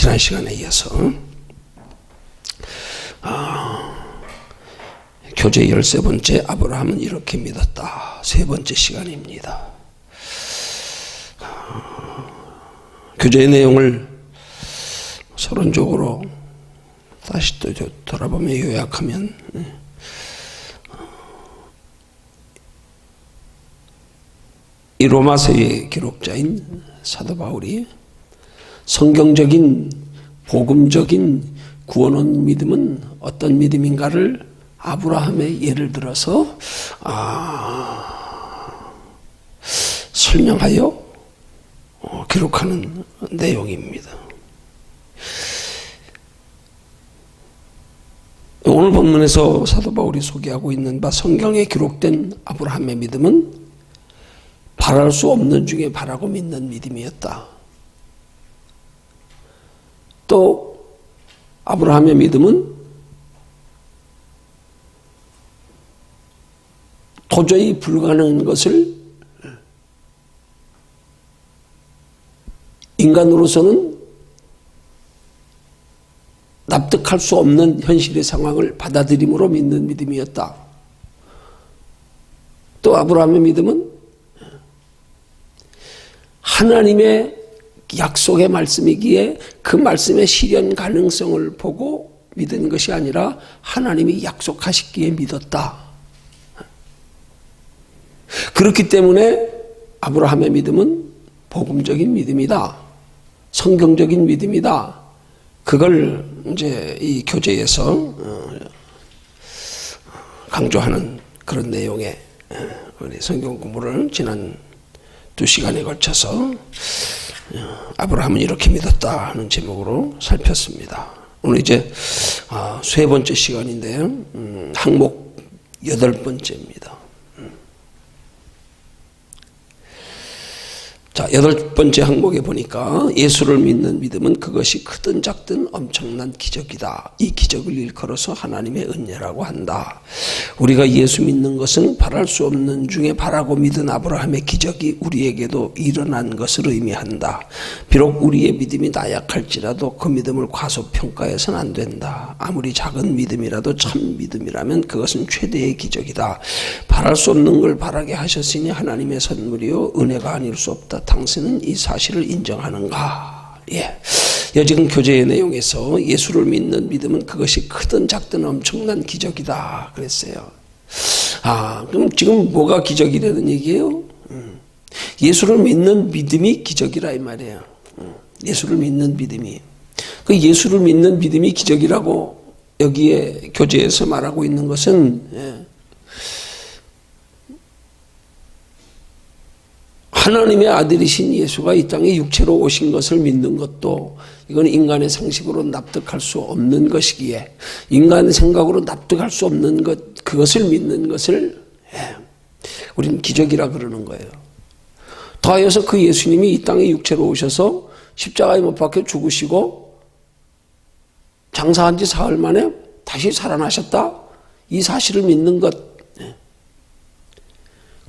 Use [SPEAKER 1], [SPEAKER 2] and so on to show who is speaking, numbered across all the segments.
[SPEAKER 1] 지난 시간에 이어서 교재 13번째 아브라함은 이렇게 믿었다. 세 번째 시간입니다. 교재의 내용을 서론적으로 다시 또 돌아보며 요약하면 이 로마서의 기록자인 사도 바울이 성경적인 복음적인 구원론 믿음은 어떤 믿음인가를 아브라함의 예를 들어서 설명하여 기록하는 내용입니다. 오늘 본문에서 사도 바울이 소개하고 있는 바 성경에 기록된 아브라함의 믿음은 바랄 수 없는 중에 바라고 믿는 믿음이었다. 또 아브라함의 믿음은 도저히 불가능한 것을 인간으로서는 납득할 수 없는 현실의 상황을 받아들임으로 믿는 믿음이었다. 또 아브라함의 믿음은 하나님의 약속의 말씀이기에 그 말씀의 실현 가능성을 보고 믿은 것이 아니라 하나님이 약속하셨기에 믿었다. 그렇기 때문에 아브라함의 믿음은 복음적인 믿음이다. 성경적인 믿음이다. 그걸 이제 이 교재에서 강조하는 그런 내용의 우리 성경 공부를 지난 2시간에 걸쳐서 아브라함은 이렇게 믿었다 하는 제목으로 살폈습니다. 오늘 이제 세 번째 시간인데요. 항목 8번째입니다. 자, 8번째 항목에 보니까 예수를 믿는 믿음은 그것이 크든 작든 엄청난 기적이다. 이 기적을 일컬어서 하나님의 은혜라고 한다. 우리가 예수 믿는 것은 바랄 수 없는 중에 바라고 믿은 아브라함의 기적이 우리에게도 일어난 것을 의미한다. 비록 우리의 믿음이 나약할지라도 그 믿음을 과소평가해서는 안 된다. 아무리 작은 믿음이라도 참 믿음이라면 그것은 최대의 기적이다. 바랄 수 없는 걸 바라게 하셨으니 하나님의 선물이요 은혜가 아닐 수 없다. 당신은 이 사실을 인정하는가? 지금 교재의 내용에서 예수를 믿는 믿음은 그것이 크든 작든 엄청난 기적이다 그랬어요. 그럼 지금 뭐가 기적이라는 얘기예요? 예수를 믿는 믿음이 기적이라 이 말이에요. 예수를 믿는 믿음이. 그 예수를 믿는 믿음이 기적이라고 여기에 교재에서 말하고 있는 것은 하나님의 아들이신 예수가 이 땅에 육체로 오신 것을 믿는 것도 이건 인간의 상식으로 납득할 수 없는 것이기에 인간의 생각으로 납득할 수 없는 것 그것을 믿는 것을 우리는 기적이라 그러는 거예요. 더하여서 그 예수님이 이 땅에 육체로 오셔서 십자가에 못 박혀 죽으시고 장사한 지 사흘 만에 다시 살아나셨다. 이 사실을 믿는 것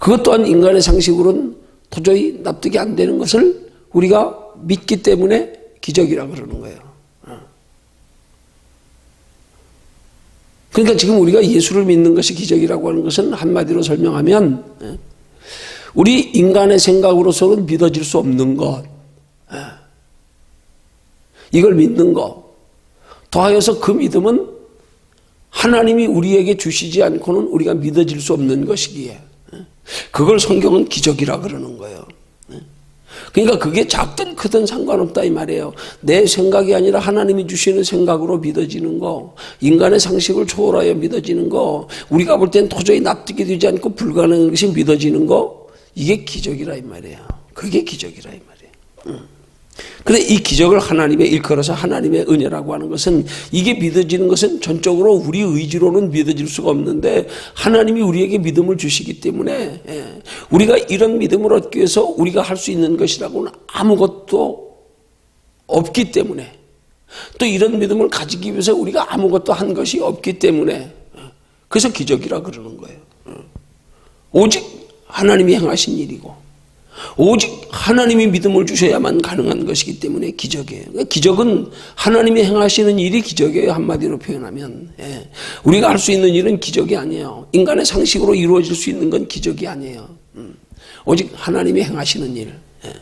[SPEAKER 1] 그것 또한 인간의 상식으로는 도저히 납득이 안 되는 것을 우리가 믿기 때문에 기적이라 그러는 거예요. 그러니까 지금 우리가 예수를 믿는 것이 기적이라고 하는 것은 한마디로 설명하면 우리 인간의 생각으로서는 믿어질 수 없는 것 이걸 믿는 것 더하여서 그 믿음은 하나님이 우리에게 주시지 않고는 우리가 믿어질 수 없는 것이기에 그걸 성경은 기적이라 그러는 거예요. 그러니까 그게 작든 크든 상관없다 이 말이에요. 내 생각이 아니라 하나님이 주시는 생각으로 믿어지는 거, 인간의 상식을 초월하여 믿어지는 거, 우리가 볼 땐 도저히 납득이 되지 않고 불가능한 것이 믿어지는 거, 이게 기적이라 이 말이에요. 그게 기적이라 이 말이에요. 그런데 이 기적을 하나님의 일컬어서 하나님의 은혜라고 하는 것은 이게 믿어지는 것은 전적으로 우리 의지로는 믿어질 수가 없는데 하나님이 우리에게 믿음을 주시기 때문에 우리가 이런 믿음을 얻기 위해서 우리가 할 수 있는 것이라고는 아무것도 없기 때문에 또 이런 믿음을 가지기 위해서 우리가 아무것도 한 것이 없기 때문에 그래서 기적이라 그러는 거예요. 오직 하나님이 행하신 일이고 오직 하나님이 믿음을 주셔야만 가능한 것이기 때문에 기적이에요. 기적은 하나님이 행하시는 일이 기적이에요. 한마디로 표현하면. 예. 우리가 할 수 있는 일은 기적이 아니에요. 인간의 상식으로 이루어질 수 있는 건 기적이 아니에요. 오직 하나님이 행하시는 일. 예.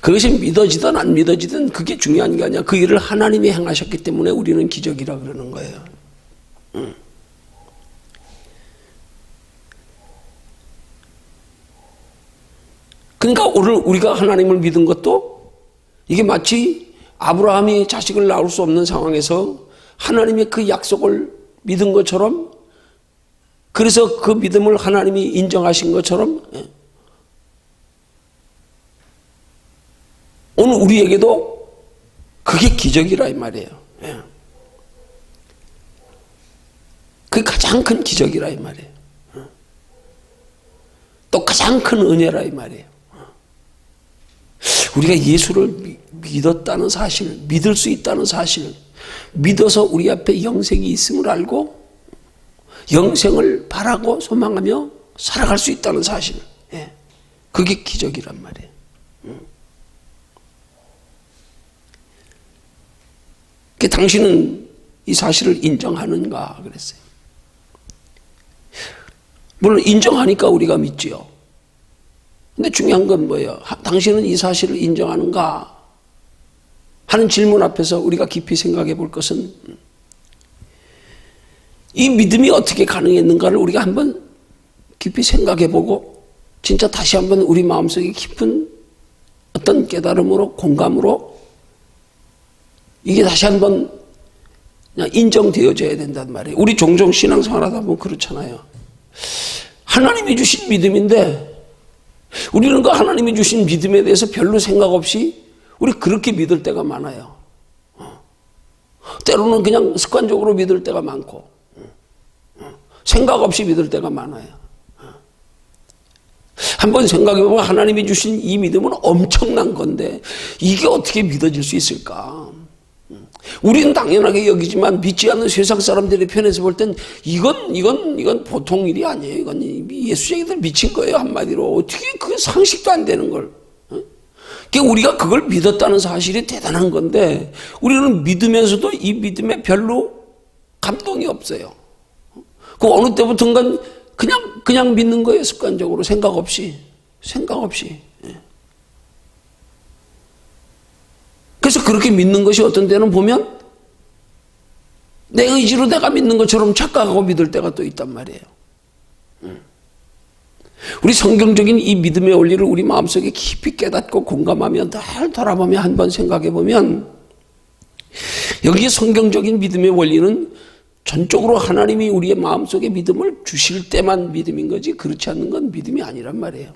[SPEAKER 1] 그것이 믿어지든 안 믿어지든 그게 중요한 게 아니야. 그 일을 하나님이 행하셨기 때문에 우리는 기적이라 그러는 거예요. 그러니까 오늘 우리가 하나님을 믿은 것도 이게 마치 아브라함이 자식을 낳을 수 없는 상황에서 하나님의 그 약속을 믿은 것처럼, 그래서 그 믿음을 하나님이 인정하신 것처럼 오늘 우리에게도 그게 기적이라 이 말이에요. 그게 가장 큰 기적이라 이 말이에요. 또 가장 큰 은혜라 이 말이에요. 우리가 예수를 믿었다는 사실, 믿을 수 있다는 사실, 믿어서 우리 앞에 영생이 있음을 알고 영생을 바라고 소망하며 살아갈 수 있다는 사실, 그게 기적이란 말이에요. 당신은 이 사실을 인정하는가 그랬어요. 물론 인정하니까 우리가 믿지요. 근데 중요한 건 뭐예요? 당신은 이 사실을 인정하는가 하는 질문 앞에서 우리가 깊이 생각해 볼 것은, 이 믿음이 어떻게 가능했는가를 우리가 한번 깊이 생각해 보고 진짜 다시 한번 우리 마음속에 깊은 어떤 깨달음으로, 공감으로 이게 다시 한번 인정되어져야 된단 말이에요. 우리 종종 신앙생활하다 보면 그렇잖아요. 하나님이 주신 믿음인데 우리는 그 하나님이 주신 믿음에 대해서 별로 생각 없이 우리 그렇게 믿을 때가 많아요. 때로는 그냥 습관적으로 믿을 때가 많고 생각 없이 믿을 때가 많아요. 한번 생각해보면 하나님이 주신 이 믿음은 엄청난 건데 이게 어떻게 믿어질 수 있을까? 우리는 당연하게 여기지만 믿지 않는 세상 사람들의 편에서 볼 땐 이건 보통 일이 아니에요. 이건 예수쟁이들 미친 거예요. 한마디로. 어떻게 그 상식도 안 되는 걸. 그러니까 우리가 그걸 믿었다는 사실이 대단한 건데 우리는 믿으면서도 이 믿음에 별로 감동이 없어요. 그 어느 때부턴가 그냥 믿는 거예요. 습관적으로 생각 없이. 그래서 그렇게 믿는 것이 어떤 때는 보면 내 의지로 내가 믿는 것처럼 착각하고 믿을 때가 또 있단 말이에요. 우리 성경적인 이 믿음의 원리를 우리 마음속에 깊이 깨닫고 공감하며 늘 돌아보며 한번 생각해 보면 여기에 성경적인 믿음의 원리는 전적으로 하나님이 우리의 마음속에 믿음을 주실 때만 믿음인 거지 그렇지 않는 건 믿음이 아니란 말이에요.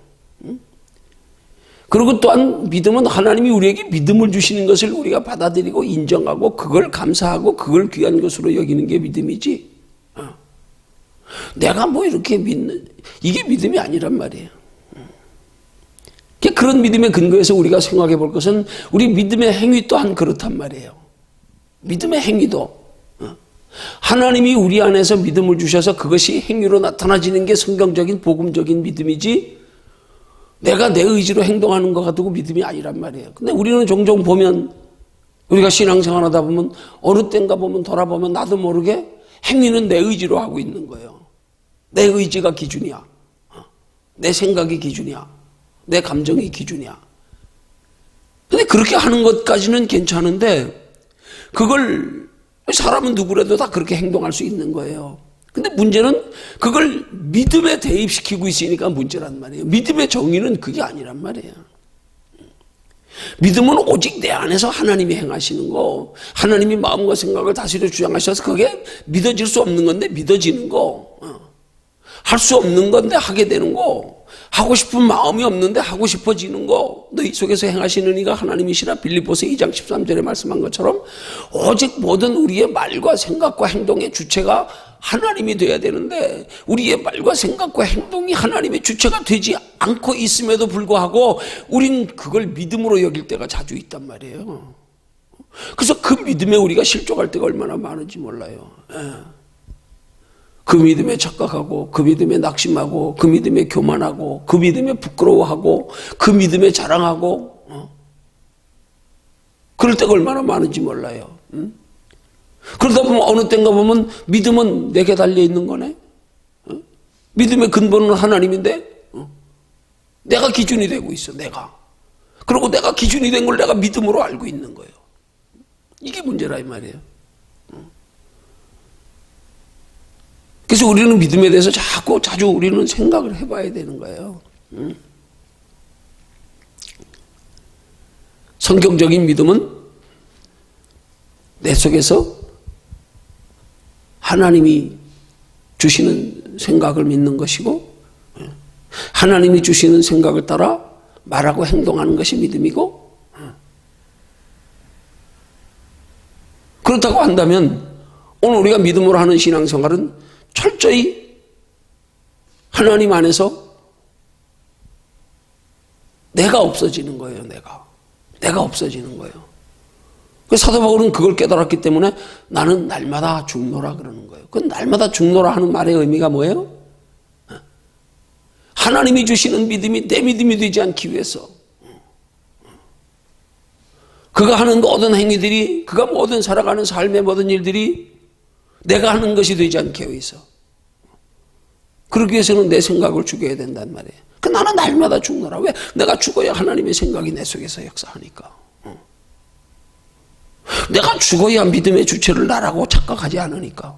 [SPEAKER 1] 그리고 또한 믿음은 하나님이 우리에게 믿음을 주시는 것을 우리가 받아들이고 인정하고 그걸 감사하고 그걸 귀한 것으로 여기는 게 믿음이지. 내가 뭐 이렇게 믿는 이게 믿음이 아니란 말이에요. 그런 믿음의 근거에서 우리가 생각해 볼 것은 우리 믿음의 행위 또한 그렇단 말이에요. 믿음의 행위도 하나님이 우리 안에서 믿음을 주셔서 그것이 행위로 나타나지는 게 성경적인 복음적인 믿음이지 내가 내 의지로 행동하는 것 가지고 믿음이 아니란 말이에요. 근데 우리는 종종 보면 우리가 신앙생활 하다 보면 어느 때인가 보면 돌아보면 나도 모르게 행위는 내 의지로 하고 있는 거예요. 내 의지가 기준이야. 내 생각이 기준이야. 내 감정이 기준이야. 근데 그렇게 하는 것까지는 괜찮은데 그걸 사람은 누구라도 다 그렇게 행동할 수 있는 거예요. 근데 문제는 그걸 믿음에 대입시키고 있으니까 문제란 말이에요. 믿음의 정의는 그게 아니란 말이에요. 믿음은 오직 내 안에서 하나님이 행하시는 거, 하나님이 마음과 생각을 다스려 주장하셔서 그게 믿어질 수 없는 건데 믿어지는 거, 할 수 없는 건데 하게 되는 거, 하고 싶은 마음이 없는데 하고 싶어지는 거, 너희 속에서 행하시는 이가 하나님이시라 빌립보서 2장 13절에 말씀한 것처럼 오직 모든 우리의 말과 생각과 행동의 주체가 하나님이 돼야 되는데 우리의 말과 생각과 행동이 하나님의 주체가 되지 않고 있음에도 불구하고 우린 그걸 믿음으로 여길 때가 자주 있단 말이에요. 그래서 그 믿음에 우리가 실족할 때가 얼마나 많은지 몰라요. 그 믿음에 착각하고, 그 믿음에 낙심하고, 그 믿음에 교만하고, 그 믿음에 부끄러워하고, 그 믿음에 자랑하고, 그럴 때가 얼마나 많은지 몰라요. 그러다 보면 어느 때인가 보면 믿음은 내게 달려 있는 거네. 믿음의 근본은 하나님인데 내가 기준이 되고 있어. 내가. 그리고 내가 기준이 된 걸 내가 믿음으로 알고 있는 거예요. 이게 문제라 이 말이에요. 그래서 우리는 믿음에 대해서 자주 우리는 생각을 해봐야 되는 거예요. 성경적인 믿음은 내 속에서 하나님이 주시는 생각을 믿는 것이고, 하나님이 주시는 생각을 따라 말하고 행동하는 것이 믿음이고, 그렇다고 한다면 오늘 우리가 믿음으로 하는 신앙생활은 철저히 하나님 안에서 내가 없어지는 거예요. 내가 없어지는 거예요. 사도 바울은 그걸 깨달았기 때문에 나는 날마다 죽노라 그러는 거예요. 그 날마다 죽노라 하는 말의 의미가 뭐예요? 하나님이 주시는 믿음이 내 믿음이 되지 않기 위해서, 그가 하는 모든 행위들이, 그가 모든 살아가는 삶의 모든 일들이 내가 하는 것이 되지 않게 위해서, 그러기 위해서는 내 생각을 죽여야 된단 말이에요. 그 나는 날마다 죽노라. 왜? 내가 죽어야 하나님의 생각이 내 속에서 역사하니까. 내가 죽어야 믿음의 주체를 나라고 착각하지 않으니까.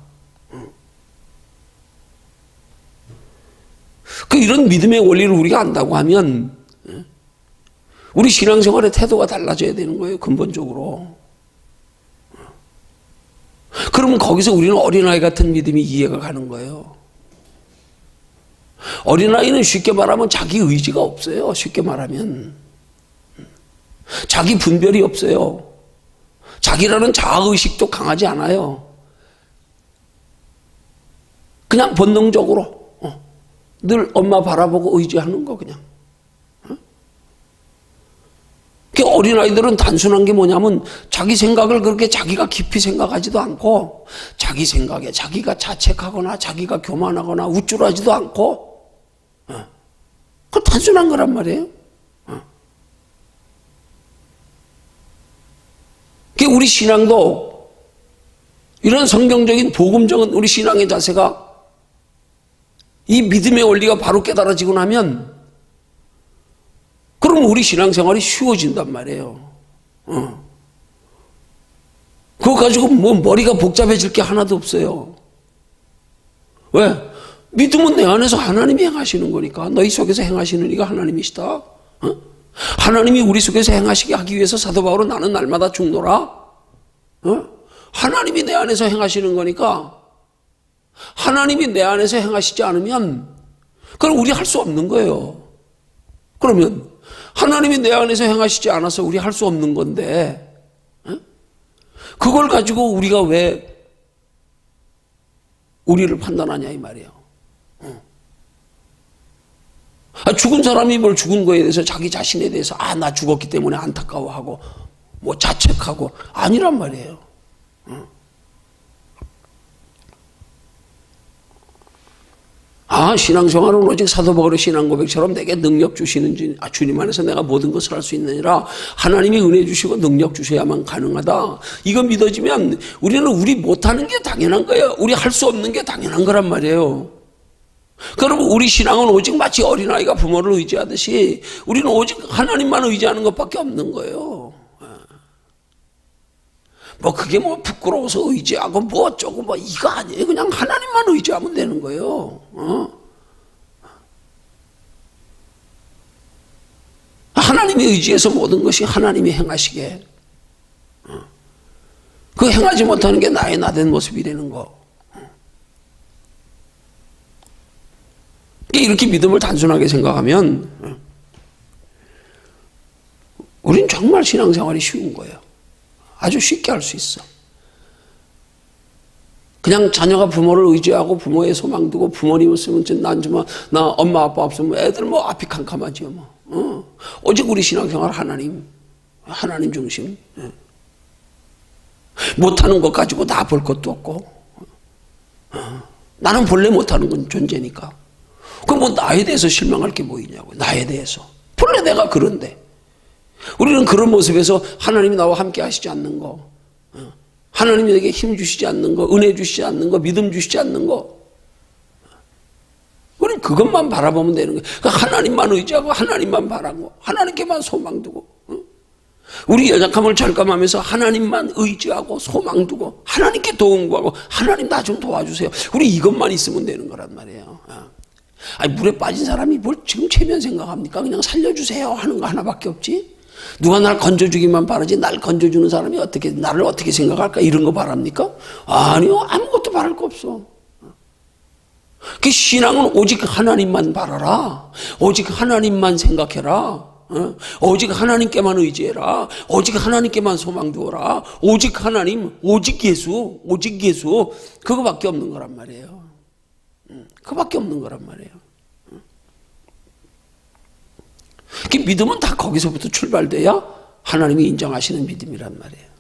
[SPEAKER 1] 이런 믿음의 원리를 우리가 안다고 하면 우리 신앙생활의 태도가 달라져야 되는 거예요. 근본적으로. 그러면 거기서 우리는 어린아이 같은 믿음이 이해가 가는 거예요. 어린아이는 쉽게 말하면 자기 의지가 없어요. 쉽게 말하면 자기 분별이 없어요. 자기라는 자아의식도 강하지 않아요. 그냥 본능적으로 늘 엄마 바라보고 의지하는 거 그냥. 어린아이들은 단순한 게 뭐냐면 자기 생각을 그렇게 자기가 깊이 생각하지도 않고, 자기 생각에 자기가 자책하거나 자기가 교만하거나 우쭐하지도 않고, 그건 단순한 거란 말이에요. 우리 신앙도 이런 성경적인 복음적인 우리 신앙의 자세가 이 믿음의 원리가 바로 깨달아지고 나면 그럼 우리 신앙생활이 쉬워진단 말이에요. 그거 가지고 뭐 머리가 복잡해질 게 하나도 없어요. 왜? 믿음은 내 안에서 하나님이 행하시는 거니까. 너희 속에서 행하시는 이가 하나님이시다. 하나님이 우리 속에서 행하시게 하기 위해서 사도 바울은 나는 날마다 죽노라. 하나님이 내 안에서 행하시는 거니까 하나님이 내 안에서 행하시지 않으면 그럼 우리 할 수 없는 거예요. 그러면 하나님이 내 안에서 행하시지 않아서 우리 할 수 없는 건데 그걸 가지고 우리가 왜 우리를 판단하냐 이 말이에요. 죽은 사람이 뭘 죽은 거에 대해서 자기 자신에 대해서 나 죽었기 때문에 안타까워하고 뭐 자책하고 아니란 말이에요. 신앙생활은 오직 사도 바울의 신앙 고백처럼 내게 능력 주시는지 주님 안에서 내가 모든 것을 할 수 있느니라. 하나님이 은혜 주시고 능력 주셔야만 가능하다. 이거 믿어지면 우리는 우리 못하는 게 당연한 거예요. 우리 할 수 없는 게 당연한 거란 말이에요. 그러면 우리 신앙은 오직 마치 어린아이가 부모를 의지하듯이 우리는 오직 하나님만 의지하는 것밖에 없는 거예요. 그게 부끄러워서 의지하고 어쩌고 이거 아니에요. 그냥 하나님만 의지하면 되는 거예요. 하나님의 의지에서 모든 것이 하나님이 행하시게. 그 행하지 못하는 게 나의 나된 모습이라는 거. 이렇게 믿음을 단순하게 생각하면 우린 정말 신앙생활이 쉬운 거예요. 아주 쉽게 할 수 있어. 그냥 자녀가 부모를 의지하고 부모의 소망 두고 부모님 없으면 나 엄마 아빠 없으면 애들 앞이 캄캄하지요. 오직 우리 신앙생활 하나님 중심. 못하는 것 가지고 나 볼 것도 없고 나는 본래 못하는 건 존재니까. 그럼 뭐 나에 대해서 실망할 게 뭐 있냐고요. 나에 대해서. 본래 내가 그런데. 우리는 그런 모습에서 하나님이 나와 함께 하시지 않는 거, 하나님이 내게 힘 주시지 않는 거, 은혜 주시지 않는 거, 믿음 주시지 않는 거, 우리는 그것만 바라보면 되는 거예요. 하나님만 의지하고 하나님만 바라고 하나님께만 소망 두고, 우리 연약함을 절감하면서 하나님만 의지하고 소망 두고 하나님께 도움 구하고 하나님 나 좀 도와주세요. 우리 이것만 있으면 되는 거란 말이에요. 아니, 물에 빠진 사람이 뭘 지금 체면 생각합니까? 그냥 살려주세요 하는 거 하나밖에 없지. 누가 날 건져주기만 바라지 날 건져주는 사람이 어떻게 나를 어떻게 생각할까 이런 거 바랍니까? 아니요, 아무것도 바랄 거 없어. 그 신앙은 오직 하나님만 바라라. 오직 하나님만 생각해라. 오직 하나님께만 의지해라. 오직 하나님께만 소망 두어라. 오직 하나님, 오직 예수, 오직 예수. 그거밖에 없는 거란 말이에요. 그거밖에 없는 거란 말이에요. 그 믿음은 다 거기서부터 출발돼야 하나님이 인정하시는 믿음이란 말이에요.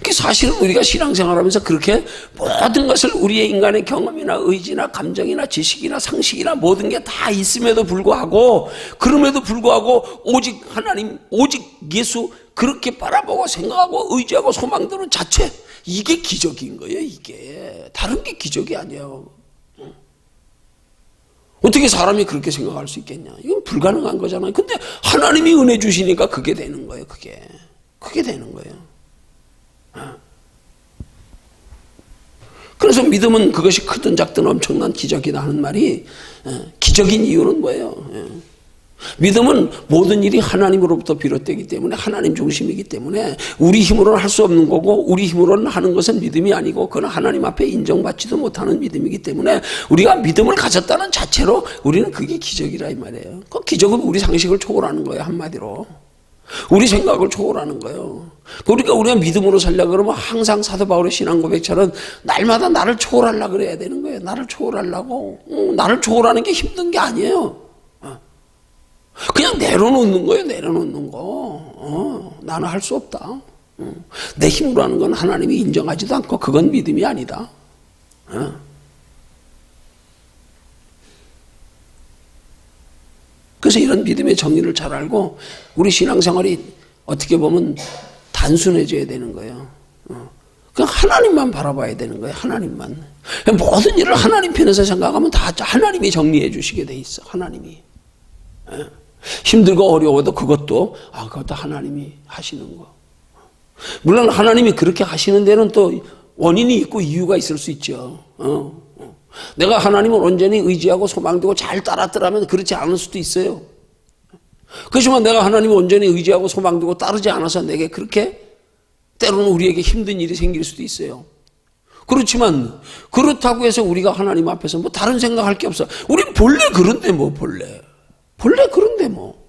[SPEAKER 1] 그 사실은 우리가 신앙생활하면서 그렇게 모든 것을 우리의 인간의 경험이나 의지나 감정이나 지식이나 상식이나 모든 게 다 있음에도 불구하고, 그럼에도 불구하고 오직 하나님, 오직 예수 그렇게 바라보고 생각하고 의지하고 소망 두는 자체, 이게 기적인 거예요. 이게 다른 게 기적이 아니에요. 어떻게 사람이 그렇게 생각할 수 있겠냐? 이건 불가능한 거잖아요. 근데 하나님이 은혜 주시니까 그게 되는 거예요. 그게 되는 거예요. 그래서 믿음은 그것이 크든 작든 엄청난 기적이다 하는 말이, 기적인 이유는 뭐예요? 믿음은 모든 일이 하나님으로부터 비롯되기 때문에, 하나님 중심이기 때문에 우리 힘으로는 할 수 없는 거고, 우리 힘으로는 하는 것은 믿음이 아니고, 그건 하나님 앞에 인정받지도 못하는 믿음이기 때문에 우리가 믿음을 가졌다는 자체로 우리는 그게 기적이라 이 말이에요. 그 기적은 우리 상식을 초월하는 거예요. 한마디로 우리 생각을 초월하는 거예요. 그러니까 우리가 믿음으로 살려고 그러면 항상 사도 바울의 신앙 고백처럼 날마다 나를 초월하려고 그래야 되는 거예요. 나를 초월하려고. 나를 초월하는 게 힘든 게 아니에요. 그냥 내려놓는 거예요. 내려놓는 거. 나는 할 수 없다. 내 힘으로 하는 건 하나님이 인정하지도 않고 그건 믿음이 아니다. 그래서 이런 믿음의 정의를 잘 알고 우리 신앙생활이 어떻게 보면 단순해져야 되는 거예요. 그냥 하나님만 바라봐야 되는 거예요. 하나님만. 모든 일을 하나님 편에서 생각하면 다 하나님이 정리해 주시게 돼 있어. 하나님이. 힘들고 어려워도 그것도 하나님이 하시는 거. 물론 하나님이 그렇게 하시는 데는 또 원인이 있고 이유가 있을 수 있죠. 내가 하나님을 온전히 의지하고 소망두고 잘 따랐더라면 그렇지 않을 수도 있어요. 그렇지만 내가 하나님을 온전히 의지하고 소망두고 따르지 않아서 내게 그렇게 때로는 우리에게 힘든 일이 생길 수도 있어요. 그렇지만 그렇다고 해서 우리가 하나님 앞에서 뭐 다른 생각할 게 없어. 우린 본래 그런데 뭐 본래 그런데 뭐.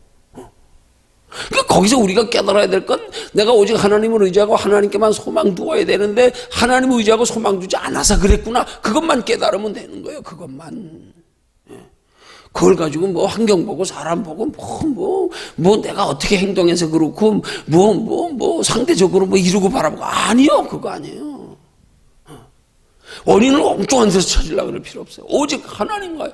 [SPEAKER 1] 그러니까 거기서 우리가 깨달아야 될 건 내가 오직 하나님을 의지하고 하나님께만 소망 두어야 되는데 하나님을 의지하고 소망 두지 않아서 그랬구나. 그것만 깨달으면 되는 거예요. 그것만. 그걸 가지고 뭐 환경 보고 사람 보고 뭐 내가 어떻게 행동해서 그렇고 뭐 상대적으로 뭐 이루고 바라보고 아니요. 그거 아니에요. 원인을 엉뚱한 데서 찾으려고 그럴 필요 없어요. 오직 하나님과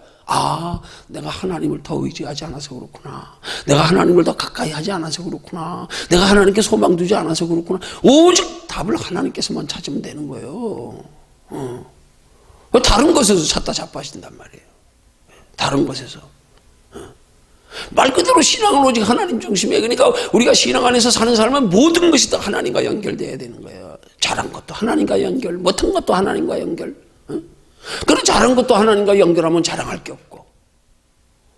[SPEAKER 1] 내가 하나님을 더 의지하지 않아서 그렇구나. 내가 하나님을 더 가까이 하지 않아서 그렇구나. 내가 하나님께 소망 두지 않아서 그렇구나. 오직 답을 하나님께서만 찾으면 되는 거예요. 다른 것에서 찾다 자빠진단 말이에요. 다른 것에서. 말 그대로 신앙은 오직 하나님 중심이에요. 그러니까 우리가 신앙 안에서 사는 사람은 모든 것이 다 하나님과 연결돼야 되는 거예요. 잘한 것도 하나님과 연결, 못한 것도 하나님과 연결. 그런 잘한 것도 하나님과 연결하면 자랑할 게 없고,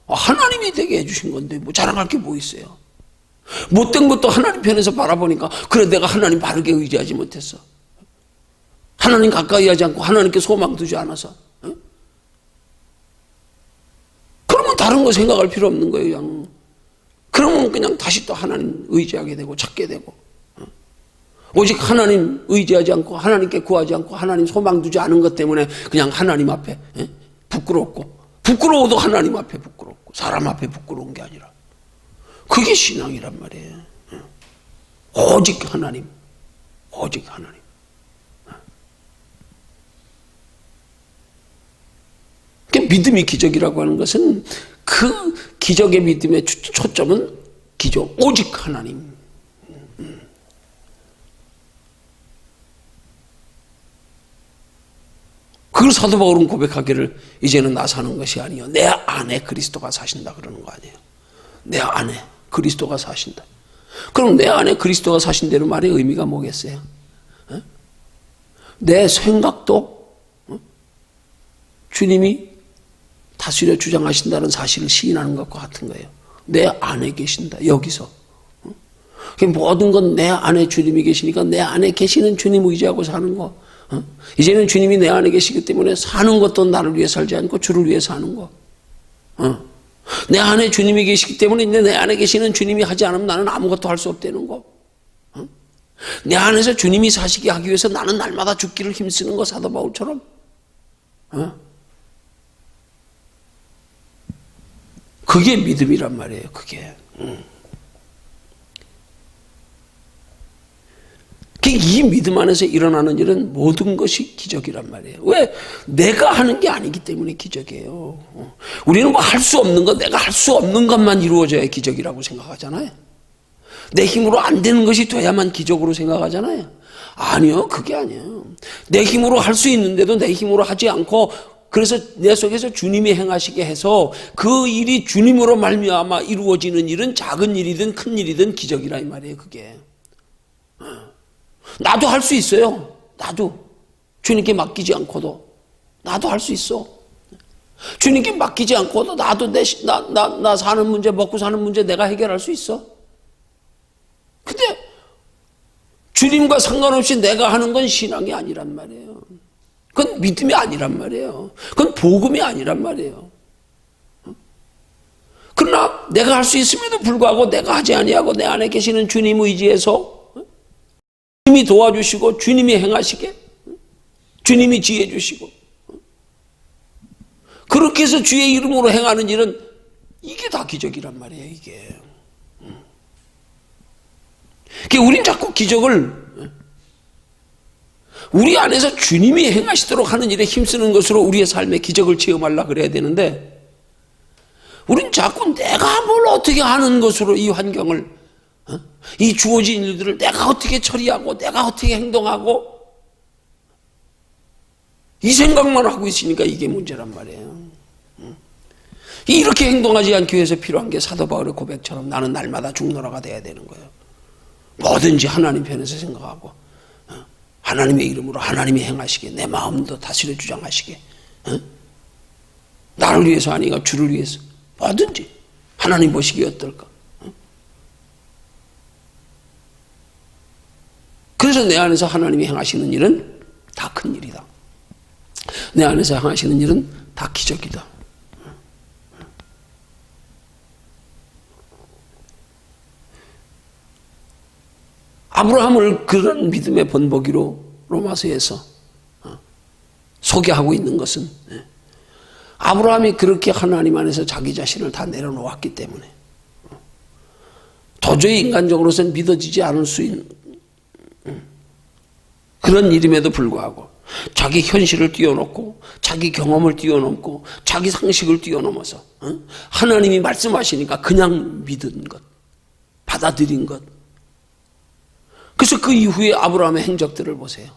[SPEAKER 1] 하나님이 되게 해주신 건데 뭐 자랑할 게 뭐 있어요. 못된 것도 하나님 편에서 바라보니까 그래 내가 하나님 바르게 의지하지 못했어. 하나님 가까이 하지 않고 하나님께 소망 두지 않아서. 그러면 다른 거 생각할 필요 없는 거예요. 그냥. 그러면 그냥 다시 또 하나님 의지하게 되고 찾게 되고. 오직 하나님 의지하지 않고 하나님께 구하지 않고 하나님 소망 두지 않은 것 때문에 그냥 하나님 앞에 부끄러워도 하나님 앞에 부끄럽고 사람 앞에 부끄러운 게 아니라 그게 신앙이란 말이에요. 오직 하나님. 믿음이 기적이라고 하는 것은 그 기적의 믿음의 초점은 기적, 오직 하나님. 그걸 사도 바울은 고백하기를 이제는 나 사는 것이 아니요 내 안에 그리스도가 사신다 그러는 거 아니에요. 내 안에 그리스도가 사신다. 그럼 내 안에 그리스도가 사신다는 말의 의미가 뭐겠어요? 내 생각도 주님이 다스려 주장하신다는 사실을 시인하는 것과 같은 거예요. 내 안에 계신다. 여기서. 모든 건 내 안에 주님이 계시니까 내 안에 계시는 주님 의지하고 사는 거. 이제는 주님이 내 안에 계시기 때문에 사는 것도 나를 위해 살지 않고 주를 위해 사는 거. 내 안에 주님이 계시기 때문에 이제 내 안에 계시는 주님이 하지 않으면 나는 아무것도 할 수 없다는 거. 내 안에서 주님이 사시게 하기 위해서 나는 날마다 죽기를 힘쓰는 거, 사도 바울처럼. 그게 믿음이란 말이에요. 그게. 이 믿음 안에서 일어나는 일은 모든 것이 기적이란 말이에요. 왜? 내가 하는 게 아니기 때문에 기적이에요. 우리는 뭐 할 수 없는 것, 내가 할 수 없는 것만 이루어져야 기적이라고 생각하잖아요. 내 힘으로 안 되는 것이 돼야만 기적으로 생각하잖아요. 아니요, 그게 아니에요. 내 힘으로 할 수 있는데도 내 힘으로 하지 않고, 그래서 내 속에서 주님이 행하시게 해서 그 일이 주님으로 말미암아 이루어지는 일은 작은 일이든 큰 일이든 기적이라 이 말이에요. 그게. 나도 할 수 있어요. 나도. 주님께 맡기지 않고도. 나도 할 수 있어. 주님께 맡기지 않고도 나도 나 사는 문제, 먹고 사는 문제 내가 해결할 수 있어. 근데 주님과 상관없이 내가 하는 건 신앙이 아니란 말이에요. 그건 믿음이 아니란 말이에요. 그건 복음이 아니란 말이에요. 그러나 내가 할 수 있음에도 불구하고 내가 하지 아니하고 내 안에 계시는 주님 의지에서 주님이 도와주시고 주님이 행하시게, 주님이 지혜 주시고, 그렇게 해서 주의 이름으로 행하는 일은 이게 다 기적이란 말이에요. 이게. 우린 자꾸 기적을 우리 안에서 주님이 행하시도록 하는 일에 힘쓰는 것으로 우리의 삶에 기적을 체험하려고 그래야 되는데, 우린 자꾸 내가 뭘 어떻게 하는 것으로 이 환경을, 이 주어진 일들을 내가 어떻게 처리하고 내가 어떻게 행동하고 이 생각만 하고 있으니까 이게 문제란 말이에요. 이렇게 행동하지 않기 위해서 필요한 게 사도 바울의 고백처럼 나는 날마다 죽노라가 돼야 되는 거예요. 뭐든지 하나님 편에서 생각하고 하나님의 이름으로 하나님이 행하시게, 내 마음도 다스려 주장하시게, 나를 위해서 아니가 주를 위해서 뭐든지 하나님 보시기에 어떨까. 그래서 내 안에서 하나님이 행하시는 일은 다 큰 일이다. 내 안에서 행하시는 일은 다 기적이다. 아브라함을 그런 믿음의 본보기로 로마서에서 소개하고 있는 것은, 아브라함이 그렇게 하나님 안에서 자기 자신을 다 내려놓았기 때문에 도저히 인간적으로서는 믿어지지 않을 수 있는 그런 일임에도 불구하고 자기 현실을 뛰어넘고 자기 경험을 뛰어넘고 자기 상식을 뛰어넘어서 하나님이 말씀하시니까 그냥 믿은 것, 받아들인 것. 그래서 그 이후에 아브라함의 행적들을 보세요.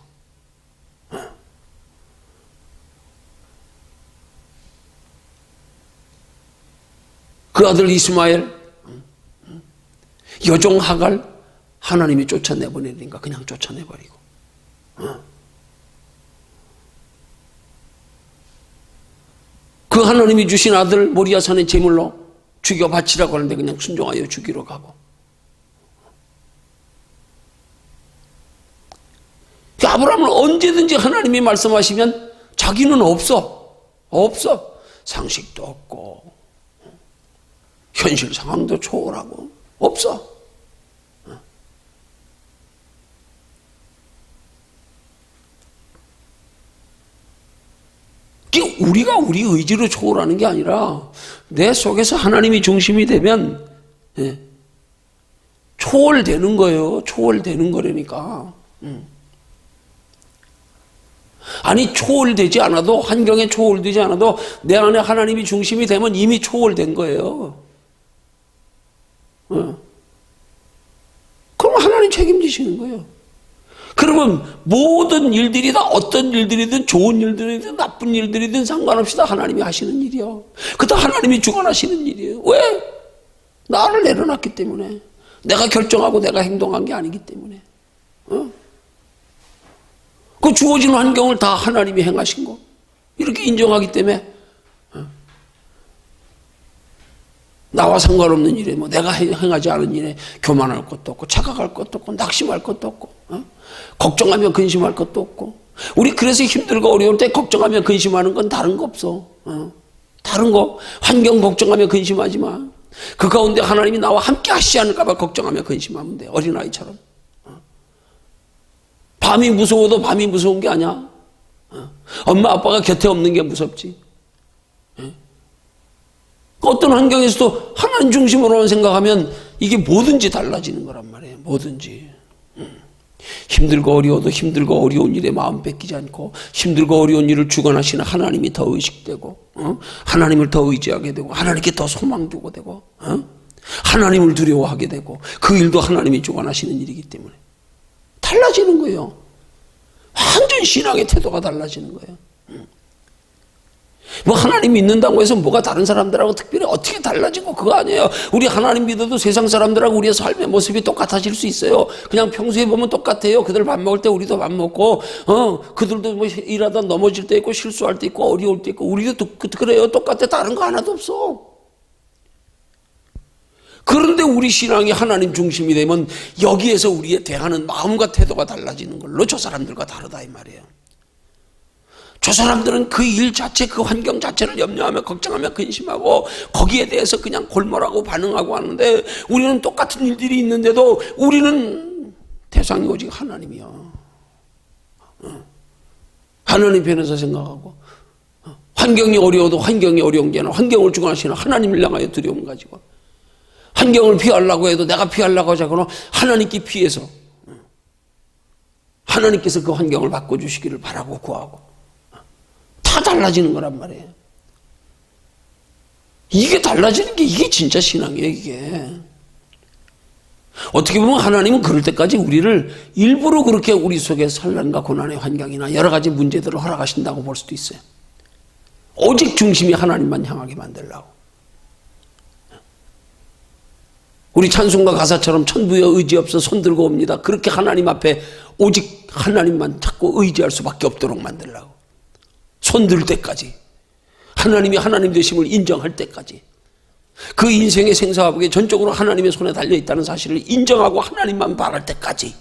[SPEAKER 1] 그 아들 이스마엘, 여종 하갈, 하나님이 쫓아내버리니까 그냥 쫓아내버리고, 그 하나님이 주신 아들 모리아산의 제물로 죽여 바치라고 하는데 그냥 순종하여 죽이러 가고, 아브라함은 언제든지 하나님이 말씀하시면 자기는 없어. 상식도 없고 현실 상황도 초월하고 없어. 우리가 우리 의지로 초월하는 게 아니라 내 속에서 하나님이 중심이 되면 초월되는 거예요. 초월되는 거라니까. 아니 초월되지 않아도, 환경에 초월되지 않아도 내 안에 하나님이 중심이 되면 이미 초월된 거예요. 그럼 하나님 책임지시는 거예요. 그러면 모든 일들이 다 어떤 일들이든 좋은 일들이든 나쁜 일들이든 상관없이 다 하나님이 하시는 일이요. 그다 하나님이 주관하시는 일이에요. 왜? 나를 내려놨기 때문에. 내가 결정하고 내가 행동한 게 아니기 때문에. 그 주어진 환경을 다 하나님이 행하신 거 이렇게 인정하기 때문에 나와 상관없는 일에 뭐 내가 행하지 않은 일에 교만할 것도 없고 착각할 것도 없고 낙심할 것도 없고 걱정하며 근심할 것도 없고. 우리 그래서 힘들고 어려울 때 걱정하며 근심하는 건 다른 거 없어. 다른 거 환경 걱정하며 근심하지 마. 그 가운데 하나님이 나와 함께 하시지 않을까 봐 걱정하며 근심하면 돼. 어린아이처럼. 밤이 무서워도 밤이 무서운 게 아니야. 엄마 아빠가 곁에 없는 게 무섭지. 어떤 환경에서도 하나님 중심으로만 생각하면 이게 뭐든지 달라지는 거란 말이에요. 뭐든지. 힘들고 어려워도 힘들고 어려운 일에 마음 뺏기지 않고 힘들고 어려운 일을 주관하시는 하나님이 더 의식되고 하나님을 더 의지하게 되고 하나님께 더 소망 두고 되고 하나님을 두려워하게 되고 그 일도 하나님이 주관하시는 일이기 때문에 달라지는 거예요. 완전 신앙의 태도가 달라지는 거예요. 뭐 하나님 믿는다고 해서 뭐가 다른 사람들하고 특별히 어떻게 달라지고 그거 아니에요. 우리 하나님 믿어도 세상 사람들하고 우리의 삶의 모습이 똑같아질 수 있어요. 그냥 평소에 보면 똑같아요. 그들 밥 먹을 때 우리도 밥 먹고 그들도 뭐 일하다 넘어질 때 있고 실수할 때 있고 어려울 때 있고 우리도 그래요. 똑같아. 다른 거 하나도 없어. 그런데 우리 신앙이 하나님 중심이 되면 여기에서 우리의 대하는 마음과 태도가 달라지는 걸로 저 사람들과 다르다 이 말이에요. 저 사람들은 그 일 자체, 그 환경 자체를 염려하며 걱정하며 근심하고 거기에 대해서 그냥 골몰하고 반응하고 하는데 우리는 똑같은 일들이 있는데도 우리는 대상이 오직 하나님이야. 하나님 편에서 생각하고 환경이 어려워도 환경이 어려운 게 아니라 환경을 주관하시는 하나님을 향하여 두려움 가지고 환경을 피하려고 해도 내가 피하려고 하자거나 하나님께 피해서 하나님께서 그 환경을 바꿔주시기를 바라고 구하고 다 달라지는 거란 말이에요. 이게 달라지는 게 이게 진짜 신앙이에요. 이게 어떻게 보면 하나님은 그럴 때까지 우리를 일부러 그렇게 우리 속에 산란과 고난의 환경이나 여러 가지 문제들을 허락하신다고 볼 수도 있어요. 오직 중심이 하나님만 향하게 만들려고. 우리 찬송가 가사처럼 천부여 의지 없어 손들고 옵니다. 그렇게 하나님 앞에 오직 하나님만 찾고 의지할 수밖에 없도록 만들려고. 손들 때까지. 하나님이 하나님 되심을 인정할 때까지. 그 인생의 생사화복에 전적으로 하나님의 손에 달려있다는 사실을 인정하고 하나님만 바랄 때까지.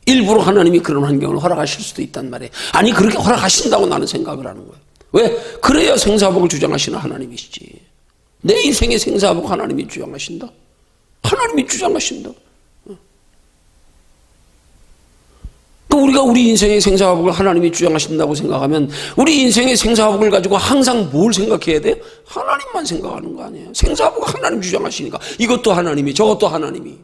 [SPEAKER 1] 일부러 하나님이 그런 환경을 허락하실 수도 있단 말이에요. 아니 그렇게 허락하신다고 나는 생각을 하는 거예요. 왜? 그래야 생사화복을 주장하시는 하나님이시지. 내 인생의 생사화복 하나님이 주장하신다. 하나님이 주장하신다. 우리가 우리 인생의 생사화복을 하나님이 주장하신다고 생각하면 우리 인생의 생사화복을 가지고 항상 뭘 생각해야 돼요? 하나님만 생각하는 거 아니에요. 생사화복 하나님 주장하시니까 이것도 하나님이 저것도 하나님이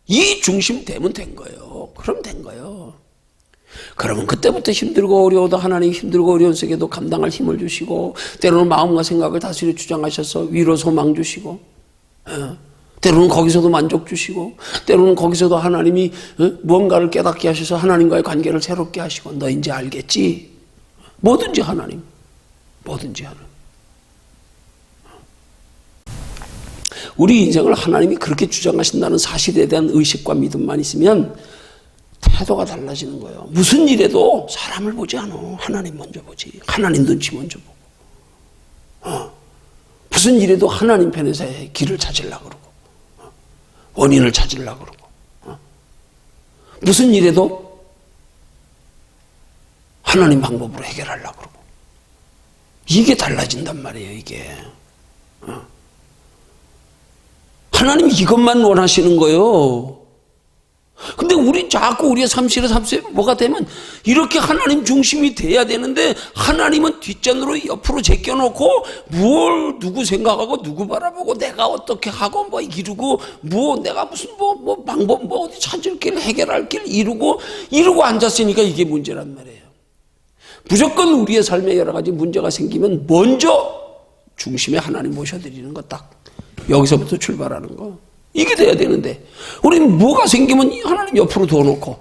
[SPEAKER 1] 이 중심 되면 된 거예요. 그럼 된 거예요. 그러면 그때부터 힘들고 어려워도 하나님 힘들고 어려운 속에도 감당할 힘을 주시고 때로는 마음과 생각을 다스려 주장하셔서 위로 소망 주시고 때로는 거기서도 만족 주시고 때로는 거기서도 하나님이 무언가를 깨닫게 하셔서 하나님과의 관계를 새롭게 하시고 너 이제 알겠지? 뭐든지 하나님. 뭐든지 하나님. 우리 인생을 하나님이 그렇게 주장하신다는 사실에 대한 의식과 믿음만 있으면 태도가 달라지는 거예요. 무슨 일에도 사람을 보지 않아. 하나님 먼저 보지. 하나님 눈치 먼저 보고. 무슨 일에도 하나님 편에서의 길을 찾으려고 그러고 원인을 찾으려고 그러고 무슨 일에도 하나님 방법으로 해결하려고 그러고 이게 달라진단 말이에요. 이게 하나님 이것만 원하시는 거예요. 근데 우리 자꾸 우리의 삶실에 뭐가 되면 이렇게 하나님 중심이 돼야 되는데 하나님은 뒷전으로 옆으로 제껴놓고 뭘 누구 생각하고 누구 바라보고 내가 어떻게 하고 뭐 이루고 뭐 내가 무슨 뭐 방법 뭐 어디 찾을 길 해결할 길 이루고 앉았으니까 이게 문제란 말이에요. 무조건 우리의 삶에 여러 가지 문제가 생기면 먼저 중심에 하나님 모셔드리는 거 딱 여기서부터 출발하는 거. 이게 돼야 되는데 우리는 뭐가 생기면 하나님 옆으로 둬놓고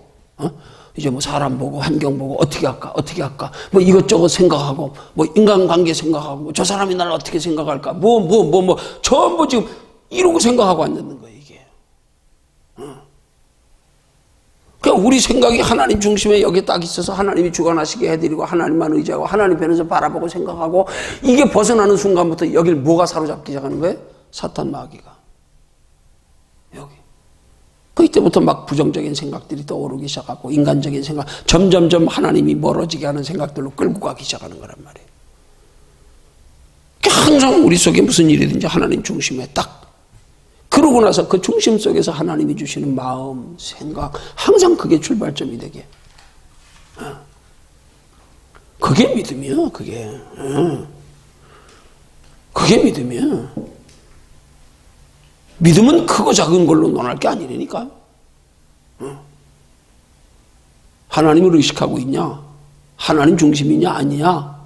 [SPEAKER 1] 이제 뭐 사람 보고 환경 보고 어떻게 할까 뭐 이것저것 생각하고 뭐 인간관계 생각하고 저 사람이 나를 어떻게 생각할까 뭐 전부 지금 이러고 생각하고 앉는 거예요 이게. 그러니까 우리 생각이 하나님 중심에 여기 딱 있어서 하나님이 주관하시게 해드리고 하나님만 의지하고 하나님 편에서 바라보고 생각하고 이게 벗어나는 순간부터 여길 뭐가 사로잡기 시작하는 거예요? 사탄 마귀가. 여기. 그때부터 막 부정적인 생각들이 떠오르기 시작하고 인간적인 생각, 점점점 하나님이 멀어지게 하는 생각들로 끌고 가기 시작하는 거란 말이에요. 항상 우리 속에 무슨 일이든지 하나님 중심에 딱 그러고 나서 그 중심 속에서 하나님이 주시는 마음, 생각 항상 그게 출발점이 되게. 그게 믿음이야. 그게 믿음이야. 믿음은 크고 작은 걸로 논할 게 아니라니까. 하나님을 의식하고 있냐? 하나님 중심이냐? 아니냐?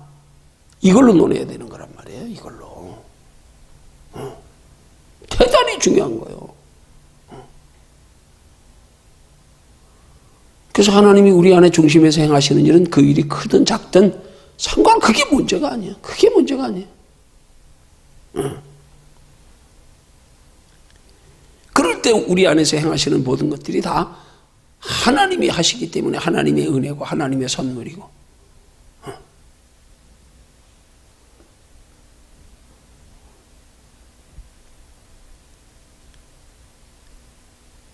[SPEAKER 1] 이걸로 논해야 되는 거란 말이에요. 이걸로. 대단히 중요한 거예요. 그래서 하나님이 우리 안에 중심에서 행하시는 일은 그 일이 크든 작든 그게 문제가 아니야. 그게 문제가 아니야. 그럴 때 우리 안에서 행하시는 모든 것들이 다 하나님이 하시기 때문에 하나님의 은혜고 하나님의 선물이고.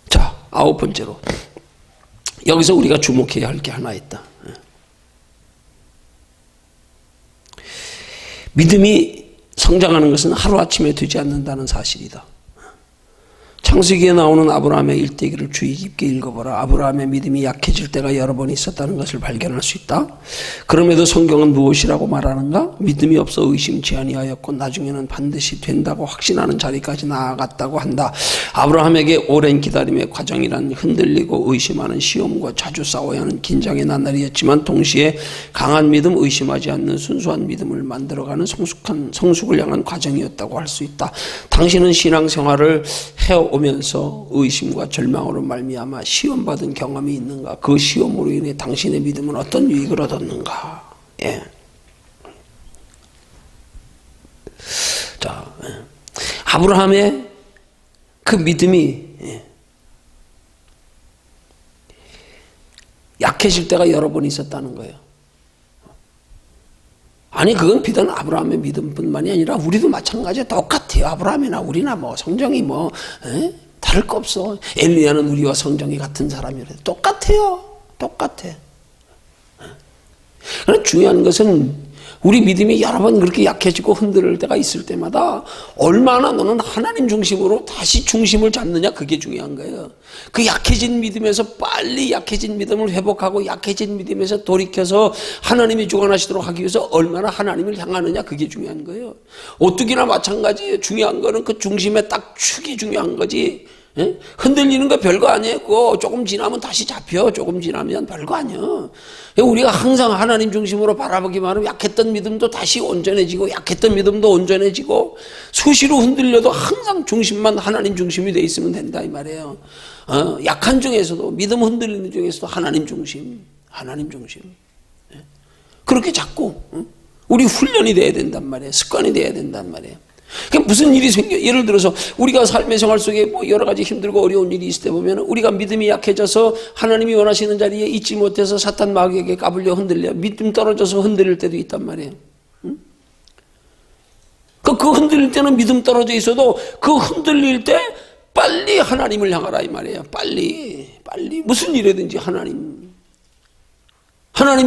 [SPEAKER 1] 자, 9번째로 여기서 우리가 주목해야 할 게 하나 있다. 믿음이 성장하는 것은 하루아침에 되지 않는다는 사실이다. 창세기에 나오는 아브라함의 일대기를 주의 깊게 읽어보라. 아브라함의 믿음이 약해질 때가 여러 번 있었다는 것을 발견할 수 있다. 그럼에도 성경은 무엇이라고 말하는가? 믿음이 없어 의심치 아니하였고 나중에는 반드시 된다고 확신하는 자리까지 나아갔다고 한다. 아브라함에게 오랜 기다림의 과정이란 흔들리고 의심하는 시험과 자주 싸워야 하는 긴장의 나날이었지만 동시에 강한 믿음, 의심하지 않는 순수한 믿음을 만들어가는 성숙을 향한 과정이었다고 할 수 있다. 당신은 신앙생활을 오면서 의심과 절망으로 말미암아 시험받은 경험이 있는가? 그 시험으로 인해 당신의 믿음은 어떤 유익을 얻었는가? 예. 자, 아브라함의 그 믿음이 약해질 때가 여러 번 있었다는 거예요. 아니 그건 비단 아브라함의 믿음뿐만이 아니라 우리도 마찬가지야. 똑같아요. 아브라함이나 우리나 뭐 성정이 뭐 다를 거 없어. 엘리야는 우리와 성정이 같은 사람이래. 똑같아요. 똑같아. 그러나 중요한 것은 우리 믿음이 여러 번 그렇게 약해지고 흔들릴 때가 있을 때마다 얼마나 너는 하나님 중심으로 다시 중심을 잡느냐, 그게 중요한 거예요. 그 약해진 믿음에서 빨리 약해진 믿음을 회복하고 약해진 믿음에서 돌이켜서 하나님이 주관하시도록 하기 위해서 얼마나 하나님을 향하느냐, 그게 중요한 거예요. 오뚜기나 마찬가지예요. 중요한 거는 그 중심에 딱 축이 중요한 거지. 예? 흔들리는 거 별거 아니에요. 그거 조금 지나면 다시 잡혀. 조금 지나면 별거 아니에요. 우리가 항상 하나님 중심으로 바라보기만 하면 약했던 믿음도 다시 온전해지고 약했던 믿음도 온전해지고 수시로 흔들려도 항상 중심만 하나님 중심이 돼 있으면 된다 이 말이에요. 약한 중에서도 믿음 흔들리는 중에서도 하나님 중심. 예? 그렇게 자꾸 우리 훈련이 돼야 된단 말이에요. 습관이 돼야 된단 말이에요. 그러니까 무슨 일이 생겨, 예를 들어서 우리가 삶의 생활 속에 뭐 여러 가지 힘들고 어려운 일이 있을 때 보면 우리가 믿음이 약해져서 하나님이 원하시는 자리에 있지 못해서 사탄 마귀에게 까불려 흔들려 믿음 떨어져서 흔들릴 때도 있단 말이에요. 그 흔들릴 때는 믿음 떨어져 있어도 그 흔들릴 때 빨리 하나님을 향하라 이 말이에요. 빨리 무슨 일이든지 하나님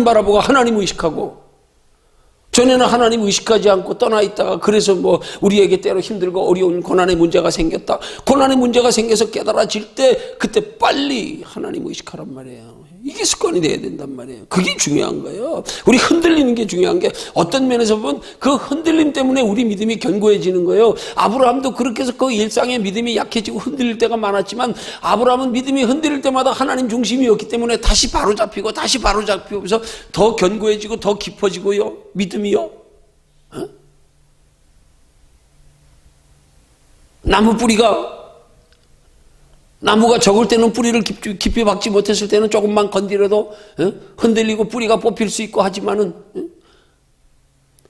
[SPEAKER 1] 바라보고 하나님 의식하고 전에는 하나님 의식하지 않고 떠나 있다가 그래서 뭐 우리에게 때로 힘들고 어려운 고난의 문제가 생겼다. 고난의 문제가 생겨서 깨달아질 때 그때 빨리 하나님 의식하란 말이에요. 이게 습관이 돼야 된단 말이에요. 그게 중요한 거예요. 우리 흔들리는 게 중요한 게 어떤 면에서 보면 그 흔들림 때문에 우리 믿음이 견고해지는 거예요. 아브라함도 그렇게 해서 그 일상의 믿음이 약해지고 흔들릴 때가 많았지만 아브라함은 믿음이 흔들릴 때마다 하나님 중심이었기 때문에 다시 바로잡히고 다시 바로잡히면서 더 견고해지고 더 깊어지고요. 믿음이요. 어? 나무가 적을 때는 뿌리를 깊이 박지 못했을 때는 조금만 건드려도 흔들리고 뿌리가 뽑힐 수 있고 하지만은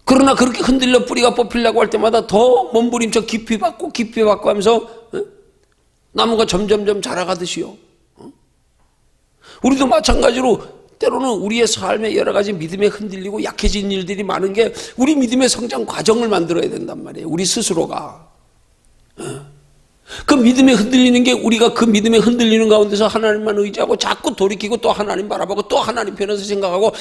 [SPEAKER 1] 그러나 그렇게 흔들려 뿌리가 뽑히려고 할 때마다 더 몸부림쳐 깊이 박고 하면서 나무가 점점점 자라가듯이요. 우리도 마찬가지로 때로는 우리의 삶에 여러 가지 믿음에 흔들리고 약해진 일들이 많은 게 우리 믿음의 성장 과정을 만들어야 된단 말이에요. 우리 스스로가. 그 믿음에 흔들리는 게 우리가 그 믿음에 흔들리는 가운데서 하나님만 의지하고 자꾸 돌이키고 또 하나님 바라보고 또 하나님 편에서 생각하고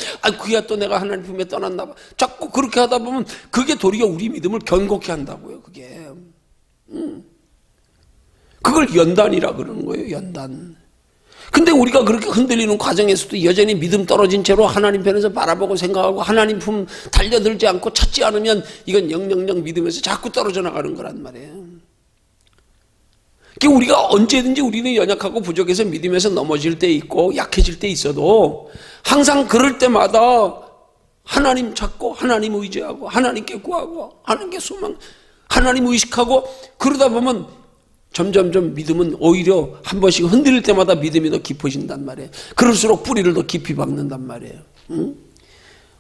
[SPEAKER 1] 그야 또 내가 하나님 품에 떠났나 봐. 자꾸 그렇게 하다 보면 그게 도리어 우리 믿음을 견고케 한다고요. 그게. 그걸 연단이라 그러는 거예요. 연단. 근데 우리가 그렇게 흔들리는 과정에서도 여전히 믿음 떨어진 채로 하나님 편에서 바라보고 생각하고 하나님 품 달려들지 않고 찾지 않으면 이건 영영영 믿음에서 자꾸 떨어져 나가는 거란 말이에요. 우리가 언제든지 우리는 연약하고 부족해서 믿음에서 넘어질 때 있고 약해질 때 있어도 항상 그럴 때마다 하나님 찾고 하나님 의지하고 하나님께 구하고 하나님께 소망 하나님 의식하고 그러다 보면 점점점 믿음은 오히려 한 번씩 흔들릴 때마다 믿음이 더 깊어진단 말이에요. 그럴수록 뿌리를 더 깊이 박는단 말이에요. 응?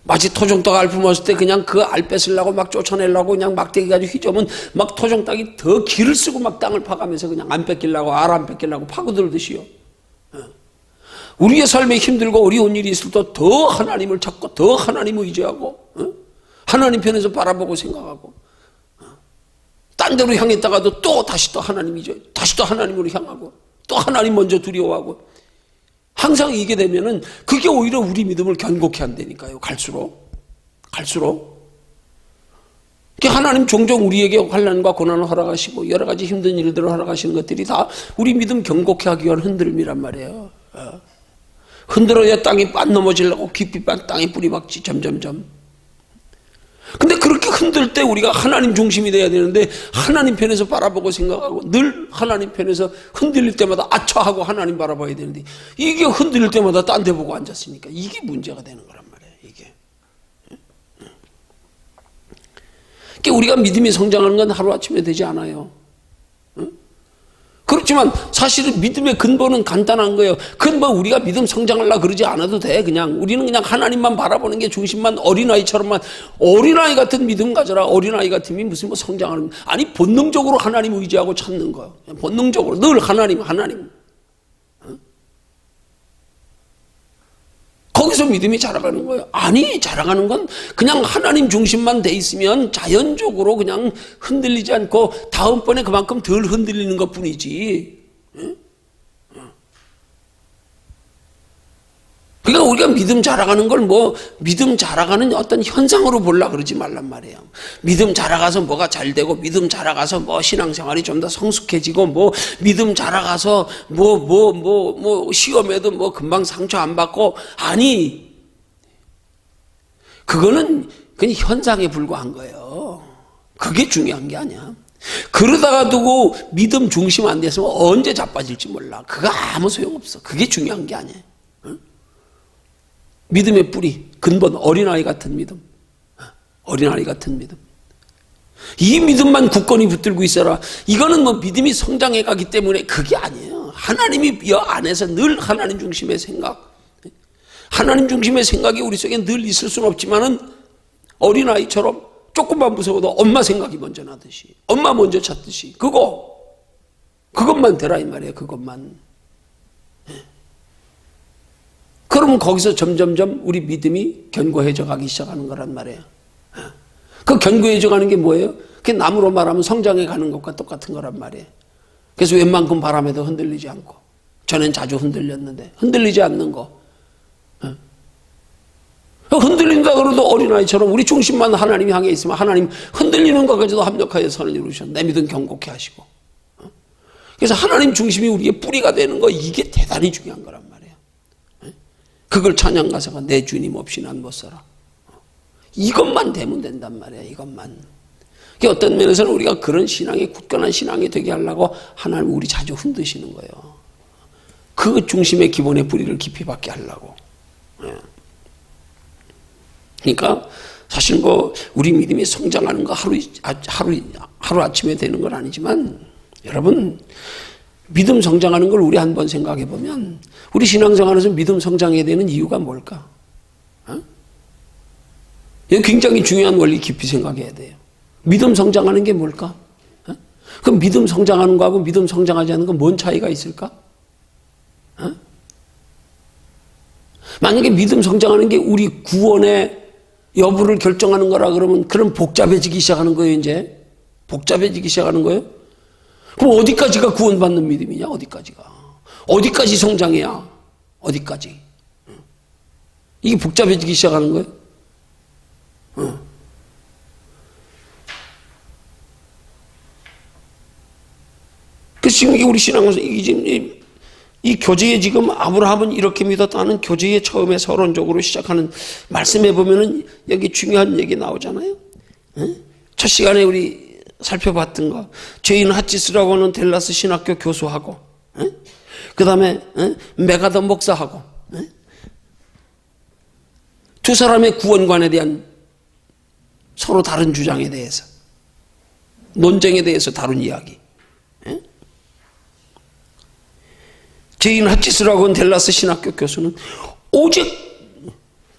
[SPEAKER 1] 마치 토종닭 알 품었을 때 그냥 그 알 뺏으려고 막 쫓아내려고 그냥 막대기 가지고 휘저으면 막 토종닭이 더 기를 쓰고 막 땅을 파가면서 그냥 안 뺏기려고 알 안 뺏기려고 파고들듯이요. 우리의 삶에 힘들고 어려운 일이 있을 때 더 하나님을 찾고 더 하나님을 의지하고 하나님 편에서 바라보고 생각하고 딴 데로 향했다가도 또 다시 또 하나님이죠. 다시 또 하나님으로 향하고 또 하나님 먼저 두려워하고 항상 이게 되면은 그게 오히려 우리 믿음을 견고케 한다니까요. 갈수록. 하나님 종종 우리에게 환난과 고난을 허락하시고 여러 가지 힘든 일들을 허락하시는 것들이 다 우리 믿음 견고케 하기 위한 흔들림이란 말이에요. 흔들어야 땅이 빤 넘어지려고 깊이 빤 땅에 뿌리 박지 점점점. 근데 그렇게 흔들 때 우리가 하나님 중심이 돼야 되는데 하나님 편에서 바라보고 생각하고 늘 하나님 편에서 흔들릴 때마다 아차하고 하나님 바라봐야 되는데 이게 흔들릴 때마다 딴 데 보고 앉았으니까 이게 문제가 되는 거란 말이에요. 이게. 그러니까 우리가 믿음이 성장하는 건 하루아침에 되지 않아요. 그렇지만 사실은 믿음의 근본은 간단한 거예요. 그건 우리가 믿음 성장하려고 그러지 않아도 돼. 그냥 우리는 그냥 하나님만 바라보는 게 중심만 어린아이처럼만 어린아이 같은 믿음 가져라. 어린아이 같으면 무슨 성장하는 아니 본능적으로 하나님 의지하고 찾는 거예요. 본능적으로 늘 하나님. 거기서 믿음이 자라가는 거예요. 아니 자라가는 건 그냥 하나님 중심만 돼 있으면 자연적으로 그냥 흔들리지 않고 다음번에 그만큼 덜 흔들리는 것뿐이지. 그러니까 우리가 믿음 자라가는 걸 믿음 자라가는 어떤 현상으로 보려고 그러지 말란 말이에요. 믿음 자라가서 뭐가 잘 되고 믿음 자라가서 신앙생활이 좀 더 성숙해지고 믿음 자라가서 시험에도 금방 상처 안 받고 아니 그거는 그냥 현상에 불과한 거예요. 그게 중요한 게 아니야. 그러다가 두고 믿음 중심 안 됐으면 언제 자빠질지 몰라. 그거 아무 소용없어. 그게 중요한 게 아니에요. 믿음의 뿌리, 근본, 어린아이 같은 믿음. 어린아이 같은 믿음. 이 믿음만 굳건히 붙들고 있어라. 이거는 믿음이 성장해 가기 때문에 그게 아니에요. 하나님이 이 안에서 늘 하나님 중심의 생각. 하나님 중심의 생각이 우리 속에 늘 있을 수는 없지만은 어린아이처럼 조금만 무서워도 엄마 생각이 먼저 나듯이, 엄마 먼저 찾듯이, 그것만 되라 이 말이에요. 그것만. 그러면 거기서 점점점 우리 믿음이 견고해져 가기 시작하는 거란 말이에요. 그 견고해져 가는 게 뭐예요? 그게 나무로 말하면 성장해 가는 것과 똑같은 거란 말이에요. 그래서 웬만큼 바람에도 흔들리지 않고, 전엔 자주 흔들렸는데 흔들리지 않는 거. 흔들린다 그래도 어린아이처럼 우리 중심만 하나님 향해 있으면 하나님 흔들리는 것까지도 합력하여 선을 이루셔. 내 믿음 경고케 하시고. 그래서 하나님 중심이 우리의 뿌리가 되는 거, 이게 대단히 중요한 거란 말이에요. 그걸 찬양 가사가 내 주님 없이 난 못 살아. 이것만 되면 된단 말이에요. 이것만. 어떤 면에서는 우리가 그런 신앙이, 굳건한 신앙이 되게 하려고 하나님 우리 자주 흔드시는 거예요. 그 중심의 기본의 뿌리를 깊이 받게 하려고. 그러니까 사실 우리 믿음이 성장하는 거 하루아침에 되는 건 아니지만, 여러분, 믿음 성장하는 걸 우리 한번 생각해 보면, 우리 신앙생활에서 믿음 성장해야 되는 이유가 뭘까? 이거 굉장히 중요한 원리 깊이 생각해야 돼요. 믿음 성장하는 게 뭘까? 그럼 믿음 성장하는 거하고 믿음 성장하지 않는 건 뭔 차이가 있을까? 만약에 믿음 성장하는 게 우리 구원의 여부를 결정하는 거라 그러면, 그럼 복잡해지기 시작하는 거예요. 이제 복잡해지기 시작하는 거예요. 그럼 어디까지가 구원받는 믿음이냐? 어디까지 성장해야? 어디까지? 이게 복잡해지기 시작하는 거예요. 그래서 지금 우리 신앙에서 이 교제에 지금 아브라함은 이렇게 믿었다는 교제의 처음에 서론적으로 시작하는 말씀에 보면은 여기 중요한 얘기 나오잖아요. 첫 시간에 우리 살펴봤던 거, 죄인 핫지스라고 하는 델라스 신학교 교수하고, 그 다음에 메가더 목사하고, 두 사람의 구원관에 대한 서로 다른 주장에 대해서, 논쟁에 대해서 다룬 이야기. 죄인 핫지스라고 하는 델라스 신학교 교수는 오직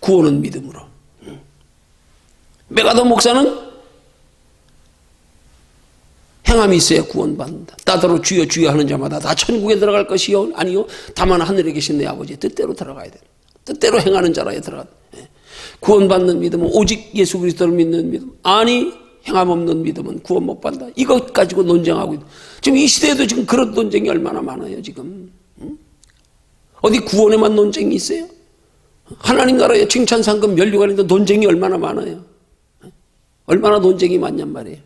[SPEAKER 1] 구원은 믿음으로, 메가더 목사는 행함이 있어야 구원받는다. 따더러 주여 주여 하는 자마다 다 천국에 들어갈 것이요 아니요 다만 하늘에 계신 내 아버지의 뜻대로 들어가야 된다. 뜻대로 행하는 자라에 들어간다. 구원받는 믿음은 오직 예수 그리스도를 믿는 믿음, 아니 행함 없는 믿음은 구원 못 받는다. 이것 가지고 논쟁하고 있다. 지금 이 시대에도 지금 그런 논쟁이 얼마나 많아요. 지금 어디 구원에만 논쟁이 있어요? 하나님 나라에 칭찬상금 면류관인데 논쟁이 얼마나 많아요. 얼마나 논쟁이 많냔 말이에요.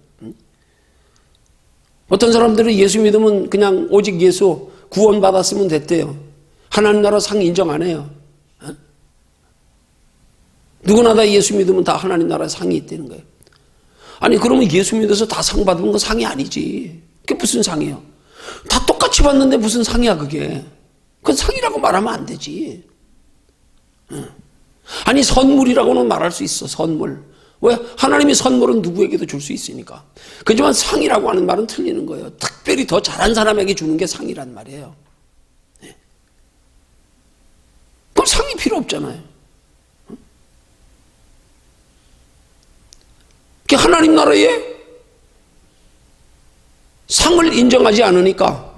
[SPEAKER 1] 어떤 사람들은 예수 믿으면 그냥 오직 예수 구원받았으면 됐대요. 하나님 나라 상 인정 안 해요. 누구나 다 예수 믿으면 다 하나님 나라에 상이 있다는 거예요. 아니 그러면 예수 믿어서 다 상 받은 건 상이 아니지. 그게 무슨 상이에요? 다 똑같이 받는데 무슨 상이야 그게. 그건 상이라고 말하면 안 되지. 아니 선물이라고는 말할 수 있어. 선물. 왜? 하나님의 선물은 누구에게도 줄 수 있으니까. 그렇지만 상이라고 하는 말은 틀리는 거예요. 특별히 더 잘한 사람에게 주는 게 상이란 말이에요. 그럼 상이 필요 없잖아요. 하나님 나라에 상을 인정하지 않으니까,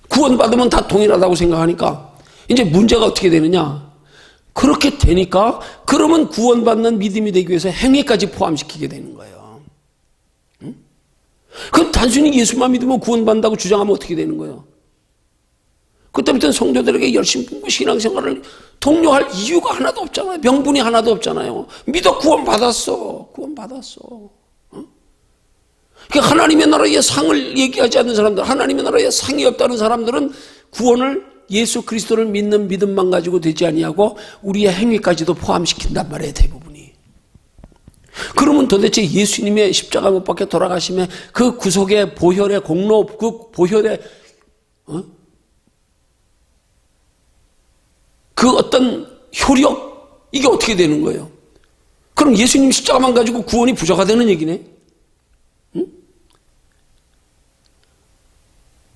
[SPEAKER 1] 구원받으면 다 동일하다고 생각하니까 이제 문제가 어떻게 되느냐. 그렇게 되니까 그러면 구원받는 믿음이 되기 위해서 행위까지 포함시키게 되는 거예요. 그럼 단순히 예수만 믿으면 구원받는다고 주장하면 어떻게 되는 거예요? 그때부터는 성도들에게 열심히 신앙생활을 독려할 이유가 하나도 없잖아요. 명분이 하나도 없잖아요. 믿어 구원받았어. 그러니까 하나님의 나라의 상을 얘기하지 않는 사람들, 하나님의 나라에 상이 없다는 사람들은 구원을 예수 그리스도를 믿는 믿음만 가지고 되지 아니하고 우리의 행위까지도 포함시킨단 말이에요. 대부분이. 그러면 도대체 예수님의 십자가 못 박혀 돌아가심에 그 구속의 보혈의 공로, 그 보혈의 그 어떤 효력, 이게 어떻게 되는 거예요? 그럼 예수님 십자가만 가지고 구원이 부족하 되는 얘기네.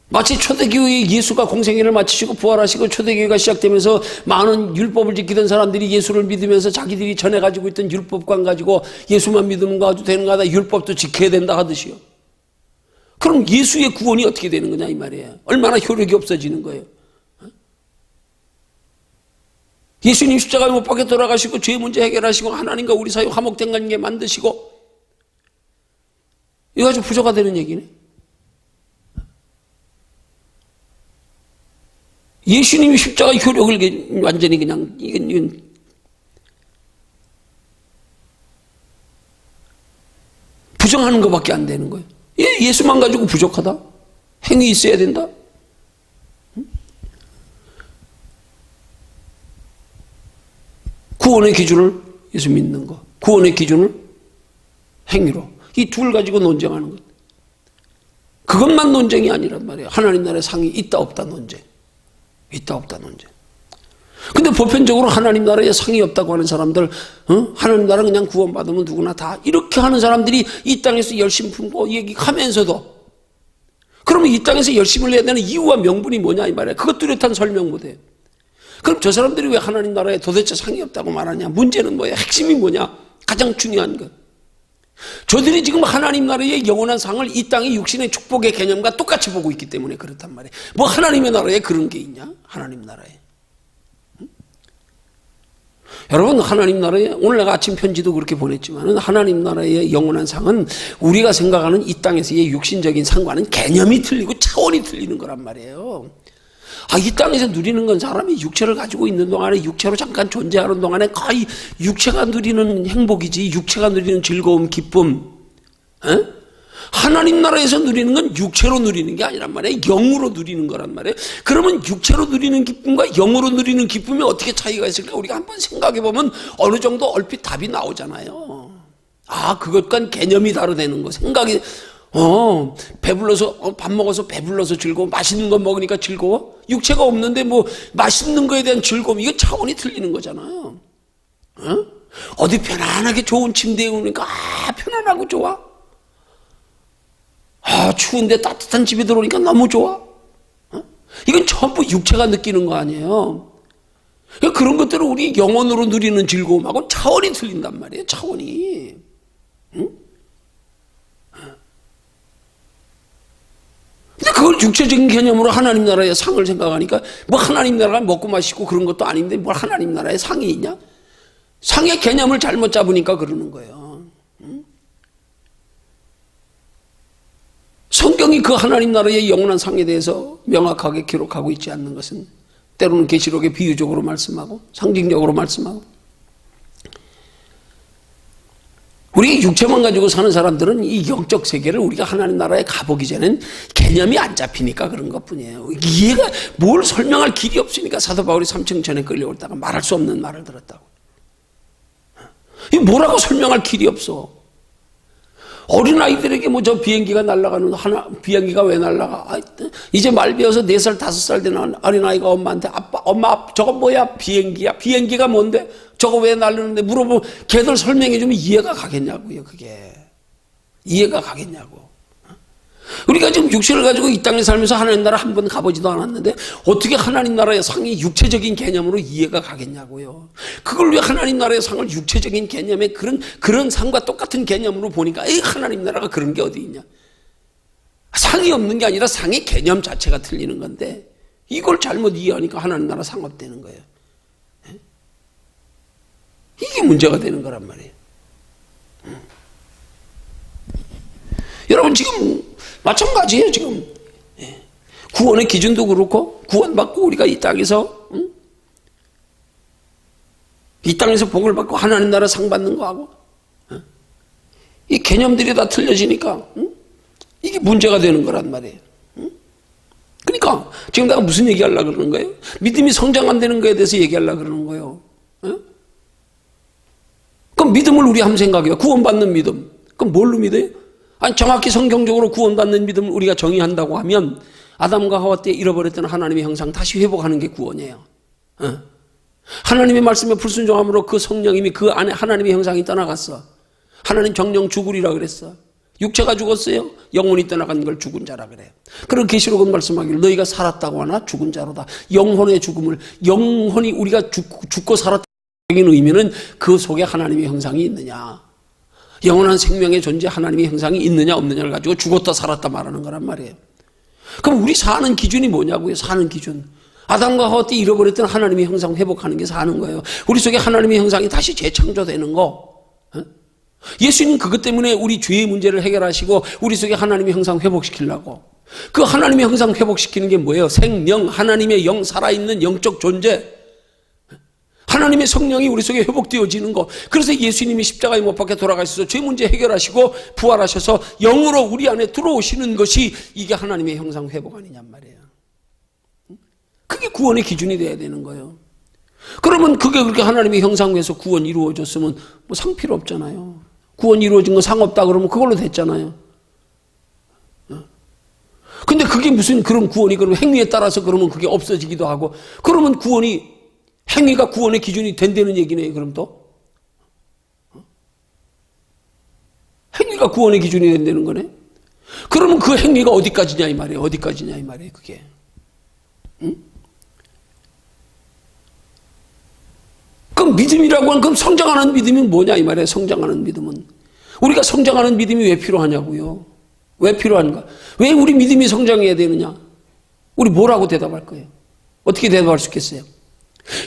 [SPEAKER 1] 마치 초대교회에 예수가 공생애를 마치시고 부활하시고 초대교회가 시작되면서 많은 율법을 지키던 사람들이 예수를 믿으면서 자기들이 전해 가지고 있던 율법관 가지고 예수만 믿으면 가도 되는 거다, 율법도 지켜야 된다 하듯이요. 그럼 예수의 구원이 어떻게 되는 거냐 이 말이에요. 얼마나 효력이 없어지는 거예요. 예수님 십자가에 못 박혀 돌아가시고 죄 문제 해결하시고 하나님과 우리 사이 화목된 관계 만드시고 이거 아주 부조가 되는 얘기네. 예수님이 십자가 효력을 완전히 그냥 이건 논증하는 것밖에 안 되는 거예요. 예수만 가지고 부족하다? 행위 있어야 된다? 구원의 기준을 예수 믿는 거, 구원의 기준을 행위로, 이 둘 가지고 논쟁하는 것. 그것만 논쟁이 아니란 말이에요. 하나님 나라의 상이 있다 없다 논쟁. 있다 없다 논쟁. 근데 보편적으로 하나님 나라에 상이 없다고 하는 사람들, 하나님 나라 그냥 구원받으면 누구나 다 이렇게 하는 사람들이 이 땅에서 열심 품고 얘기하면서도, 그러면 이 땅에서 열심을 해야 되는 이유와 명분이 뭐냐 이 말이에요. 그것 뚜렷한 설명 못해요. 그럼 저 사람들이 왜 하나님 나라에 도대체 상이 없다고 말하냐? 문제는 뭐야? 핵심이 뭐냐? 가장 중요한 것. 저들이 지금 하나님 나라의 영원한 상을 이 땅의 육신의 축복의 개념과 똑같이 보고 있기 때문에 그렇단 말이에요. 뭐 하나님의 나라에 그런 게 있냐? 하나님 나라에. 여러분, 하나님 나라에, 오늘 내가 아침 편지도 그렇게 보냈지만 하나님 나라의 영원한 상은 우리가 생각하는 이 땅에서의 육신적인 상과는 개념이 틀리고 차원이 틀리는 거란 말이에요. 이 땅에서 누리는 건 사람이 육체를 가지고 있는 동안에, 육체로 잠깐 존재하는 동안에 거의 육체가 누리는 행복이지, 육체가 누리는 즐거움, 기쁨. 하나님 나라에서 누리는 건 육체로 누리는 게 아니란 말이에요. 영으로 누리는 거란 말이에요. 그러면 육체로 누리는 기쁨과 영으로 누리는 기쁨이 어떻게 차이가 있을까? 우리가 한번 생각해 보면 어느 정도 얼핏 답이 나오잖아요. 그것과 개념이 다르다는 거. 생각이, 배불러서, 밥 먹어서 배불러서 즐거워. 맛있는 거 먹으니까 즐거워? 육체가 없는데 뭐 맛있는 거에 대한 즐거움, 이거 차원이 틀리는 거잖아요. 어디 편안하게 좋은 침대에 오니까 편안하고 좋아. 추운데 따뜻한 집에 들어오니까 너무 좋아. 이건 전부 육체가 느끼는 거 아니에요. 그런 것들을 우리 영혼으로 누리는 즐거움하고 차원이 틀린단 말이에요. 차원이. 근데 그걸 육체적인 개념으로 하나님 나라의 상을 생각하니까 뭐 하나님 나라가 먹고 마시고 그런 것도 아닌데 뭘 하나님 나라의 상이 있냐? 상의 개념을 잘못 잡으니까 그러는 거예요. 성경이 그 하나님 나라의 영원한 상에 대해서 명확하게 기록하고 있지 않는 것은 때로는 계시록에 비유적으로 말씀하고 상징적으로 말씀하고, 우리 육체만 가지고 사는 사람들은 이 영적 세계를 우리가 하나님 나라에 가보기 전엔 개념이 안 잡히니까 그런 것뿐이에요. 이해가, 뭘 설명할 길이 없으니까 사도 바울이 3층 전에 끌려올다가 말할 수 없는 말을 들었다고. 이 뭐라고 설명할 길이 없어. 어린아이들에게 뭐 저 비행기가 날아가는, 비행기가 왜 날아가? 이제 말 배워서 4살, 5살 되는 어린아이가 엄마한테 엄마, 저거 뭐야? 비행기야? 비행기가 뭔데? 저거 왜 날르는데? 물어보면 걔들 설명해주면 이해가 가겠냐고요, 그게. 이해가 가겠냐고. 우리가 지금 육체를 가지고 이 땅에 살면서 하나님 나라 한 번 가보지도 않았는데 어떻게 하나님 나라의 상이 육체적인 개념으로 이해가 가겠냐고요. 그걸 왜 하나님 나라의 상을 육체적인 개념의 그런 상과 똑같은 개념으로 보니까 하나님 나라가 그런 게 어디 있냐. 상이 없는 게 아니라 상의 개념 자체가 틀리는 건데 이걸 잘못 이해하니까 하나님 나라 상 없다는 거예요. 이게 문제가 되는 거란 말이에요. 여러분, 지금 마찬가지예요. 지금 구원의 기준도 그렇고, 구원받고 우리가 이 땅에서 복을 받고 하나님 나라 상 받는 거하고 이 개념들이 다 틀려지니까 이게 문제가 되는 거란 말이에요. 그러니까 지금 내가 무슨 얘기하려고 그러는 거예요? 믿음이 성장 안 되는 거에 대해서 얘기하려고 그러는 거예요. 그럼 믿음을 우리 한번 생각해요. 구원받는 믿음. 그럼 뭘로 믿어요? 아니, 정확히 성경적으로 구원받는 믿음을 우리가 정의한다고 하면 아담과 하와 때 잃어버렸던 하나님의 형상 다시 회복하는 게 구원이에요. 하나님의 말씀에 불순종함으로 그 성령님이 그 안에 하나님의 형상이 떠나갔어. 하나님 정령 죽으리라 그랬어. 육체가 죽었어요. 영혼이 떠나간 걸 죽은 자라 그래요. 그런 계시록은 말씀하기를 너희가 살았다고 하나 죽은 자로다. 영혼의 죽음을, 영혼이 우리가 죽고 살았다는 의미는 그 속에 하나님의 형상이 있느냐, 영원한 생명의 존재 하나님의 형상이 있느냐 없느냐를 가지고 죽었다 살았다 말하는 거란 말이에요. 그럼 우리 사는 기준이 뭐냐고요? 사는 기준. 아담과 하와 때 잃어버렸던 하나님의 형상 회복하는 게 사는 거예요. 우리 속에 하나님의 형상이 다시 재창조되는 거. 예수님 그것 때문에 우리 죄의 문제를 해결하시고 우리 속에 하나님의 형상 회복시키려고. 그 하나님의 형상 회복시키는 게 뭐예요? 생명, 하나님의 영, 살아있는 영적 존재. 하나님의 성령이 우리 속에 회복되어지는 것. 그래서 예수님이 십자가에 못 박혀 돌아가셔서 죄 문제 해결하시고 부활하셔서 영으로 우리 안에 들어오시는 것이 이게 하나님의 형상 회복 아니냔 말이에요. 그게 구원의 기준이 돼야 되는 거예요. 그러면 그게 그렇게 하나님의 형상에서 구원이 이루어졌으면 뭐 상 필요 없잖아요. 구원이 이루어진 거 상 없다 그러면 그걸로 됐잖아요. 근데 그게 무슨 그런 구원이 그러면 행위에 따라서 그러면 그게 없어지기도 하고 그러면 구원이 행위가 구원의 기준이 된다는 얘기네. 그럼 또 행위가 구원의 기준이 된다는 거네. 그러면 그 행위가 어디까지냐 이 말이에요. 어디까지냐 이 말이에요. 그게 그럼 믿음이라고 하는 그럼 성장하는 믿음이 뭐냐 이 말이에요. 성장하는 믿음은 우리가 성장하는 믿음이 왜 필요하냐고요. 왜 필요한가? 왜 우리 믿음이 성장해야 되느냐? 우리 뭐라고 대답할 거예요? 어떻게 대답할 수 있겠어요?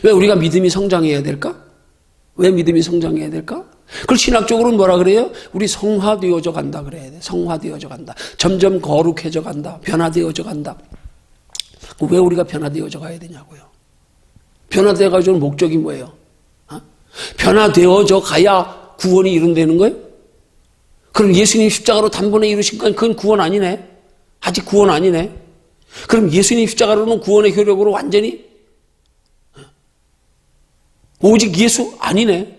[SPEAKER 1] 왜 우리가 믿음이 성장해야 될까? 왜 믿음이 성장해야 될까? 그걸 신학적으로는 뭐라 그래요? 우리 성화되어져 간다 그래야 돼. 성화되어져 간다. 점점 거룩해져 간다. 변화되어져 간다. 왜 우리가 변화되어져 가야 되냐고요. 변화되어 가지고 목적이 뭐예요? 변화되어져 가야 구원이 이룬다는 거예요? 그럼 예수님 십자가로 단번에 이루신 건 그건 구원 아니네. 아직 구원 아니네. 그럼 예수님 십자가로는 구원의 효력으로 완전히 오직 예수 아니네.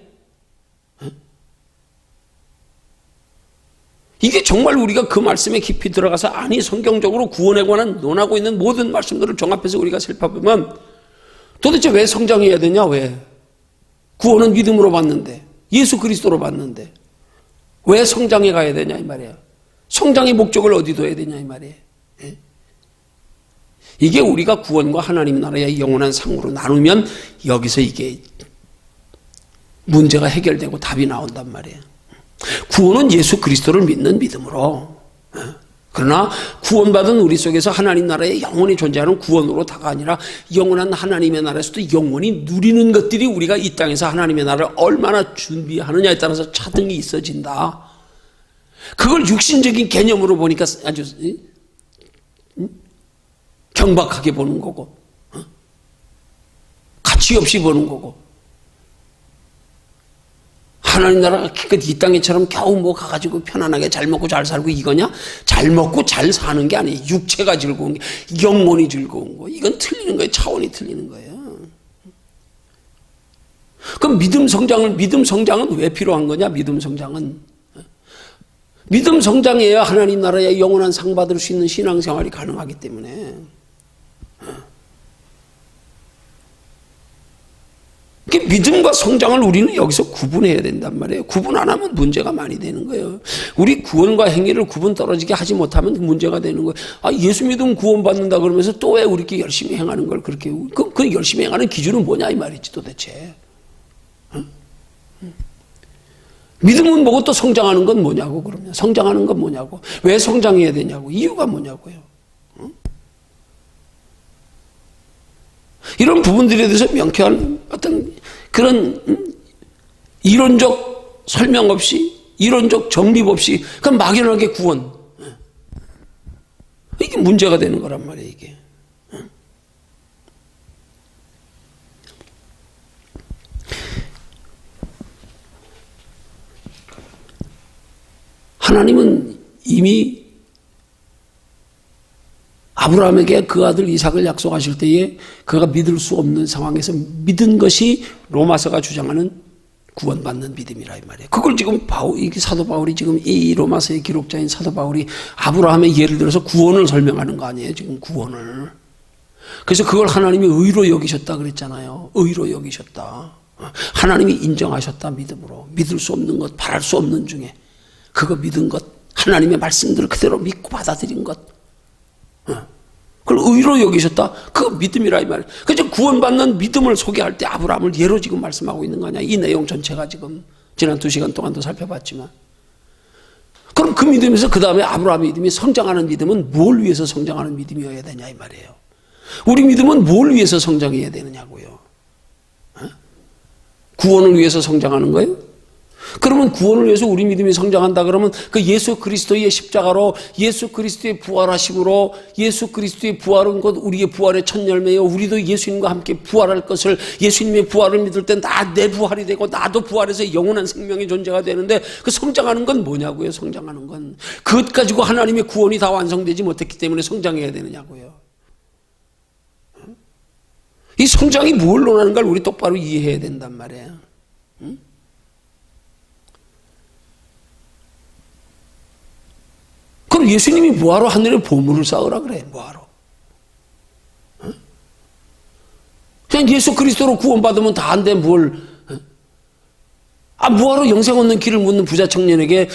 [SPEAKER 1] 이게 정말 우리가 그 말씀에 깊이 들어가서 아니 성경적으로 구원에 관한 논하고 있는 모든 말씀들을 종합해서 우리가 살펴보면 도대체 왜 성장해야 되냐? 왜? 구원은 믿음으로 받는데 예수 그리스도로 받는데 왜 성장해 가야 되냐 이 말이에요. 성장의 목적을 어디 둬야 되냐 이 말이에요. 예? 이게 우리가 구원과 하나님 나라의 영원한 상으로 나누면 여기서 이게 문제가 해결되고 답이 나온단 말이에요. 구원은 예수 그리스도를 믿는 믿음으로. 그러나 구원받은 우리 속에서 하나님 나라에 영원히 존재하는 구원으로 다가 아니라 영원한 하나님의 나라에서도 영원히 누리는 것들이 우리가 이 땅에서 하나님의 나라를 얼마나 준비하느냐에 따라서 차등이 있어진다. 그걸 육신적인 개념으로 보니까 아주 경박하게 보는 거고 가치 없이 보는 거고 하나님 나라가 기껏 이 땅에처럼 겨우 뭐 가가지고 편안하게 잘 먹고 잘 살고 이거냐? 잘 먹고 잘 사는 게 아니에요. 육체가 즐거운 게 영혼이 즐거운 거. 이건 틀리는 거예요. 차원이 틀리는 거예요. 그럼 믿음 성장은 왜 필요한 거냐? 믿음 성장은 믿음 성장해야 하나님 나라의 영원한 상 받을 수 있는 신앙생활이 가능하기 때문에 믿음과 성장을 우리는 여기서 구분해야 된단 말이에요. 구분 안 하면 문제가 많이 되는 거예요. 우리 구원과 행위를 구분 떨어지게 하지 못하면 문제가 되는 거예요. 아, 예수 믿으면 구원받는다 그러면서 또 왜 우리끼리 열심히 행하는 걸 그렇게 그 열심히 행하는 기준은 뭐냐 이 말이지 도대체. 응? 믿음은 뭐고 또 성장하는 건 뭐냐고 그러면 성장하는 건 뭐냐고 왜 성장해야 되냐고 이유가 뭐냐고요. 응? 이런 부분들에 대해서 명쾌한 어떤 그런 이론적 설명 없이 이론적 정립 없이 그냥 막연하게 구원 이게 문제가 되는 거란 말이에요. 이게 하나님은 이미 아브라함에게 그 아들 이삭을 약속하실 때에 그가 믿을 수 없는 상황에서 믿은 것이 로마서가 주장하는 구원받는 믿음이라 이 말이에요. 그걸 지금 사도 바울이 지금 이 로마서의 기록자인 사도 바울이 아브라함의 예를 들어서 구원을 설명하는 거 아니에요. 지금 구원을. 그래서 그걸 하나님이 의로 여기셨다 그랬잖아요. 의로 여기셨다. 하나님이 인정하셨다 믿음으로. 믿을 수 없는 것, 바랄 수 없는 중에 그거 믿은 것, 하나님의 말씀들을 그대로 믿고 받아들인 것. 그걸 의로 여기셨다. 그거 믿음이라 이 말이에요. 그래서 구원받는 믿음을 소개할 때 아브라함을 예로 지금 말씀하고 있는 거 아니야. 이 내용 전체가 지금 지난 2시간 동안도 살펴봤지만. 그럼 그 믿음에서 그 다음에 아브라함의 믿음이 성장하는 믿음은 뭘 위해서 성장하는 믿음이어야 되냐 이 말이에요. 우리 믿음은 뭘 위해서 성장해야 되느냐고요. 구원을 위해서 성장하는 거예요? 그러면 구원을 위해서 우리 믿음이 성장한다 그러면 그 예수 그리스도의 십자가로, 예수 그리스도의 부활하심으로, 예수 그리스도의 부활은 곧 우리의 부활의 첫 열매요. 우리도 예수님과 함께 부활할 것을, 예수님의 부활을 믿을 때 나 내 부활이 되고 나도 부활해서 영원한 생명의 존재가 되는데, 그 성장하는 건 뭐냐고요. 성장하는 건 그것 가지고 하나님의 구원이 다 완성되지 못했기 때문에 성장해야 되느냐고요. 이 성장이 뭘 논하는가를 우리 똑바로 이해해야 된단 말이에요. 그럼 예수님이 뭐하러 하늘에 보물을 쌓으라 그래? 뭐하러? 그냥 예수 그리스도로 구원받으면 다 한데 뭘? 뭐하러 영생 얻는 길을 묻는 부자 청년에게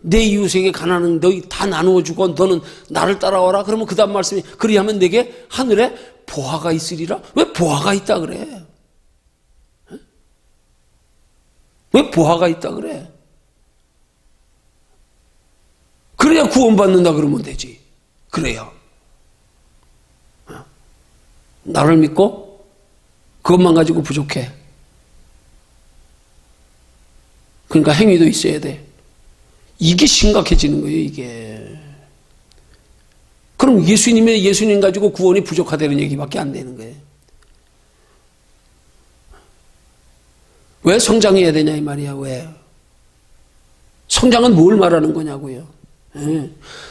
[SPEAKER 1] 내 이웃에게 가난한 너희 다 나누어 주고 너는 나를 따라와라. 그러면 그 다음 말씀이 그리하면 내게 하늘에 보화가 있으리라. 왜 보화가 있다 그래? 왜 보화가 있다 그래? 그래야 구원받는다 그러면 되지. 그래야. 나를 믿고 그것만 가지고 부족해. 그러니까 행위도 있어야 돼. 이게 심각해지는 거예요, 이게. 그럼 예수님 가지고 구원이 부족하다는 얘기밖에 안 되는 거예요. 왜 성장해야 되냐 이 말이야. 왜? 성장은 뭘 말하는 거냐고요.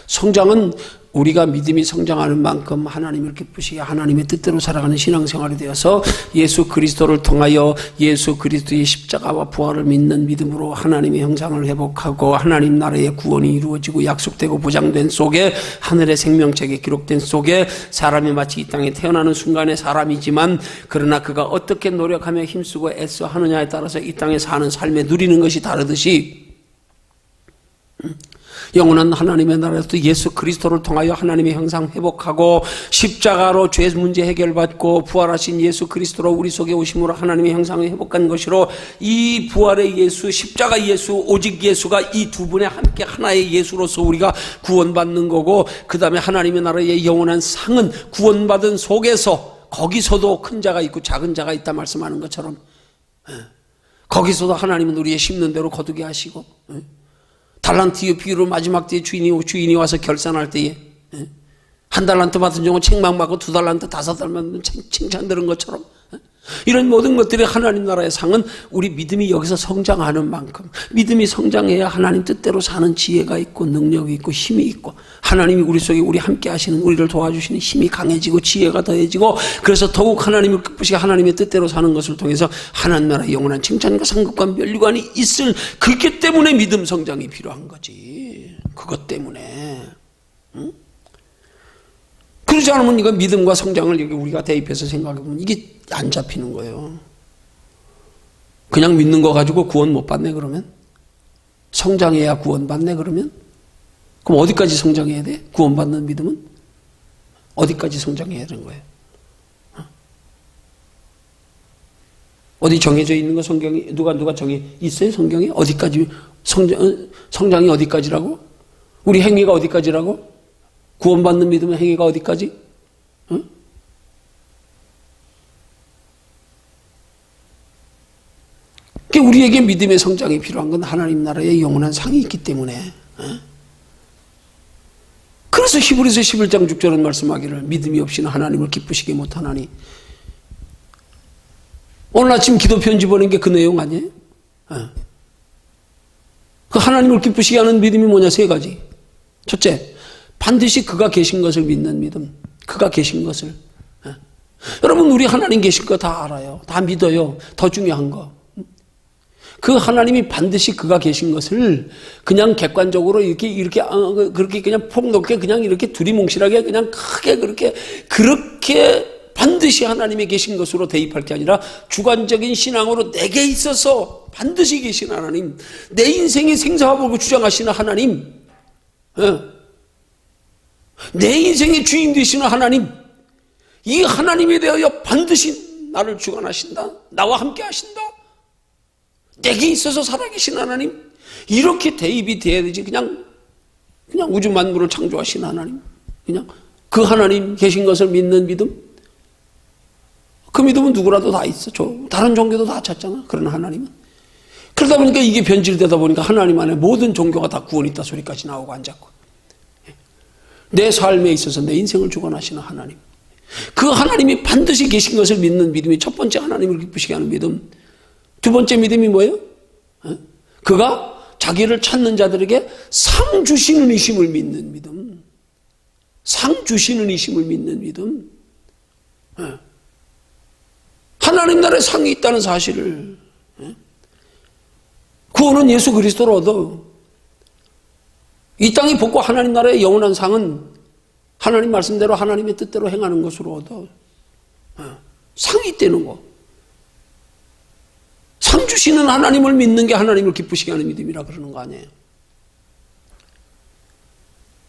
[SPEAKER 1] 성장은 우리가 믿음이 성장하는 만큼 하나님을 기쁘시게 하나님의 뜻대로 살아가는 신앙생활이 되어서 예수 그리스도를 통하여 예수 그리스도의 십자가와 부활을 믿는 믿음으로 하나님의 형상을 회복하고 하나님 나라의 구원이 이루어지고 약속되고 보장된 속에 하늘의 생명책에 기록된 속에 사람이 마치 이 땅에 태어나는 순간에 사람이지만 그러나 그가 어떻게 노력하며 힘쓰고 애써 하느냐에 따라서 이 땅에 사는 삶에 누리는 것이 다르듯이 영원한 하나님의 나라에서 예수 그리스도를 통하여 하나님의 형상 회복하고 십자가로 죄 문제 해결받고 부활하신 예수 그리스도로 우리 속에 오심으로 하나님의 형상을 회복한 것으로 이 부활의 예수, 십자가 예수, 오직 예수가 이 두 분의 함께 하나의 예수로서 우리가 구원받는 거고, 그 다음에 하나님의 나라의 영원한 상은 구원받은 속에서 거기서도 큰 자가 있고 작은 자가 있다 말씀하는 것처럼 거기서도 하나님은 우리의 심는 대로 거두게 하시고, 달란트의 비유로 마지막 때에 주인이 와서 결산할 때에 한 달란트 받은 종은 책망받고 2달란트 5달만 칭찬 들은 것처럼 이런 모든 것들이 하나님 나라의 상은 우리 믿음이 여기서 성장하는 만큼, 믿음이 성장해야 하나님 뜻대로 사는 지혜가 있고 능력이 있고 힘이 있고 하나님이 우리 속에 우리 함께 하시는 우리를 도와주시는 힘이 강해지고 지혜가 더해지고, 그래서 더욱 하나님을 기쁘시게 하나님의 뜻대로 사는 것을 통해서 하나님 나라의 영원한 칭찬과 상급과 면류관이 있을, 그렇기 때문에 믿음 성장이 필요한 거지. 그것 때문에. 그러지 않으면 이거 믿음과 성장을 여기 우리가 대입해서 생각해보면 이게 안 잡히는 거예요. 그냥 믿는 거 가지고 구원 못 받네 그러면? 성장해야 구원 받네 그러면? 그럼 어디까지 성장해야 돼? 구원 받는 믿음은? 어디까지 성장해야 되는 거예요? 어디 정해져 있는 거 성경이 누가 정해 있어요? 성경에? 어디까지 성장이 어디까지라고? 우리 행위가 어디까지라고? 구원받는 믿음의 행위가 어디까지? 응? 우리에게 믿음의 성장이 필요한 건 하나님 나라의 영원한 상이 있기 때문에. 그래서 히브리서 11장 6절은 말씀하기를 믿음이 없이는 하나님을 기쁘시게 못하나니. 오늘 아침 기도 편지 보낸 게 그 내용 아니에요? 그 하나님을 기쁘시게 하는 믿음이 뭐냐? 3가지. 첫째, 반드시 그가 계신 것을 믿는 믿음. 그가 계신 것을. 여러분, 우리 하나님 계신 거 다 알아요. 다 믿어요. 더 중요한 거. 그 하나님이 반드시 그가 계신 것을 그냥 객관적으로 그렇게 그냥 폭넓게 그냥 이렇게 두리뭉실하게 그냥 크게 그렇게 반드시 하나님이 계신 것으로 대입할 게 아니라 주관적인 신앙으로 내게 있어서 반드시 계신 하나님, 내 인생의 생사화복을 주장하시는 하나님, 내 인생의 주인 되시는 하나님, 이 하나님에 대하여 반드시 나를 주관하신다, 나와 함께 하신다, 내게 있어서 살아계신 하나님, 이렇게 대입이 돼야 되지. 그냥 우주 만물을 창조하신 하나님, 그냥 그 하나님 계신 것을 믿는 믿음, 그 믿음은 누구라도 다 있어. 다른 종교도 다 찾잖아. 그런 하나님은. 그러다 보니까 이게 변질되다 보니까 하나님 안에 모든 종교가 다 구원이 있다 소리까지 나오고 앉았고, 내 삶에 있어서 내 인생을 주관하시는 하나님, 그 하나님이 반드시 계신 것을 믿는 믿음이 첫 번째 하나님을 기쁘시게 하는 믿음. 두 번째 믿음이 뭐예요? 그가 자기를 찾는 자들에게 상 주시는 이심을 믿는 믿음. 상 주시는 이심을 믿는 믿음. 하나님 나라에 상이 있다는 사실을, 구원은 예수 그리스도로 얻어. 이 땅이 복고 하나님 나라의 영원한 상은 하나님 말씀대로 하나님의 뜻대로 행하는 것으로 얻어. 상이 있다는 거. 상 주시는 하나님을 믿는 게 하나님을 기쁘시게 하는 믿음이라 그러는 거 아니에요.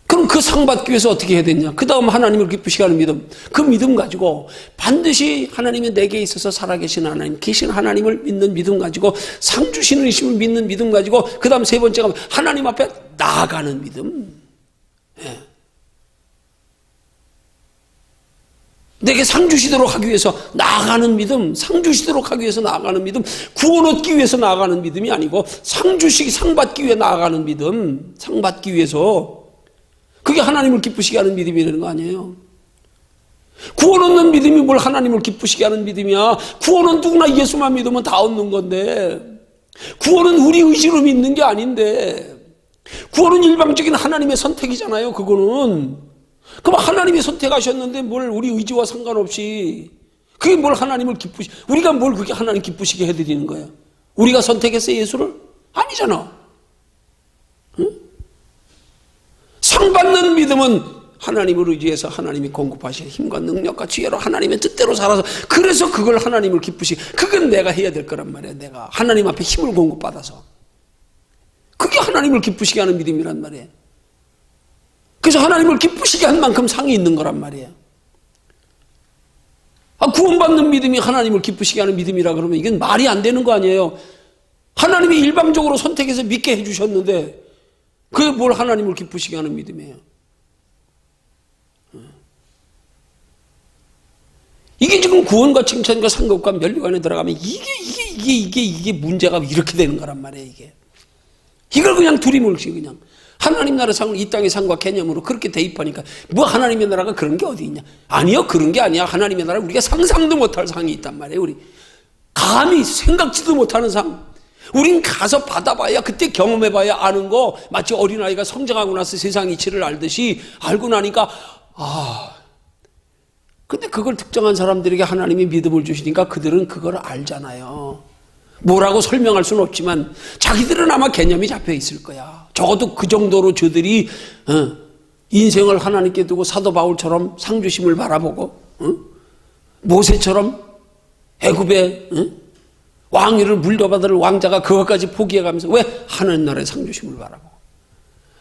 [SPEAKER 1] 그럼 그 상 받기 위해서 어떻게 해야 되냐? 그 다음 하나님을 기쁘시게 하는 믿음. 그 믿음 가지고 반드시 하나님이 내게 있어서 살아계신 하나님, 계신 하나님을 믿는 믿음 가지고, 상 주시는 이심을 믿는 믿음 가지고, 그 다음 세 번째가 하나님 앞에 나아가는 믿음. 예. 내게 상 주시도록 하기 위해서 나아가는 믿음, 상 주시도록 하기 위해서 나아가는 믿음, 구원 얻기 위해서 나아가는 믿음이 아니고 상 받기 위해 나아가는 믿음, 상 받기 위해서. 그게 하나님을 기쁘시게 하는 믿음이라는 거 아니에요. 구원 얻는 믿음이 뭘 하나님을 기쁘시게 하는 믿음이야. 구원은 누구나 예수만 믿으면 다 얻는 건데, 구원은 우리 의지로 믿는 게 아닌데, 구원은 일방적인 하나님의 선택이잖아요. 그거는. 그럼 하나님이 선택하셨는데 뭘 우리 의지와 상관없이, 그게 뭘 하나님을 우리가 뭘 그렇게 하나님 기쁘시게 해드리는 거예요? 우리가 선택했어요, 예수를? 아니잖아. 응? 상 받는 믿음은 하나님을 의지해서 하나님이 공급하실 힘과 능력과 지혜로 하나님의 뜻대로 살아서, 그래서 그걸 하나님을 기쁘시게, 그건 내가 해야 될 거란 말이야. 내가 하나님 앞에 힘을 공급받아서. 그게 하나님을 기쁘시게 하는 믿음이란 말이에요. 그래서 하나님을 기쁘시게 한 만큼 상이 있는 거란 말이에요. 구원받는 믿음이 하나님을 기쁘시게 하는 믿음이라 그러면 이건 말이 안 되는 거 아니에요. 하나님이 일방적으로 선택해서 믿게 해주셨는데 그게 뭘 하나님을 기쁘시게 하는 믿음이에요. 이게 지금 구원과 칭찬과 상급과 면류관에 들어가면 이게 문제가 이렇게 되는 거란 말이에요. 이걸 그냥 두리뭉실 그냥 하나님 나라 상을 이 땅의 상과 개념으로 그렇게 대입하니까, 뭐 하나님의 나라가 그런 게 어디 있냐? 아니요, 그런 게 아니야. 하나님의 나라 우리가 상상도 못할 상이 있단 말이에요. 우리 감히 생각지도 못하는 상. 우린 가서 받아봐야, 그때 경험해봐야 아는 거, 마치 어린아이가 성장하고 나서 세상 이치를 알듯이 알고 나니까, 근데 그걸 특정한 사람들에게 하나님이 믿음을 주시니까 그들은 그걸 알잖아요. 뭐라고 설명할 수는 없지만 자기들은 아마 개념이 잡혀 있을 거야. 적어도 그 정도로 저들이 인생을 하나님께 두고 사도 바울처럼 상주심을 바라보고, 모세처럼 애굽의 왕위를 물려받을 왕자가 그것까지 포기해가면서 왜 하나님 나라의 상주심을 바라보고,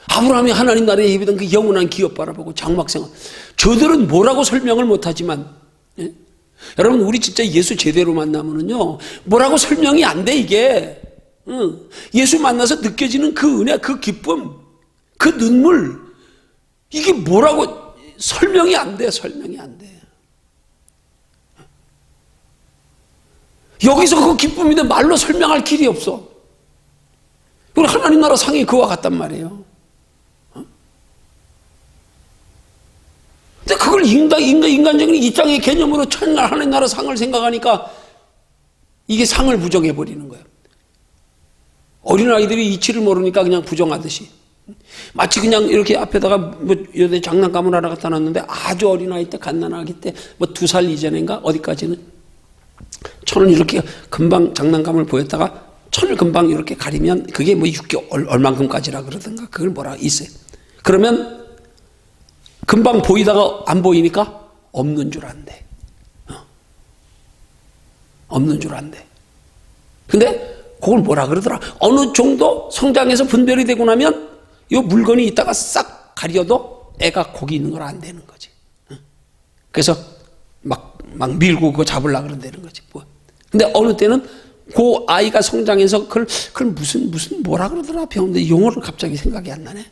[SPEAKER 1] 아브라함이 하나님 나라에 예비된 그 영원한 기업 바라보고 장막생활, 저들은 뭐라고 설명을 못하지만, 여러분 우리 진짜 예수 제대로 만나면은요 뭐라고 설명이 안 돼. 이게 예수 만나서 느껴지는 그 은혜, 그 기쁨, 그 눈물, 이게 뭐라고 설명이 안 돼. 설명이 안 돼. 여기서 그 기쁨인데 말로 설명할 길이 없어. 그리고 하나님 나라 상이 그와 같단 말이에요. 근데 그걸 인간적인 이 땅의 개념으로 천날 하나님 나라 상을 생각하니까 이게 상을 부정해버리는 거예요. 어린아이들이 이치를 모르니까 그냥 부정하듯이. 마치 그냥 이렇게 앞에다가 뭐 여대 장난감을 하나 갖다 놨는데 아주 어린아이 때, 갓난아기 때, 뭐 2살 이전인가 어디까지는 천을 이렇게 금방 장난감을 보였다가 천을 금방 이렇게 가리면 그게 뭐 6개월 얼만큼까지라 그러던가 그걸 뭐라 있어요. 그러면 금방 보이다가 안 보이니까 없는 줄 안대. 없는 줄 안대. 근데 그걸 뭐라 그러더라. 어느 정도 성장해서 분별이 되고 나면 이 물건이 있다가 싹 가려도 애가 거기 있는 걸 안 되는 거지. 그래서 막 밀고 그거 잡으려고 그런다는 거지. 근데 어느 때는 그 아이가 성장해서 그걸 무슨 뭐라 그러더라. 배웠는데 용어를 갑자기 생각이 안 나네.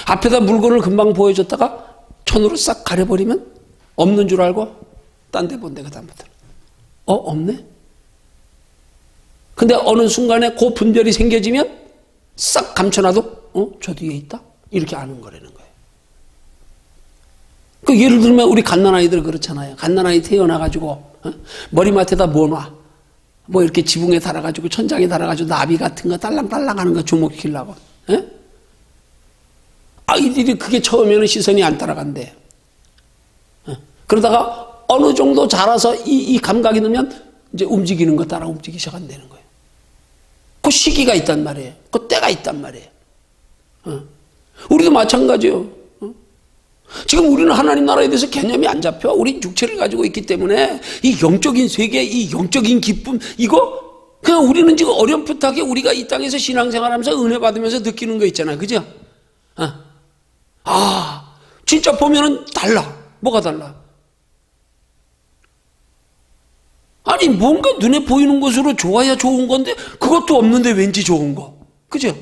[SPEAKER 1] 앞에다 물건을 금방 보여줬다가 천으로 싹 가려버리면 없는 줄 알고 딴 데 본데 그다음부터 없네? 근데 어느 순간에 그 분별이 생겨지면 싹 감춰놔도 저 뒤에 있다? 이렇게 아는 거라는 거예요. 그 예를 들면 우리 갓난아이들 그렇잖아요. 갓난아이 태어나가지고 머리맡에다 뭐 놔? 뭐 이렇게 지붕에 달아가지고 천장에 달아가지고 나비 같은 거 딸랑딸랑 하는 거 주목시키려고. 아이들이 그게 처음에는 시선이 안 따라간대. 그러다가 어느 정도 자라서 이 감각이 넣으면 이제 움직이는 거 따라 움직이기 시작한다는 거예요. 그 시기가 있단 말이에요. 그 때가 있단 말이에요. 우리도 마찬가지예요. 지금 우리는 하나님 나라에 대해서 개념이 안 잡혀. 우리 육체를 가지고 있기 때문에 이 영적인 세계, 이 영적인 기쁨, 이거 그냥 우리는 지금 어렴풋하게 우리가 이 땅에서 신앙생활하면서 은혜 받으면서 느끼는 거 있잖아요. 그죠? 진짜 보면은 달라. 뭐가 달라? 아니 뭔가 눈에 보이는 것으로 좋아야 좋은 건데 그것도 없는데 왠지 좋은 거. 그죠?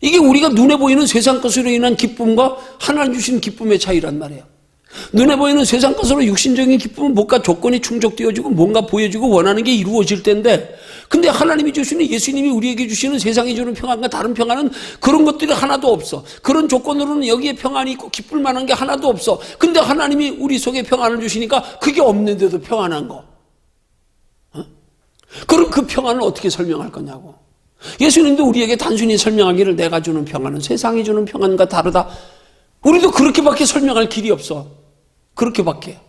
[SPEAKER 1] 이게 우리가 눈에 보이는 세상 것으로 인한 기쁨과 하나님 주신 기쁨의 차이란 말이에요. 눈에 보이는 세상 것으로 육신적인 기쁨은 뭔가 조건이 충족되어지고 뭔가 보여지고 원하는 게 이루어질 텐데, 근데 하나님이 주시는, 예수님이 우리에게 주시는 세상이 주는 평안과 다른 평안은 그런 것들이 하나도 없어. 그런 조건으로는 여기에 평안이 있고 기쁠 만한 게 하나도 없어. 근데 하나님이 우리 속에 평안을 주시니까 그게 없는데도 평안한 거. 그럼 그 평안을 어떻게 설명할 거냐고. 예수님도 우리에게 단순히 설명하기를 내가 주는 평안은 세상이 주는 평안과 다르다. 우리도 그렇게밖에 설명할 길이 없어. 그렇게밖에.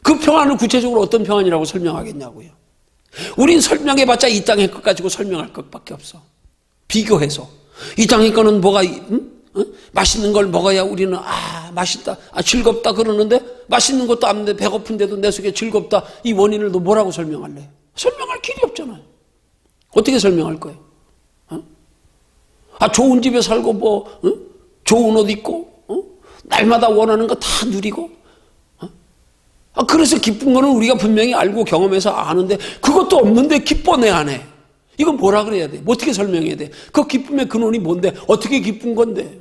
[SPEAKER 1] 그 평안을 구체적으로 어떤 평안이라고 설명하겠냐고요. 우린 설명해봤자 이 땅의 것 가지고 설명할 것밖에 없어. 비교해서. 이 땅의 거는 뭐가 맛있는 걸 먹어야 우리는 맛있다, 즐겁다 그러는데 맛있는 것도 없는데 배고픈데도 내 속에 즐겁다, 이 원인을 너 뭐라고 설명할래? 설명할 길이 없잖아요. 어떻게 설명할 거예요? 좋은 집에 살고 좋은 옷 입고 날마다 원하는 거 다 누리고 그래서 기쁜 거는 우리가 분명히 알고 경험해서 아는데 그것도 없는데 기뻐 내 안에. 이건 뭐라 그래야 돼? 어떻게 설명해야 돼? 그 기쁨의 근원이 뭔데? 어떻게 기쁜 건데?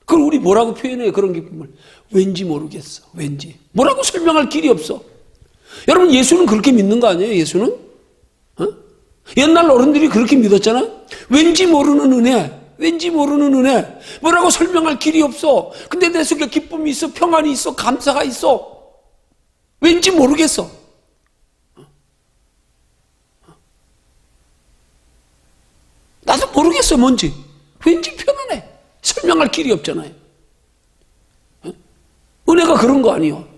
[SPEAKER 1] 그걸 우리 뭐라고 표현해요? 그런 기쁨을. 왠지 모르겠어. 왠지. 뭐라고 설명할 길이 없어. 여러분 예수는 그렇게 믿는 거 아니에요? 예수는? 옛날 어른들이 그렇게 믿었잖아요. 왠지 모르는 은혜. 왠지 모르는 은혜. 뭐라고 설명할 길이 없어. 근데 내 속에 기쁨이 있어. 평안이 있어. 감사가 있어. 왠지 모르겠어. 나도 모르겠어 뭔지. 왠지 편안해. 설명할 길이 없잖아요. 은혜가 그런 거 아니에요.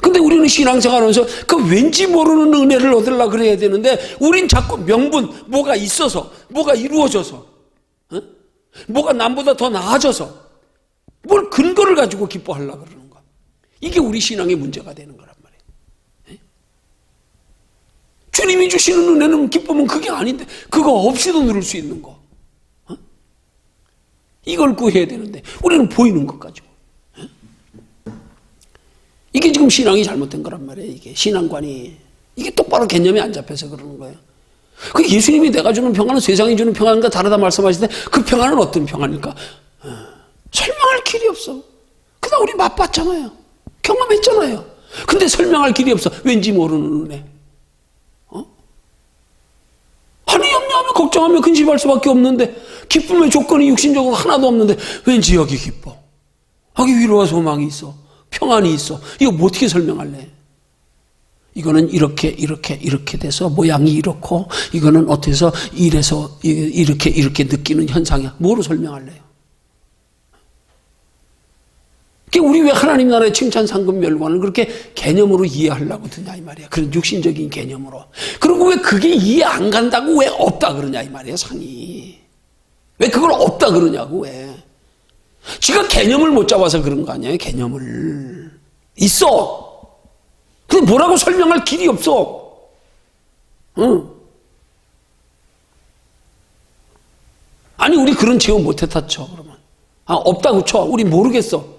[SPEAKER 1] 근데 우리는 신앙생활하면서 그 왠지 모르는 은혜를 얻으려고 그래야 되는데 우린 자꾸 명분, 뭐가 있어서, 뭐가 이루어져서, 뭐가 남보다 더 나아져서 뭘 근거를 가지고 기뻐하려고 그러는 거야. 이게 우리 신앙의 문제가 되는 거란 말이에요. 주님이 주시는 은혜는, 기쁨은 그게 아닌데 그거 없이도 누릴 수 있는 거. 이걸 구해야 되는데 우리는 보이는 것 가지고. 이게 지금 신앙이 잘못된 거란 말이에요. 이게 신앙관이, 이게 똑바로 개념이 안 잡혀서 그러는 거예요. 그 예수님이 내가 주는 평안은 세상이 주는 평안과 다르다 말씀하실 때 그 평안은 어떤 평안일까? 설명할 길이 없어. 그냥 우리 맛봤잖아요. 경험했잖아요. 근데 설명할 길이 없어. 왠지 모르는 은혜. 아니 염려하며 걱정하며 근심할 수밖에 없는데 기쁨의 조건이 육신적으로 하나도 없는데 왠지 여기 기뻐. 여기 위로와 소망이 있어. 평안이 있어. 이거 뭐 어떻게 설명할래? 이거는 이렇게 돼서 모양이 이렇고 이거는 어때서 이래서 이렇게 느끼는 현상이야. 뭐로 설명할래요? 우리 왜 하나님 나라의 칭찬 상급 멸관을 그렇게 개념으로 이해하려고 드냐 이 말이야. 그런 육신적인 개념으로. 그리고 왜 그게 이해 안 간다고 왜 없다 그러냐 이 말이야. 상이 왜 그걸 없다 그러냐고. 왜 지가 개념을 못 잡아서 그런 거 아니에요. 개념을 있어. 근데 뭐라고 설명할 길이 없어. 아니 우리 그런 체험 못했다 쳐. 그러면 없다고 쳐. 우리 모르겠어.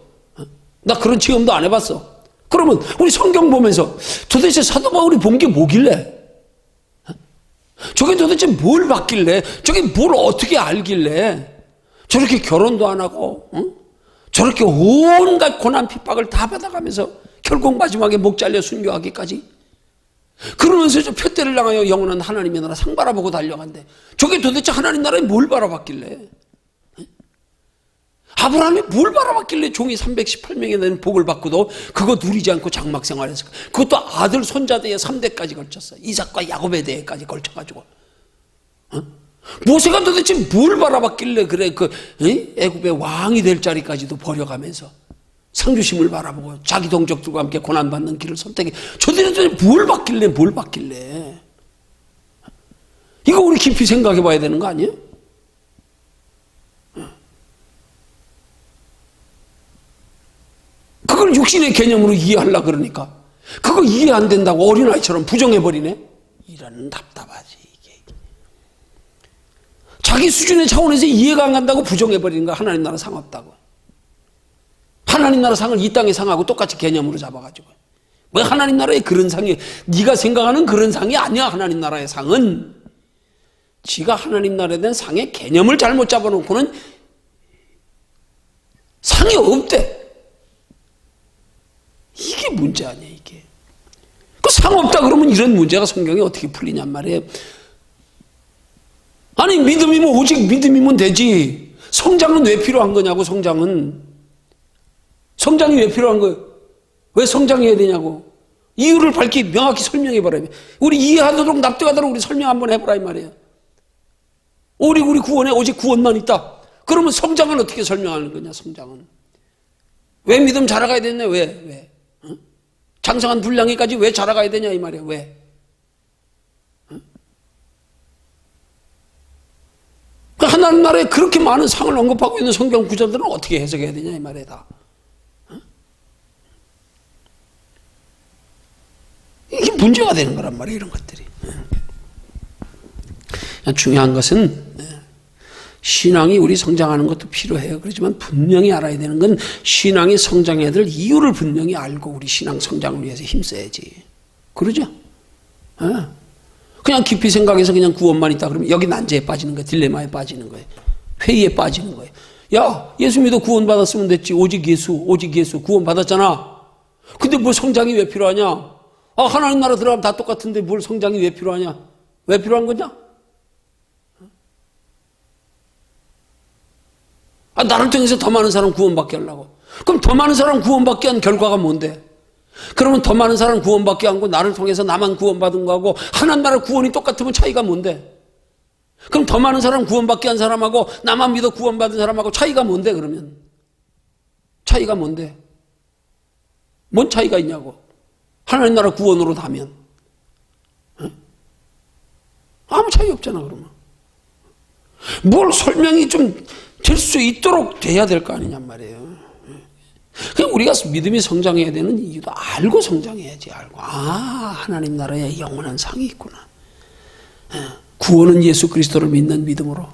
[SPEAKER 1] 나 그런 체험도 안 해봤어. 그러면 우리 성경 보면서 도대체 사도 바울이 본 게 뭐길래? 저게 도대체 뭘 봤길래? 저게 뭘 어떻게 알길래? 저렇게 결혼도 안 하고 저렇게 온갖 고난 핍박을 다 받아가면서 결국 마지막에 목 잘려 순교하기까지 그러면서 저 표대를 향하여 영원한 하나님의 나라 상 바라보고 달려간대. 저게 도대체 하나님 나라에 뭘 바라봤길래? 아브라함이 뭘 바라봤길래 종이 318명에 대한 복을 받고도 그거 누리지 않고 장막 생활했을까? 그것도 아들 손자대에 3대까지 걸쳤어. 이삭과 야곱에 대해까지 걸쳐가지고. 모세가 도대체 뭘 바라봤길래 그래 애굽의 왕이 될 자리까지도 버려가면서 상주심을 바라보고 자기 동족들과 함께 고난받는 길을 선택해. 저들은 도대체 뭘 받길래 이거 우리 깊이 생각해 봐야 되는 거 아니에요? 그걸 육신의 개념으로 이해하려고 그러니까 그거 이해 안 된다고 어린아이처럼 부정해버리네. 이런 답답하지 이게. 자기 수준의 차원에서 이해가 안 간다고 부정해버리는 거야. 하나님 나라 상 없다고. 하나님 나라 상을 이 땅의 상하고 똑같이 개념으로 잡아가지고 뭐 하나님 나라의 그런 상이 네가 생각하는 그런 상이 아니야. 하나님 나라의 상은 지가 하나님 나라에 대한 상의 개념을 잘못 잡아놓고는 상이 없대. 이게 문제 아니야 이게. 그 상 없다 그러면 이런 문제가 성경에 어떻게 풀리냔 말이에요. 아니 믿음이면 오직 믿음이면 되지. 성장은 왜 필요한 거냐고. 성장이 왜 필요한 거예요? 왜 성장해야 되냐고. 이유를 밝히 명확히 설명해 보라. 우리 이해하도록 납득하도록 우리 설명 한번 해보라 이 말이에요. 우리 구원에 오직 구원만 있다. 그러면 성장은 어떻게 설명하는 거냐. 성장은 왜 믿음 자라가야 되냐. 왜 장성한 분량에까지 왜 자라가야 되냐 이 말이야. 왜? 하나님 나라에 그렇게 많은 상을 언급하고 있는 성경 구절들은 어떻게 해석해야 되냐 이 말이야. 다 이게 문제가 되는 거란 말이에요. 이런 것들이. 중요한 것은 신앙이 우리 성장하는 것도 필요해요. 그렇지만 분명히 알아야 되는 건 신앙이 성장해야 될 이유를 분명히 알고 우리 신앙 성장을 위해서 힘써야지. 그러죠? 그냥 깊이 생각해서 그냥 구원만 있다 그러면 여기 난제에 빠지는 거예요. 딜레마에 빠지는 거예요. 회의에 빠지는 거예요. 야, 예수 믿어 구원 받았으면 됐지. 오직 예수 구원 받았잖아. 근데 뭐 성장이 왜 필요하냐? 아, 하나님 나라 들어가면 다 똑같은데 뭘 성장이 왜 필요하냐? 왜 필요한 거냐? 아, 나를 통해서 더 많은 사람 구원받게 하려고. 그럼 더 많은 사람 구원받게 한 결과가 뭔데? 그러면 더 많은 사람 구원받게 하고 나를 통해서 나만 구원받은 거하고 하나님 나라 구원이 똑같으면 차이가 뭔데? 그럼 더 많은 사람 구원받게 한 사람하고 나만 믿어 구원받은 사람하고 차이가 뭔데 그러면? 차이가 뭔데? 뭔 차이가 있냐고. 하나님 나라 구원으로 다면. 아무 차이 없잖아 그러면. 뭘 설명이 좀 될 수 있도록 돼야 될 거 아니냔 말이에요. 그냥 우리가 믿음이 성장해야 되는 이유도 알고 성장해야지. 알고. 아, 하나님 나라에 영원한 상이 있구나. 구원은 예수 그리스도를 믿는 믿음으로.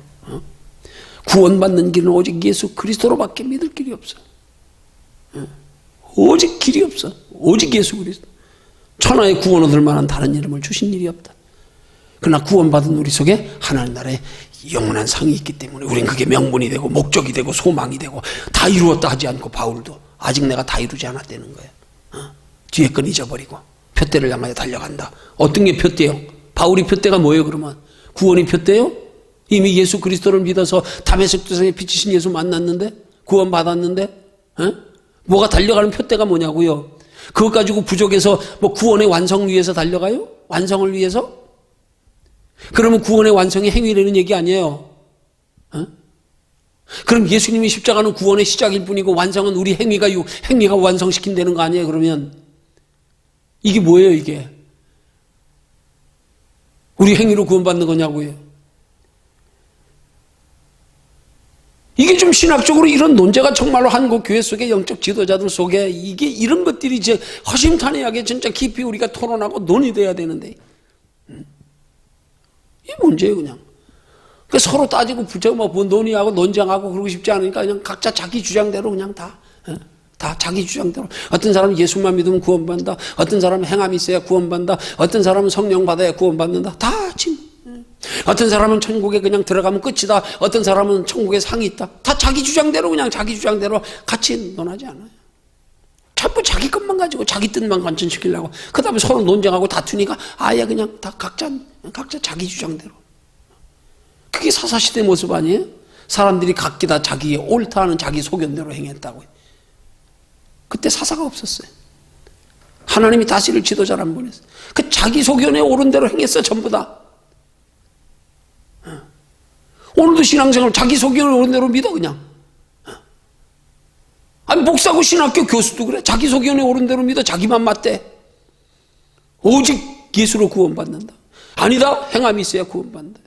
[SPEAKER 1] 구원받는 길은 오직 예수 그리스도로밖에 믿을 길이 없어. 오직 길이 없어. 오직 예수 그리스도. 천하의 구원 얻을 만한 다른 이름을 주신 일이 없다. 그러나 구원받은 우리 속에 하나님 나라에 영원한 상이 있기 때문에 우린 그게 명분이 되고 목적이 되고 소망이 되고 다 이루었다 하지 않고 바울도 아직 내가 다 이루지 않았다는 거예요. 뒤에 건 잊어버리고 표대를 향하여 달려간다. 어떤 게 표대요? 바울이 표대가 뭐예요 그러면? 구원이 표대요? 이미 예수 그리스도를 믿어서 다메섹 도상에 비치신 예수 만났는데 구원 받았는데 뭐가 달려가는 표대가 뭐냐고요? 그것 가지고 부족해서 뭐 구원의 완성 위해서 달려가요? 완성을 위해서? 그러면 구원의 완성이 행위라는 얘기 아니에요. 그럼 예수님이 십자가는 구원의 시작일 뿐이고 완성은 우리 행위가 완성시킨다는 거 아니에요? 그러면 이게 뭐예요 이게? 우리 행위로 구원받는 거냐고요? 이게 좀 신학적으로 이런 논제가 정말로 한국 교회 속의 영적 지도자들 속에 이게 이런 것들이 이제 허심탄회하게 진짜 깊이 우리가 토론하고 논의돼야 되는데 이게 문제예요 그냥. 그러니까 서로 따지고 뭐 논의하고 논쟁하고 그러고 싶지 않으니까 그냥 각자 자기 주장대로 그냥 다 자기 주장대로. 어떤 사람은 예수만 믿으면 구원받는다. 어떤 사람은 행함이 있어야 구원받는다. 어떤 사람은 성령 받아야 구원받는다. 다 지금. 어떤 사람은 천국에 그냥 들어가면 끝이다. 어떤 사람은 천국에 상이 있다. 다 자기 주장대로 그냥 자기 주장대로 같이 논하지 않아요. 전부 자기 것만 가지고 자기 뜻만 관철시키려고 그 다음에 서로 논쟁하고 다투니까 아예 그냥 다 각자 자기 주장대로. 그게 사사시대 모습 아니에요? 사람들이 각기 다 자기의 옳다는 자기 소견대로 행했다고요. 그때 사사가 없었어요. 하나님이 다시를 지도자를 안 보냈어요. 그 자기 소견에 옳은 대로 행했어요. 전부 다. 오늘도 신앙생활 자기 소견에 옳은 대로 믿어 그냥. 아니 목사고 신학교 교수도 그래. 자기 소견에 옳은 대로 믿어. 자기만 맞대. 오직 예수로 구원받는다. 아니다. 행함이 있어야 구원받는다.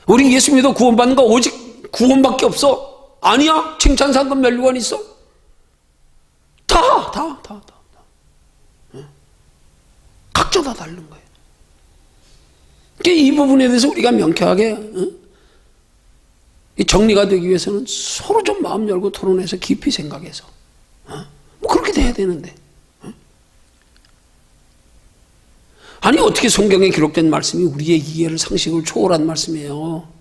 [SPEAKER 1] 우리 예수 믿어 구원받는 거 오직 구원밖에 없어. 아니야. 칭찬 상급 면류관 있어. 다. 각자 다 다른 거예요. 이 부분에 대해서 우리가 명쾌하게 정리가 되기 위해서는 서로 좀 마음 열고 토론해서 깊이 생각해서 뭐 그렇게 돼야 되는데 아니 어떻게 성경에 기록된 말씀이 우리의 이해를 상식을 초월한 말씀이에요.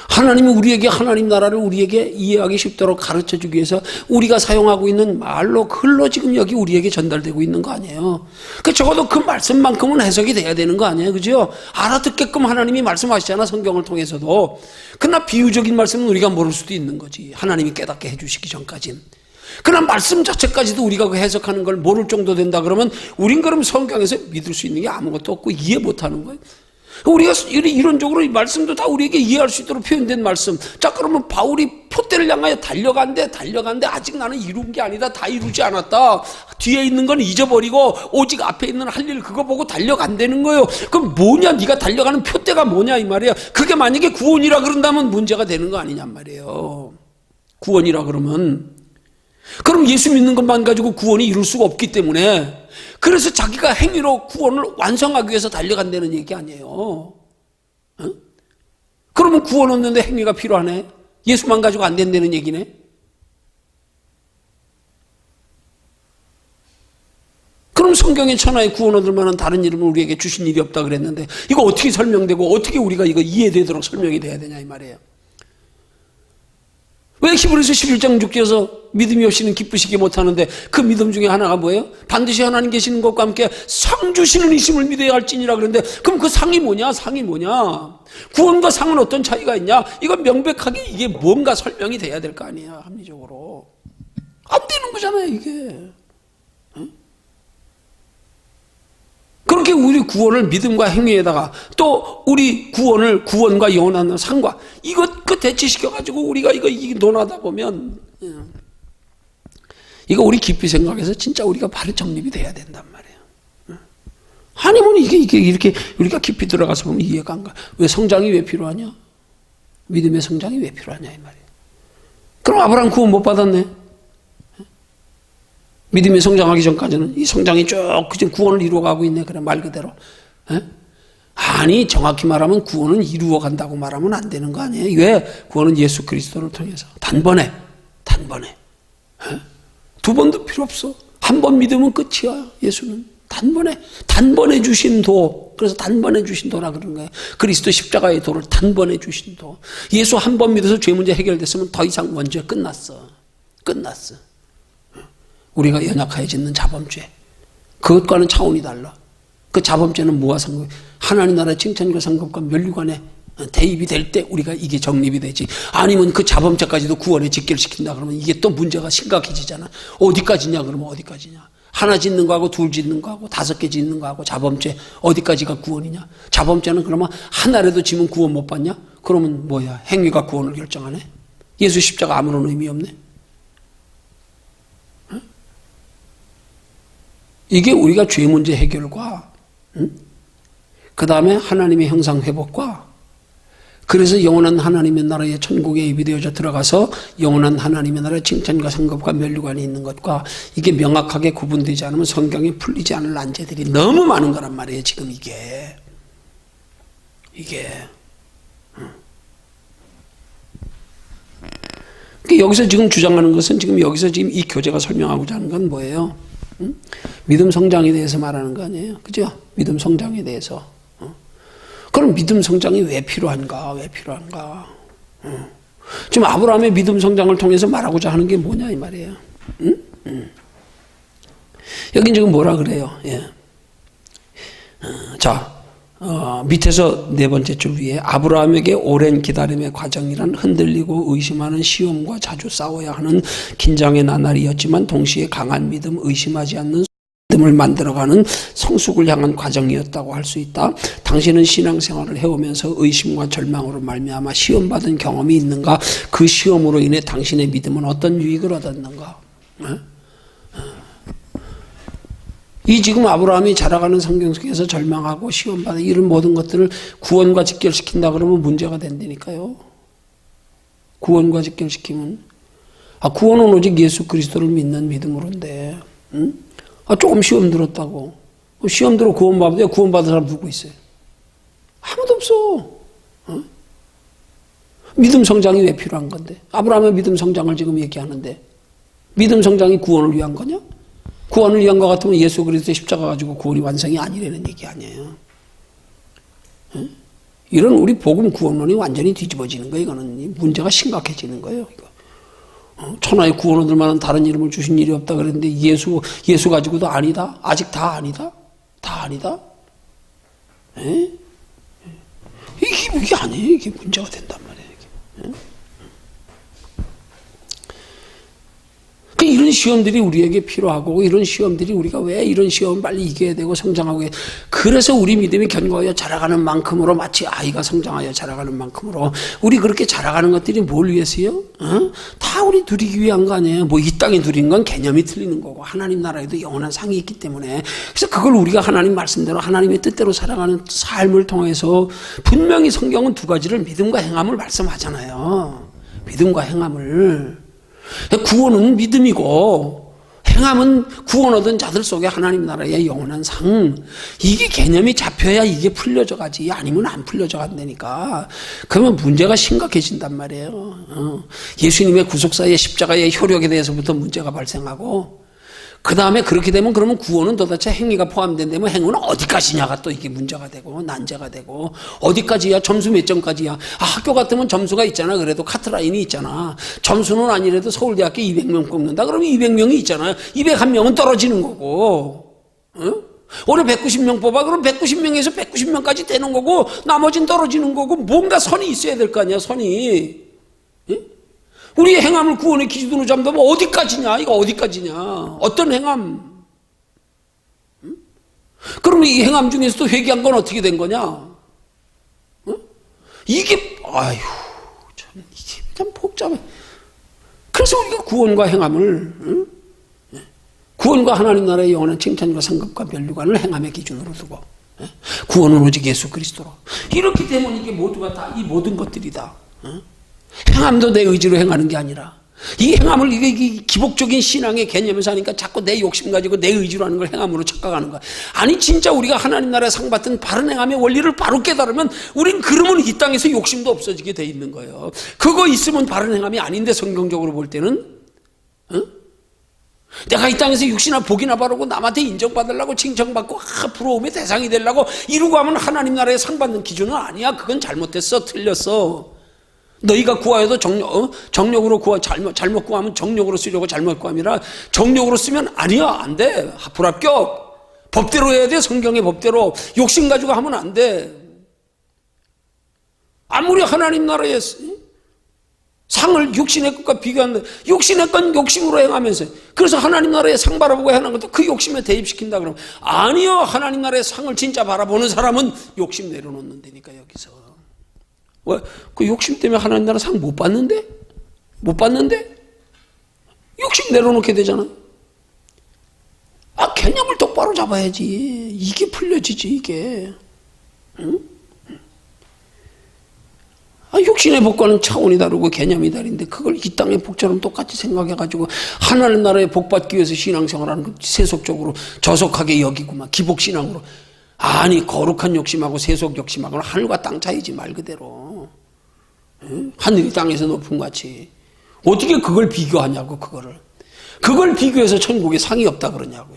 [SPEAKER 1] 하나님은 우리에게 하나님 나라를 우리에게 이해하기 쉽도록 가르쳐주기 위해서 우리가 사용하고 있는 말로 글로 지금 여기 우리에게 전달되고 있는 거 아니에요. 적어도 그 말씀만큼은 해석이 돼야 되는 거 아니에요. 그죠? 알아듣게끔 하나님이 말씀하시잖아. 성경을 통해서도. 그러나 비유적인 말씀은 우리가 모를 수도 있는 거지. 하나님이 깨닫게 해주시기 전까진. 그러나 말씀 자체까지도 우리가 그 해석하는 걸 모를 정도 된다 그러면 우린 그럼 성경에서 믿을 수 있는 게 아무것도 없고 이해 못하는 거예요. 우리가 이론적으로 이 말씀도 다 우리에게 이해할 수 있도록 표현된 말씀. 자, 그러면 바울이 표대를 향하여 달려간대 아직 나는 이룬 게 아니다. 다 이루지 않았다. 뒤에 있는 건 잊어버리고 오직 앞에 있는 할 일 그거 보고 달려간다는 거예요. 그럼 뭐냐? 네가 달려가는 표대가 뭐냐 이 말이에요. 그게 만약에 구원이라 그런다면 문제가 되는 거 아니냔 말이에요. 구원이라 그러면 그럼 예수 믿는 것만 가지고 구원이 이룰 수가 없기 때문에 그래서 자기가 행위로 구원을 완성하기 위해서 달려간다는 얘기 아니에요. 그러면 구원 없는데 행위가 필요하네. 예수만 가지고 안 된다는 얘기네. 그럼 성경에 천하의 구원 얻을 만한 다른 이름을 우리에게 주신 일이 없다 그랬는데 이거 어떻게 설명되고 어떻게 우리가 이거 이해되도록 설명이 돼야 되냐 이 말이에요. 왜 히브리서 11장 6절에서 믿음이 없이는 기쁘시게 못하는데 그 믿음 중에 하나가 뭐예요? 반드시 하나님 계시는 것과 함께 상 주시는 이심을 믿어야 할지니라 그러는데 그럼 그 상이 뭐냐? 상이 뭐냐? 구원과 상은 어떤 차이가 있냐? 이건 명백하게 이게 뭔가 설명이 돼야 될 거 아니야 합리적으로. 안 되는 거잖아요 이게. 그렇게 우리 구원을 믿음과 행위에다가 또 우리 구원과 영원한 상과 이것 그 대치시켜가지고 우리가 이거 논하다 보면 이거 우리 깊이 생각해서 진짜 우리가 바로 정립이 돼야 된단 말이에요. 아니면 이게 이렇게 우리가 깊이 들어가서 보면 이해가 안 가. 왜 성장이 왜 필요하냐? 믿음의 성장이 왜 필요하냐 이 말이에요. 그럼 아브라함 구원 못 받았네. 믿음이 성장하기 전까지는 이 성장이 쭉 그저 구원을 이루어가고 있네. 그래 말 그대로. 아니 정확히 말하면 구원은 이루어간다고 말하면 안 되는 거 아니에요. 왜? 구원은 예수 그리스도를 통해서 단번에 두 번도 필요 없어. 한 번 믿으면 끝이야. 예수는 단번에 주신 도. 그래서 단번에 주신 도라 그런 거예요. 그리스도 십자가의 도를 단번에 주신 도. 예수 한 번 믿어서 죄 문제 해결됐으면 더 이상 원죄 끝났어. 우리가 연약하여 짓는 자범죄 그것과는 차원이 달라. 그 자범죄는 뭐와 상관이? 하나님 나라의 칭찬과 상급과 면류관에 대입이 될 때 우리가 이게 정립이 되지. 아니면 그 자범죄까지도 구원에 직결시킨다 그러면 이게 또 문제가 심각해지잖아. 어디까지냐 그러면 어디까지냐. 하나 짓는 거하고 둘 짓는 거하고 5개 짓는 거하고 자범죄 어디까지가 구원이냐. 자범죄는 그러면 하나라도 지면 구원 못 받냐. 그러면 뭐야 행위가 구원을 결정하네. 예수 십자가 아무런 의미 없네. 이게 우리가 죄 문제 해결과 그 다음에 하나님의 형상 회복과 그래서 영원한 하나님의 나라의 천국에 예비되어져 들어가서 영원한 하나님의 나라의 칭찬과 상급과 면류관이 있는 것과 이게 명확하게 구분되지 않으면 성경에 풀리지 않을 난제들이 너무 많은 거란 말이에요. 지금 이게 여기서 지금 주장하는 것은 지금 여기서 지금 이 교재가 설명하고자 하는 건 뭐예요? 믿음 성장에 대해서 말하는 거 아니에요? 그죠? 믿음 성장에 대해서. 그럼 믿음 성장이 왜 필요한가? 지금 아브라함의 믿음 성장을 통해서 말하고자 하는 게 뭐냐 이 말이에요. 여긴 지금 뭐라 그래요? 예. 자, 밑에서 네 번째 줄 위에 아브라함에게 오랜 기다림의 과정이란 흔들리고 의심하는 시험과 자주 싸워야 하는 긴장의 나날이었지만 동시에 강한 믿음, 의심하지 않는 믿음을 만들어가는 성숙을 향한 과정이었다고 할 수 있다. 당신은 신앙생활을 해오면서 의심과 절망으로 말미암아 시험받은 경험이 있는가? 그 시험으로 인해 당신의 믿음은 어떤 유익을 얻었는가? 이 지금 아브라함이 자라가는 성경 속에서 절망하고 시험받는 이런 모든 것들을 구원과 직결시킨다 그러면 문제가 된다니까요. 구원과 직결시키면 구원은 오직 예수 그리스도를 믿는 믿음으로인데 조금 시험 들었다고 시험 들어 구원받은 사람 누구 있어요? 아무도 없어. 믿음 성장이 왜 필요한 건데? 아브라함의 믿음 성장을 지금 얘기하는데 믿음 성장이 구원을 위한 거냐? 구원을 위한 것 같으면 예수 그리스도의 십자가 가지고 구원이 완성이 아니라는 얘기 아니에요. 이런 우리 복음 구원론이 완전히 뒤집어지는 거예요. 이거는 문제가 심각해지는 거예요. 이거. 천하의 구원 얻을 만한 다른 이름을 주신 일이 없다 그랬는데 예수 가지고도 아니다? 아직 다 아니다? 다 아니다? 이게 아니에요. 이게 문제가 된단 말이에요. 이게. 이런 시험들이 우리에게 필요하고 이런 시험들이 우리가 왜 이런 시험을 빨리 이겨야 되고 성장하고 그래서 우리 믿음이 견고하여 자라가는 만큼으로 마치 아이가 성장하여 자라가는 만큼으로 우리 그렇게 자라가는 것들이 뭘 위해서요? 다 우리 누리기 위한 거 아니에요. 뭐 이 땅에 누리는 건 개념이 틀리는 거고 하나님 나라에도 영원한 상이 있기 때문에 그래서 그걸 우리가 하나님 말씀대로 하나님의 뜻대로 살아가는 삶을 통해서 분명히 성경은 두 가지를 믿음과 행함을 말씀하잖아요. 믿음과 행함을 구원은 믿음이고 행함은 구원 얻은 자들 속에 하나님 나라의 영원한 상 이게 개념이 잡혀야 이게 풀려져 가지 아니면 안 풀려져 간다니까 그러면 문제가 심각해진단 말이에요. 예수님의 구속사의 십자가의 효력에 대해서부터 문제가 발생하고 그 다음에 그렇게 되면 그러면 구원은 도대체 행위가 포함된다면 행위는 어디까지냐가 또 이게 문제가 되고 난제가 되고 어디까지야 점수 몇 점까지야 학교 같으면 점수가 있잖아. 그래도 카트라인이 있잖아. 점수는 아니래도 서울대학교 200명 뽑는다 그러면 200명이 있잖아요. 201명은 떨어지는 거고 올해 190명 뽑아 그럼 190명에서 190명까지 되는 거고 나머지는 떨어지는 거고 뭔가 선이 있어야 될 거 아니야. 선이 우리의 행함을 구원의 기준으로 잡는다면 어디까지냐? 이거 어디까지냐? 어떤 행함? 그럼 이 행함 중에서도 회개한 건 어떻게 된 거냐? 이게 참 복잡해. 그래서 우리가 구원과 행함을 구원과 하나님 나라의 영원한 칭찬과 상급과 면류관을 행함의 기준으로 두고 구원은 오직 예수 그리스도로 이렇기 때문에 이게 모두가 다 이 모든 것들이다. 행함도 내 의지로 행하는 게 아니라 이 행함을 이게 기복적인 신앙의 개념에서 하니까 자꾸 내 욕심 가지고 내 의지로 하는 걸 행함으로 착각하는 거야. 아니 진짜 우리가 하나님 나라에 상 받은 바른 행함의 원리를 바로 깨달으면 우린 그러면 이 땅에서 욕심도 없어지게 돼 있는 거예요. 그거 있으면 바른 행함이 아닌데 성경적으로 볼 때는 내가 이 땅에서 육신이나 복이나 바르고 남한테 인정받으려고 칭찬받고 부러움의 대상이 되려고 이러고 하면 하나님 나라에 상 받는 기준은 아니야. 그건 잘못됐어. 틀렸어. 너희가 구하여도 정력으로 잘못 구하면 정력으로 쓰려고 잘못 구함이라 정력으로 쓰면 아니야. 안 돼. 불합격. 법대로 해야 돼. 성경의 법대로. 욕심 가지고 하면 안 돼. 아무리 하나님 나라에 상을 육신의 것과 비교하는데 욕심의 건 욕심으로 행하면서 그래서 하나님 나라의 상 바라보고 하는 것도 그 욕심에 대입시킨다 그러면 아니요. 하나님 나라의 상을 진짜 바라보는 사람은 욕심 내려놓는 데니까 여기서. 왜? 그 욕심 때문에 하나님 나라 상 못 받는데? 못 받는데? 욕심 내려놓게 되잖아. 개념을 똑바로 잡아야지. 이게 풀려지지, 이게. 응? 욕심의 복과는 차원이 다르고 개념이 다른데 그걸 이 땅의 복처럼 똑같이 생각해가지고 하나님 나라의 복 받기 위해서 신앙생활하는 거 세속적으로 저속하게 여기고 막 기복신앙으로 아니 거룩한 욕심하고 세속 욕심하고는 하늘과 땅 차이지 말 그대로. 하늘이 땅에서 높은 같이 어떻게 그걸 비교하냐고. 그걸 비교해서 천국에 상이 없다 그러냐고.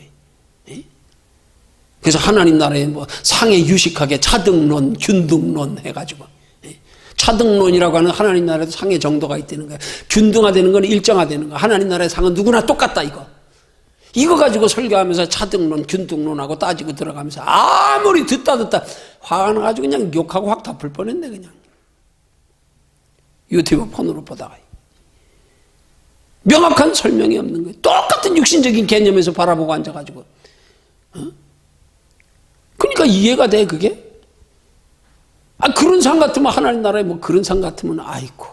[SPEAKER 1] 그래서 하나님 나라에 뭐 상에 유식하게 차등론 균등론 해가지고 차등론이라고 하는 하나님 나라에도 상의 정도가 있다는 거야. 균등화되는 건 일정화되는 거야. 하나님 나라의 상은 누구나 똑같다 이거 가지고 설교하면서 차등론, 균등론하고 따지고 들어가면서 아무리 듣다 화가 나가지고 그냥 욕하고 확 덮을 뻔했네 그냥. 유튜브 폰으로 보다가 명확한 설명이 없는 거예요. 똑같은 육신적인 개념에서 바라보고 앉아가지고 그러니까 이해가 돼 그게? 그런 상 같으면 하나님 나라에 뭐 그런 상 같으면 아이고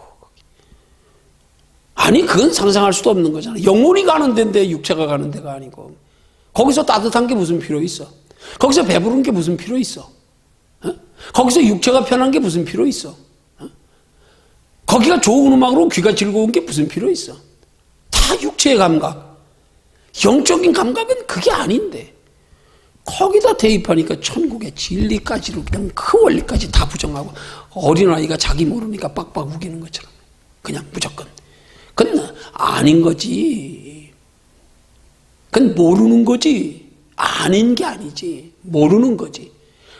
[SPEAKER 1] 아니 그건 상상할 수도 없는 거잖아. 영혼이 가는 데인데 육체가 가는 데가 아니고 거기서 따뜻한 게 무슨 필요 있어? 거기서 배부른 게 무슨 필요 있어? 거기서 육체가 편한 게 무슨 필요 있어? 거기가 좋은 음악으로 귀가 즐거운 게 무슨 필요 있어? 다 육체의 감각, 영적인 감각은 그게 아닌데 거기다 대입하니까 천국의 진리까지로 그냥 그 원리까지 다 부정하고 어린아이가 자기 모르니까 빡빡 우기는 것처럼 그냥 무조건 그건 아닌 거지. 그건 모르는 거지. 아닌 게 아니지. 모르는 거지.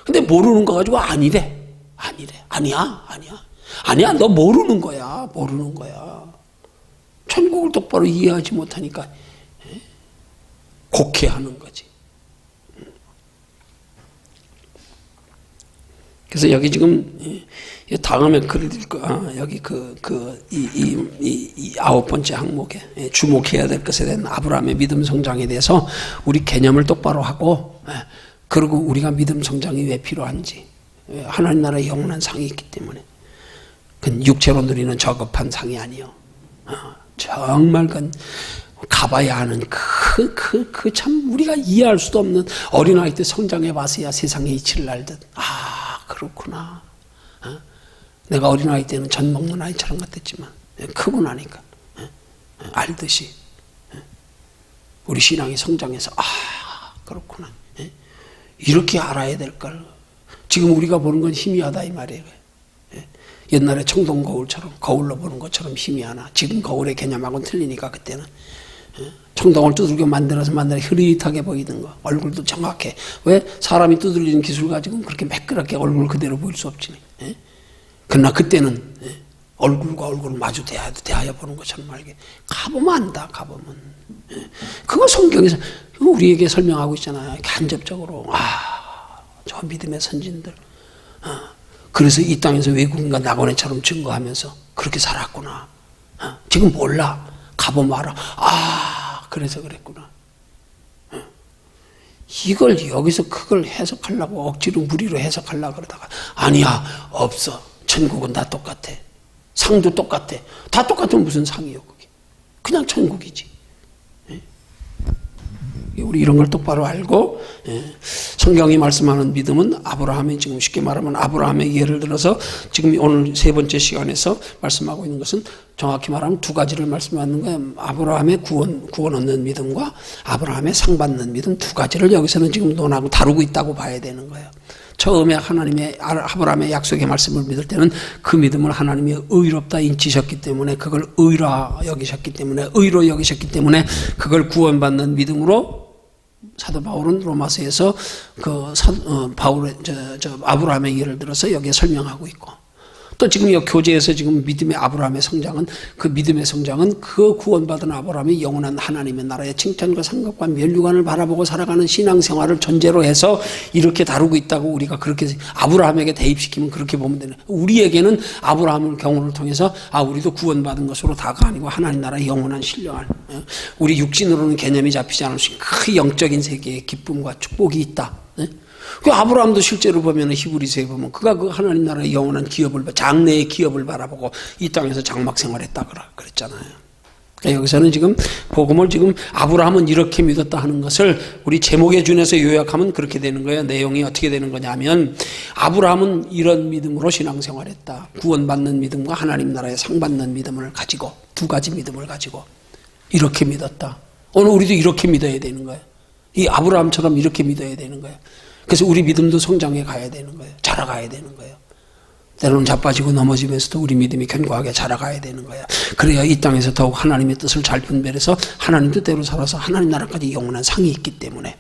[SPEAKER 1] 근데 모르는 거 가지고 아니래. 아니야. 너 모르는 거야. 천국을 똑바로 이해하지 못하니까 곡해하는 거지. 그래서 여기 지금 다음에 글을 읽고 여기 이 9번째 항목에 주목해야 될 것에 대한 아브라함의 믿음 성장에 대해서 우리 개념을 똑바로 하고 그리고 우리가 믿음 성장이 왜 필요한지 하나님 나라의 영원한 상이 있기 때문에 그건 육체로 누리는 저급한 상이 아니요. 정말 그건 가봐야 하는 참 우리가 이해할 수도 없는 어린아이 때 성장해 봐서야 세상의 이치를 알듯 그렇구나. 내가 어린아이 때는 전 먹는 아이처럼 같았지만 크고 나니까 알듯이 우리 신앙이 성장해서 그렇구나. 이렇게 알아야 될 걸. 지금 우리가 보는 건 희미하다 이 말이에요. 옛날에 청동 거울처럼 거울로 보는 것처럼 희미하나 지금 거울의 개념하고는 틀리니까 그때는 청동을 두들겨 만들어서 흐릿하게 보이던 거 얼굴도 정확해. 왜? 사람이 두들리는 기술 가지고는 그렇게 매끄럽게 얼굴 그대로 보일 수 없지. 그러나 그때는 얼굴과 얼굴을 마주 대하여 보는 것처럼 알게 가보면 안다. 가보면 그거 성경에서 우리에게 설명하고 있잖아요. 간접적으로 저 믿음의 선진들 그래서 이 땅에서 외국인과 낙원애처럼 증거하면서 그렇게 살았구나. 지금 몰라. 가보면 알아. 그래서 그랬구나. 이걸 여기서 그걸 해석하려고 억지로 무리로 해석하려고 그러다가 아니야 없어. 천국은 다 똑같아. 상도 똑같아. 다 똑같으면 무슨 상이요 그게. 그냥 천국이지. 우리 이런 걸 똑바로 알고 성경이 말씀하는 믿음은 아브라함이 지금 쉽게 말하면 아브라함의 예를 들어서 지금 오늘 세 번째 시간에서 말씀하고 있는 것은 정확히 말하면 두 가지를 말씀하는 거예요. 아브라함의 구원 얻는 믿음과 아브라함의 상 받는 믿음 두 가지를 여기서는 지금 논하고 다루고 있다고 봐야 되는 거예요. 처음에 하나님의 아브라함의 약속의 말씀을 믿을 때는 그 믿음을 하나님이 의롭다 인치셨기 때문에 그걸 의로 여기셨기 때문에 그걸 구원받는 믿음으로 사도 바울은 로마서에서 아브라함의 예를 들어서 여기에 설명하고 있고 또 지금 이 교제에서 지금 믿음의 아브라함의 성장은 그 구원받은 아브라함이 영원한 하나님의 나라의 칭찬과 상급과 면류관을 바라보고 살아가는 신앙생활을 전제로 해서 이렇게 다루고 있다고 우리가 그렇게 아브라함에게 대입시키면 그렇게 보면 되는 우리에게는 아브라함의 경우를 통해서 우리도 구원받은 것으로 다가 아니고 하나님 나라의 영원한 신령한 우리 육신으로는 개념이 잡히지 않을 수 있는 그 영적인 세계의 기쁨과 축복이 있다. 그 아브라함도 실제로 보면 히브리서에 보면 그가 그 하나님 나라의 영원한 기업을 장래의 기업을 바라보고 이 땅에서 장막 생활했다 그랬잖아요. 그러니까 여기서는 지금 복음을 지금 아브라함은 이렇게 믿었다 하는 것을 우리 제목에 준해서 요약하면 그렇게 되는 거예요. 내용이 어떻게 되는 거냐면 아브라함은 이런 믿음으로 신앙생활했다. 구원받는 믿음과 하나님 나라의 상 받는 믿음을 가지고 두 가지 믿음을 가지고 이렇게 믿었다. 오늘 우리도 이렇게 믿어야 되는 거예요. 이 아브라함처럼 이렇게 믿어야 되는 거예요. 그래서 우리 믿음도 성장해 가야 되는 거예요. 자라가야 되는 거예요. 때로는 자빠지고 넘어지면서도 우리 믿음이 견고하게 자라가야 되는 거예요. 그래야 이 땅에서 더욱 하나님의 뜻을 잘 분별해서 하나님 뜻대로 살아서 하나님 나라까지 영원한 상이 있기 때문에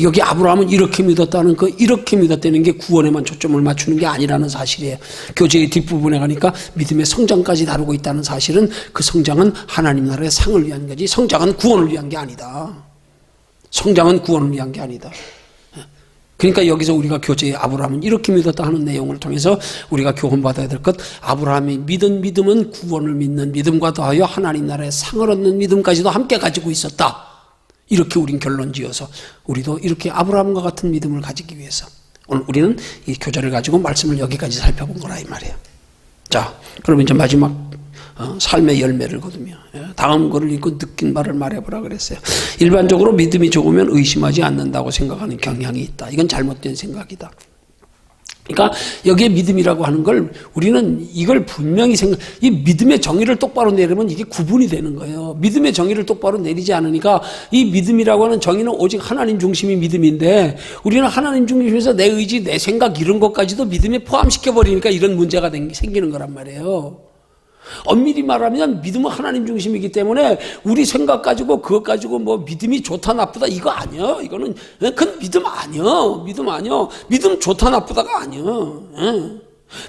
[SPEAKER 1] 여기 아브라함은 이렇게 믿었다는 이렇게 믿었다는 게 구원에만 초점을 맞추는 게 아니라는 사실이에요. 교재의 뒷부분에 가니까 믿음의 성장까지 다루고 있다는 사실은 그 성장은 하나님 나라의 상을 위한 거지 성장은 구원을 위한 게 아니다. 성장은 구원을 위한 게 아니다. 그러니까 여기서 우리가 교재에 아브라함은 이렇게 믿었다 하는 내용을 통해서 우리가 교훈받아야 될 것, 아브라함이 믿은 믿음은 구원을 믿는 믿음과 더하여 하나님 나라의 상을 얻는 믿음까지도 함께 가지고 있었다. 이렇게 우린 결론 지어서 우리도 이렇게 아브라함과 같은 믿음을 가지기 위해서 오늘 우리는 이 교재를 가지고 말씀을 여기까지 살펴본 거라 이 말이에요. 자, 그러면 이제 마지막 삶의 열매를 거두며 다음 거를 읽고 느낀 바를 말해보라 그랬어요. 일반적으로 믿음이 적으면 의심하지 않는다고 생각하는 경향이 있다. 이건 잘못된 생각이다. 그러니까 여기에 믿음이라고 하는 걸 우리는 이걸 분명히 이 믿음의 정의를 똑바로 내리면 이게 구분이 되는 거예요. 믿음의 정의를 똑바로 내리지 않으니까 이 믿음이라고 하는 정의는 오직 하나님 중심이 믿음인데 우리는 하나님 중심에서 내 의지, 내 생각 이런 것까지도 믿음에 포함시켜버리니까 이런 문제가 생기는 거란 말이에요. 엄밀히 말하면 믿음은 하나님 중심이기 때문에 우리 생각 가지고 그것 가지고 뭐 믿음이 좋다 나쁘다 이거 아니야. 이거는 그건 믿음 아니야. 믿음 아니야. 믿음 좋다 나쁘다가 아니야.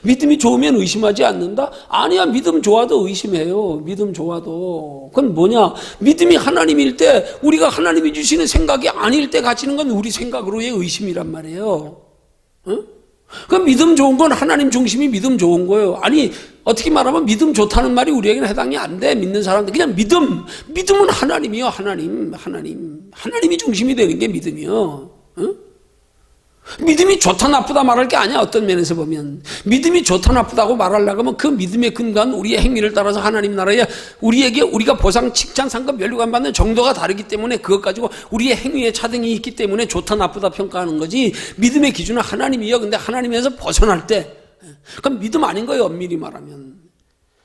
[SPEAKER 1] 믿음이 좋으면 의심하지 않는다? 아니야. 믿음 좋아도 의심해요. 믿음 좋아도. 그건 뭐냐? 믿음이 하나님일 때 우리가 하나님이 주시는 생각이 아닐 때 가지는 건 우리 생각으로의 의심이란 말이에요. 그 믿음 좋은 건 하나님 중심이 믿음 좋은 거예요. 아니 어떻게 말하면 믿음 좋다는 말이 우리에게는 해당이 안 돼. 믿는 사람들 그냥 믿음은 하나님이요. 하나님이 중심이 되는 게 믿음이요. 믿음이 좋다 나쁘다 말할 게 아니야. 어떤 면에서 보면 믿음이 좋다 나쁘다고 말하려고 하면 그 믿음의 근간 우리의 행위를 따라서 하나님 나라에 우리가 보상 칭찬 상급 면류관 받는 정도가 다르기 때문에 그것 가지고 우리의 행위에 차등이 있기 때문에 좋다 나쁘다 평가하는 거지. 믿음의 기준은 하나님이요. 근데 하나님에서 벗어날 때 그건 믿음 아닌 거예요. 엄밀히 말하면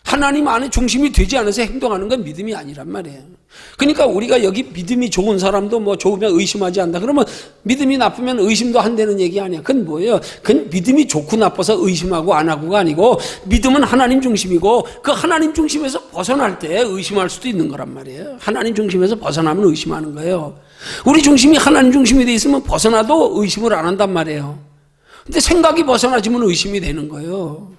[SPEAKER 1] 하나님 안에 중심이 되지 않아서 행동하는 건 믿음이 아니란 말이에요. 그러니까 우리가 여기 믿음이 좋은 사람도 뭐 좋으면 의심하지 않는다. 그러면 믿음이 나쁘면 의심도 한다는 얘기 아니야. 그건 뭐예요? 그건 믿음이 좋고 나빠서 의심하고 안 하고가 아니고 믿음은 하나님 중심이고 그 하나님 중심에서 벗어날 때 의심할 수도 있는 거란 말이에요. 하나님 중심에서 벗어나면 의심하는 거예요. 우리 중심이 하나님 중심이 돼 있으면 벗어나도 의심을 안 한단 말이에요. 근데 생각이 벗어나지면 의심이 되는 거예요.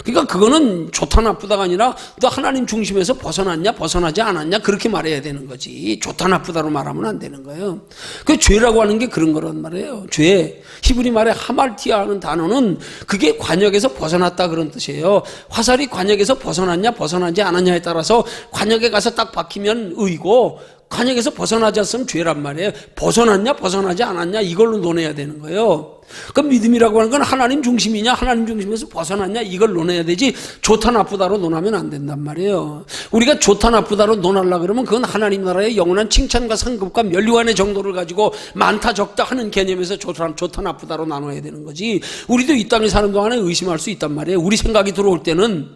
[SPEAKER 1] 그러니까 그거는 좋다 나쁘다가 아니라 너 하나님 중심에서 벗어났냐 벗어나지 않았냐 그렇게 말해야 되는 거지. 좋다 나쁘다로 말하면 안 되는 거예요. 그 죄라고 하는 게 그런 거란 말이에요. 죄, 히브리 말에 하말티아라는 단어는 그게 관역에서 벗어났다 그런 뜻이에요. 화살이 관역에서 벗어났냐 벗어나지 않았냐에 따라서 관역에 가서 딱 박히면 의고 관역에서 벗어나지 않으면 죄란 말이에요. 벗어났냐 벗어나지 않았냐 이걸로 논해야 되는 거예요. 그 믿음이라고 하는 건 하나님 중심이냐 하나님 중심에서 벗어났냐 이걸 논해야 되지 좋다 나쁘다로 논하면 안 된단 말이에요. 우리가 좋다 나쁘다로 논하려고 그러면 그건 하나님 나라의 영원한 칭찬과 상급과 면류관의 정도를 가지고 많다 적다 하는 개념에서 좋다 나쁘다로 나눠야 되는 거지. 우리도 이 땅에 사는 동안에 의심할 수 있단 말이에요. 우리 생각이 들어올 때는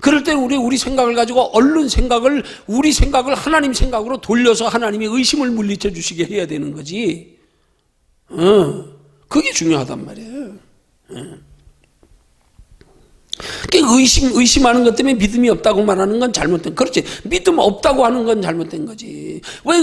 [SPEAKER 1] 그럴 때는 우리 생각을 가지고 얼른 우리 생각을 하나님 생각으로 돌려서 하나님이 의심을 물리쳐 주시게 해야 되는 거지. 그게 중요하단 말이에요. 의심하는 것 때문에 믿음이 없다고 말하는 건 잘못된, 그렇지. 믿음 없다고 하는 건 잘못된 거지. 왜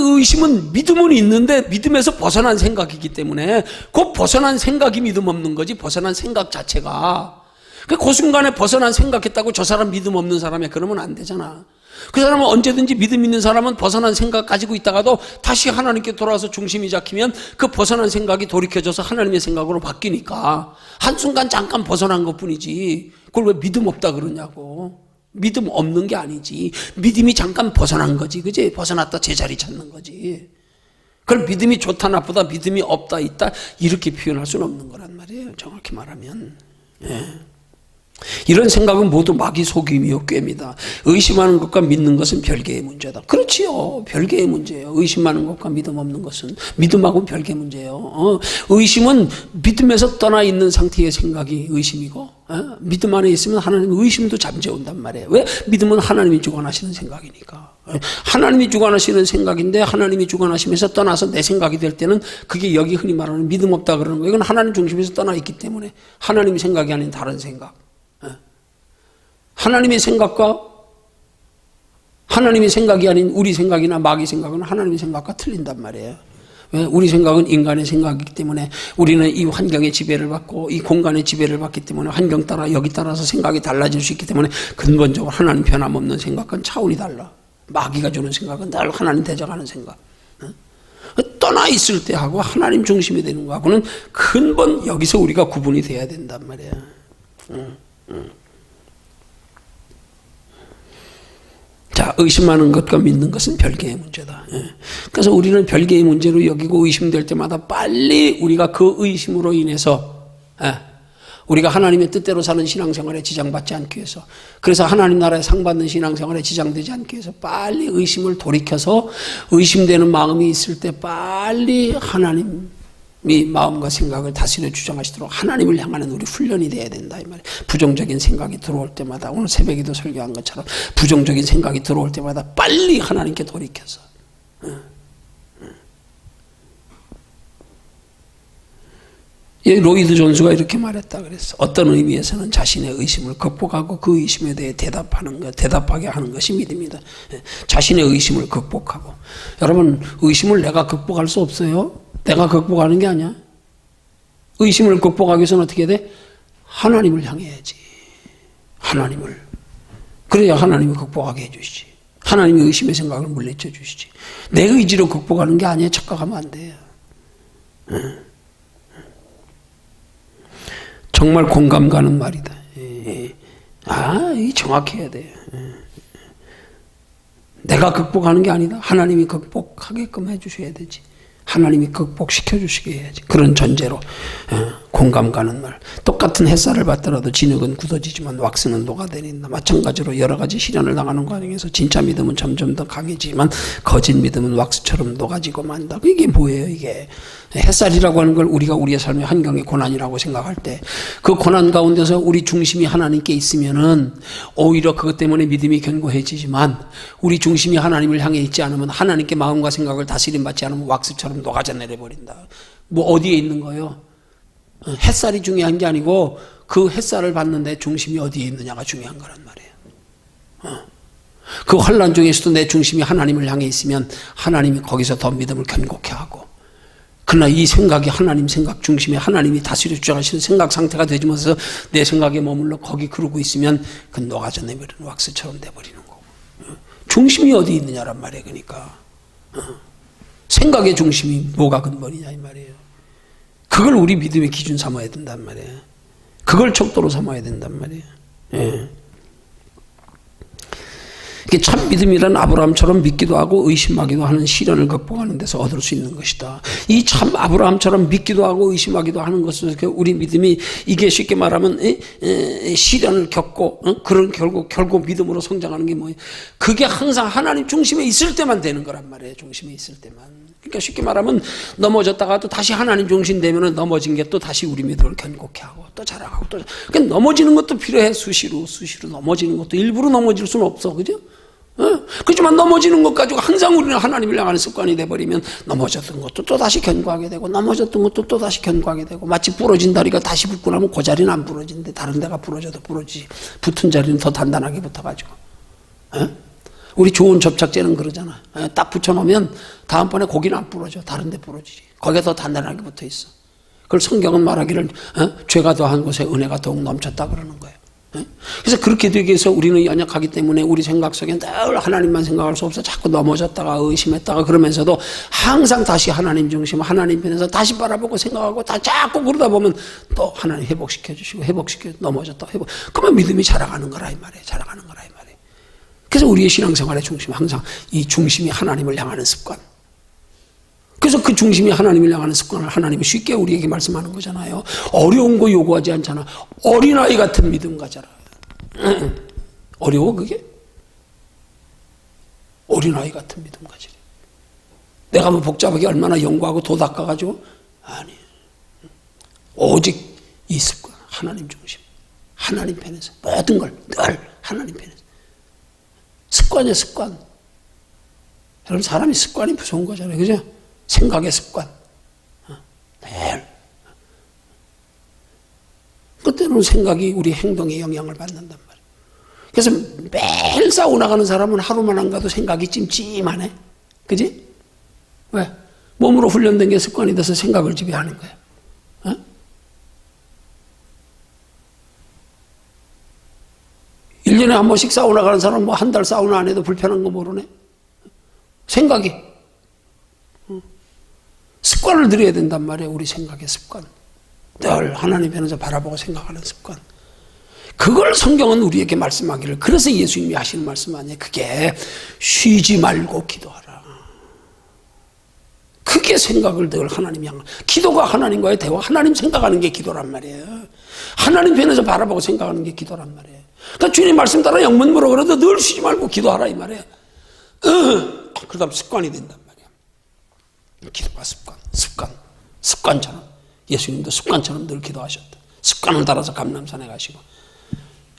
[SPEAKER 1] 믿음은 있는데 믿음에서 벗어난 생각이기 때문에 그 벗어난 생각이 믿음 없는 거지. 벗어난 생각 자체가. 그 순간에 벗어난 생각했다고 저 사람 믿음 없는 사람이야. 그러면 안 되잖아. 그 사람은 언제든지 믿음 있는 사람은 벗어난 생각 가지고 있다가도 다시 하나님께 돌아와서 중심이 잡히면 그 벗어난 생각이 돌이켜져서 하나님의 생각으로 바뀌니까 한순간 잠깐 벗어난 것 뿐이지. 그걸 왜 믿음 없다 그러냐고. 믿음 없는 게 아니지. 믿음이 잠깐 벗어난 거지. 그지? 벗어났다 제자리 찾는 거지. 그걸 믿음이 좋다 나쁘다 믿음이 없다 있다 이렇게 표현할 수는 없는 거란 말이에요. 정확히 말하면. 예. 이런 생각은 모두 마귀 속임이요 꾀입니다. 의심하는 것과 믿는 것은 별개의 문제다. 그렇지요. 별개의 문제예요. 의심하는 것과 믿음 없는 것은 믿음하고 별개의 문제예요. 의심은 믿음에서 떠나 있는 상태의 생각이 의심이고 믿음 안에 있으면 하나님 의심도 잠재운단 말이에요. 왜? 믿음은 하나님이 주관하시는 생각이니까. 하나님이 주관하시는 생각인데 하나님이 주관하시면서 떠나서 내 생각이 될 때는 그게 여기 흔히 말하는 믿음 없다 그러는 거예요. 이건 하나님 중심에서 떠나 있기 때문에 하나님 생각이 아닌 다른 생각. 하나님의 생각과 하나님의 생각이 아닌 우리 생각이나 마귀 생각은 하나님의 생각과 틀린단 말이에요. 왜? 우리 생각은 인간의 생각이기 때문에 우리는 이 환경의 지배를 받고 이 공간의 지배를 받기 때문에 환경 따라 여기 따라서 생각이 달라질 수 있기 때문에 근본적으로 하나님 변함없는 생각은 차원이 달라. 마귀가 주는 생각은 늘 하나님 대적하는 생각. 떠나 있을 때하고 하나님 중심이 되는 거하고는 근본 여기서 우리가 구분이 돼야 된단 말이야. 자, 의심하는 것과 믿는 것은 별개의 문제다. 그래서 우리는 별개의 문제로 여기고 의심될 때마다 빨리 우리가 그 의심으로 인해서 우리가 하나님의 뜻대로 사는 신앙생활에 지장받지 않기 위해서, 그래서 하나님 나라에 상받는 신앙생활에 지장되지 않기 위해서 빨리 의심을 돌이켜서 의심되는 마음이 있을 때 빨리 하나님이 마음과 생각을 다스려 주장하시도록 하나님을 향하는 우리 훈련이 돼야 된다 이 말이에요. 부정적인 생각이 들어올 때마다, 오늘 새벽에도 설교한 것처럼 부정적인 생각이 들어올 때마다 빨리 하나님께 돌이켜서 로이드 존스가 이렇게 말했다 그랬어. 어떤 의미에서는 자신의 의심을 극복하고 그 의심에 대해 대답하게 하는 것이 믿음이다. 자신의 의심을 극복하고. 여러분, 의심을 내가 극복할 수 없어요. 내가 극복하는 게 아니야. 의심을 극복하기 위해서는 어떻게 돼? 하나님을 향해야지. 하나님을. 그래야 하나님이 극복하게 해주시지. 하나님이 의심의 생각을 물리쳐 주시지. 내 의지로 극복하는 게 아니야. 착각하면 안 돼요. 정말 공감 가는 말이다. 이 정확해야 돼. 내가 극복하는 게 아니다. 하나님이 극복하게끔 해주셔야 되지. 하나님이 극복시켜 주시게 해야지. 그런 전제로 공감 가는 말. 똑같은 햇살을 받더라도 진흙은 굳어지지만 왁스는 녹아내린다. 마찬가지로 여러 가지 시련을 당하는 과정에서 진짜 믿음은 점점 더 강해지지만 거짓 믿음은 왁스처럼 녹아지고 만다. 이게 뭐예요 이게. 햇살이라고 하는 걸 우리가 우리의 삶의 환경의 고난이라고 생각할 때 그 고난 가운데서 우리 중심이 하나님께 있으면은 오히려 그것 때문에 믿음이 견고해지지만 우리 중심이 하나님을 향해 있지 않으면, 하나님께 마음과 생각을 다스림받지 않으면 왁스처럼 녹아져 내려버린다. 뭐 어디에 있는 거예요? 햇살이 중요한 게 아니고 그 햇살을 받는데 중심이 어디에 있느냐가 중요한 거란 말이에요. 그 환난 중에서도 내 중심이 하나님을 향해 있으면 하나님이 거기서 더 믿음을 견고케 하고, 그러나 이 생각이 하나님 생각 중심에 하나님이 다스려 주장하시는 생각 상태가 되면서 내 생각에 머물러 거기 그러고 있으면 그 녹아져 내버리는 왁스처럼 돼버리는 거고. 중심이 어디 있느냐란 말이에요. 그러니까 생각의 중심이 뭐가 근본이냐 이 말이에요. 그걸 우리 믿음의 기준 삼아야 된단 말이에요. 그걸 척도로 삼아야 된단 말이에요. 참 믿음이란 아브라함처럼 믿기도 하고 의심하기도 하는 시련을 극복하는 데서 얻을 수 있는 것이다. 이 참 아브라함처럼 믿기도 하고 의심하기도 하는 것은 우리 믿음이, 이게 쉽게 말하면 시련을 겪고 그런 결국 믿음으로 성장하는 게 뭐예요? 그게 항상 하나님 중심에 있을 때만 되는 거란 말이에요. 중심에 있을 때만. 그러니까 쉽게 말하면 넘어졌다가 또 다시 하나님 중심 되면 넘어진 게 또 다시 우리 믿음을 견고케 하고 또 자라가고 또. 그러니까 넘어지는 것도 필요해. 수시로 넘어지는 것도. 일부러 넘어질 수는 없어. 그죠? 그렇지만 넘어지는 것 가지고 항상 우리는 하나님을 향하는 습관이 돼버리면 넘어졌던 것도 또 다시 견고하게 되고 넘어졌던 것도 또 다시 견고하게 되고, 마치 부러진 다리가 다시 붙고 나면 그 자리는 안 부러지는데 다른 데가 부러져도 부러지지, 붙은 자리는 더 단단하게 붙어가지고. 우리 좋은 접착제는 그러잖아. 딱 붙여놓으면 다음번에 거기는 안 부러져. 다른 데 부러지지. 거기가 더 단단하게 붙어있어. 그걸 성경은 말하기를 죄가 더한 곳에 은혜가 더욱 넘쳤다 그러는 거예요. 그래서 그렇게 되기 위해서 우리는 연약하기 때문에 우리 생각 속에 늘 하나님만 생각할 수 없어 자꾸 넘어졌다가 의심했다가, 그러면서도 항상 다시 하나님 중심, 하나님 편에서 다시 바라보고 생각하고 다 자꾸 그러다 보면 또 하나님 회복시켜 주시고 넘어졌다 회복. 그러면 믿음이 자라가는 거라 이 말이에요. 자라가는 거라 이 말이에요. 그래서 우리의 신앙생활의 중심은 항상 이 중심이 하나님을 향하는 습관. 그래서 그 중심이 하나님을 향하는 습관을 하나님이 쉽게 우리에게 말씀하는 거잖아요. 어려운 거 요구하지 않잖아. 어린아이 같은 믿음 가져라. 어려워 그게? 어린아이 같은 믿음 가지래. 내가 뭐 복잡하게 얼마나 연구하고 도 닦아가지고? 아니. 오직 이 습관, 하나님 중심. 하나님 편에서 모든 걸 늘 하나님 편에서. 습관이야 습관. 여러분 사람이 습관이 무서운 거잖아요. 그죠? 생각의 습관. 매일. 그때는 생각이 우리 행동에 영향을 받는단 말이에요. 그래서 매일 싸우고 나가는 사람은 하루만 안 가도 생각이 찜찜하네. 그지? 왜? 몸으로 훈련된 게 습관이 돼서 생각을 지배하는 거예요. 어? 일년에 한 번씩 사우나 가는 사람 뭐 한 달 사우나 안 해도 불편한 거 모르네. 생각이. 습관을 들여야 된단 말이에요. 우리 생각의 습관. 늘 하나님 편에서 바라보고 생각하는 습관. 그걸 성경은 우리에게 말씀하기를, 그래서 예수님이 하시는 말씀 아니에요. 그게 쉬지 말고 기도하라. 그게 생각을 늘 하나님 향한, 기도가 하나님과의 대화, 하나님 생각하는 게 기도란 말이에요. 하나님 편에서 바라보고 생각하는 게 기도란 말이에요. 그러니까 주님 말씀 따라 영문으로 그래도 늘 쉬지 말고 기도하라 이 말이에요. 그 다음 습관이 된단 말이에요. 기도가 습관처럼. 예수님도 습관처럼 늘 기도하셨다. 습관을 따라서 감람산에 가시고,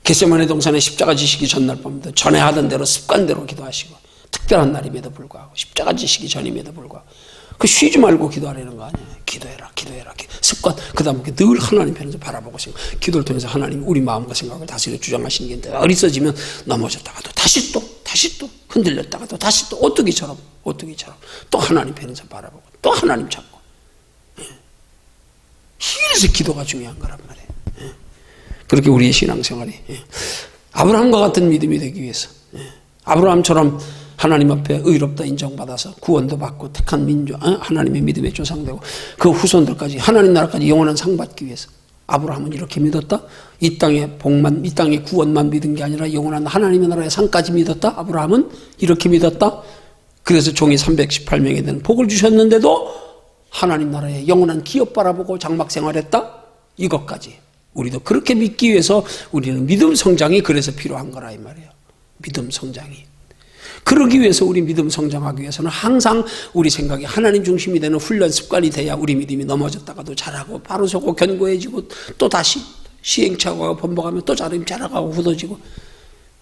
[SPEAKER 1] 겟세마네 동산에 십자가 지시기 전날 밤도 전에 하던 대로 습관대로 기도하시고, 특별한 날임에도 불구하고, 십자가 지시기 전임에도 불구하고, 그 쉬지 말고 기도하라는 거 아니에요. 기도해라. 습관. 그 다음에 늘 하나님 편에서 바라보고 생각. 기도를 통해서 하나님이 우리 마음과 생각을 다스려 주장하시는 게 어리석어지면 넘어졌다가도 다시 또 흔들렸다가도 다시 또 오뚜기처럼 또 하나님 편에서 바라보고 또 하나님 찾고. 그래서 기도가 중요한 거란 말이에요. 그렇게 우리의 신앙생활이 아브라함과 같은 믿음이 되기 위해서, 아브라함처럼 하나님 앞에 의롭다 인정받아서 구원도 받고 택한 민족, 하나님의 믿음의 조상되고 그 후손들까지 하나님 나라까지 영원한 상 받기 위해서 아브라함은 이렇게 믿었다. 이 땅의 복만, 이 땅의 구원만 믿은 게 아니라 영원한 하나님의 나라의 상까지 믿었다. 아브라함은 이렇게 믿었다. 그래서 종이 318명에 대한 복을 주셨는데도 하나님 나라의 영원한 기업 바라보고 장막 생활했다. 이것까지 우리도 그렇게 믿기 위해서 우리는 믿음 성장이 그래서 필요한 거라 이 말이에요. 믿음 성장이. 그러기 위해서 우리 믿음 성장하기 위해서는 항상 우리 생각이 하나님 중심이 되는 훈련 습관이 돼야 우리 믿음이 넘어졌다가도 잘하고 바로 서고 견고해지고 또 다시 시행착오하고 번복하면 또 잘하고 굳어지고.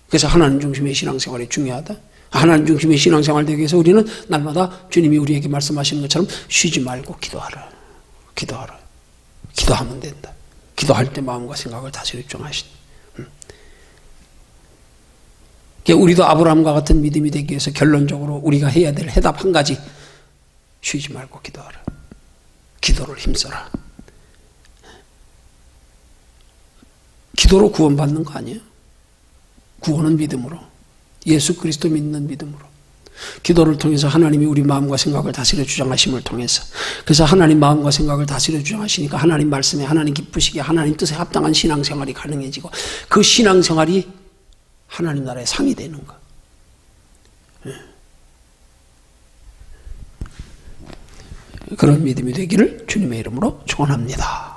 [SPEAKER 1] 그래서 하나님 중심의 신앙생활이 중요하다. 하나님 중심의 신앙생활 되기 위해서 우리는 날마다 주님이 우리에게 말씀하시는 것처럼 쉬지 말고 기도하라. 기도하면 된다. 기도할 때 마음과 생각을 다스려 주장하신. 우리도 아브라함과 같은 믿음이 되기 위해서 결론적으로 우리가 해야 될 해답 한 가지. 쉬지 말고 기도하라. 기도를 힘써라. 기도로 구원받는 거 아니에요? 구원은 믿음으로. 예수 그리스도 믿는 믿음으로. 기도를 통해서 하나님이 우리 마음과 생각을 다스려 주장하심을 통해서, 그래서 하나님 마음과 생각을 다스려 주장하시니까 하나님 말씀에, 하나님 기쁘시게, 하나님 뜻에 합당한 신앙생활이 가능해지고, 그 신앙생활이 하나님 나라의 상이 되는 거. 그런 믿음이 되기를 주님의 이름으로 축원합니다.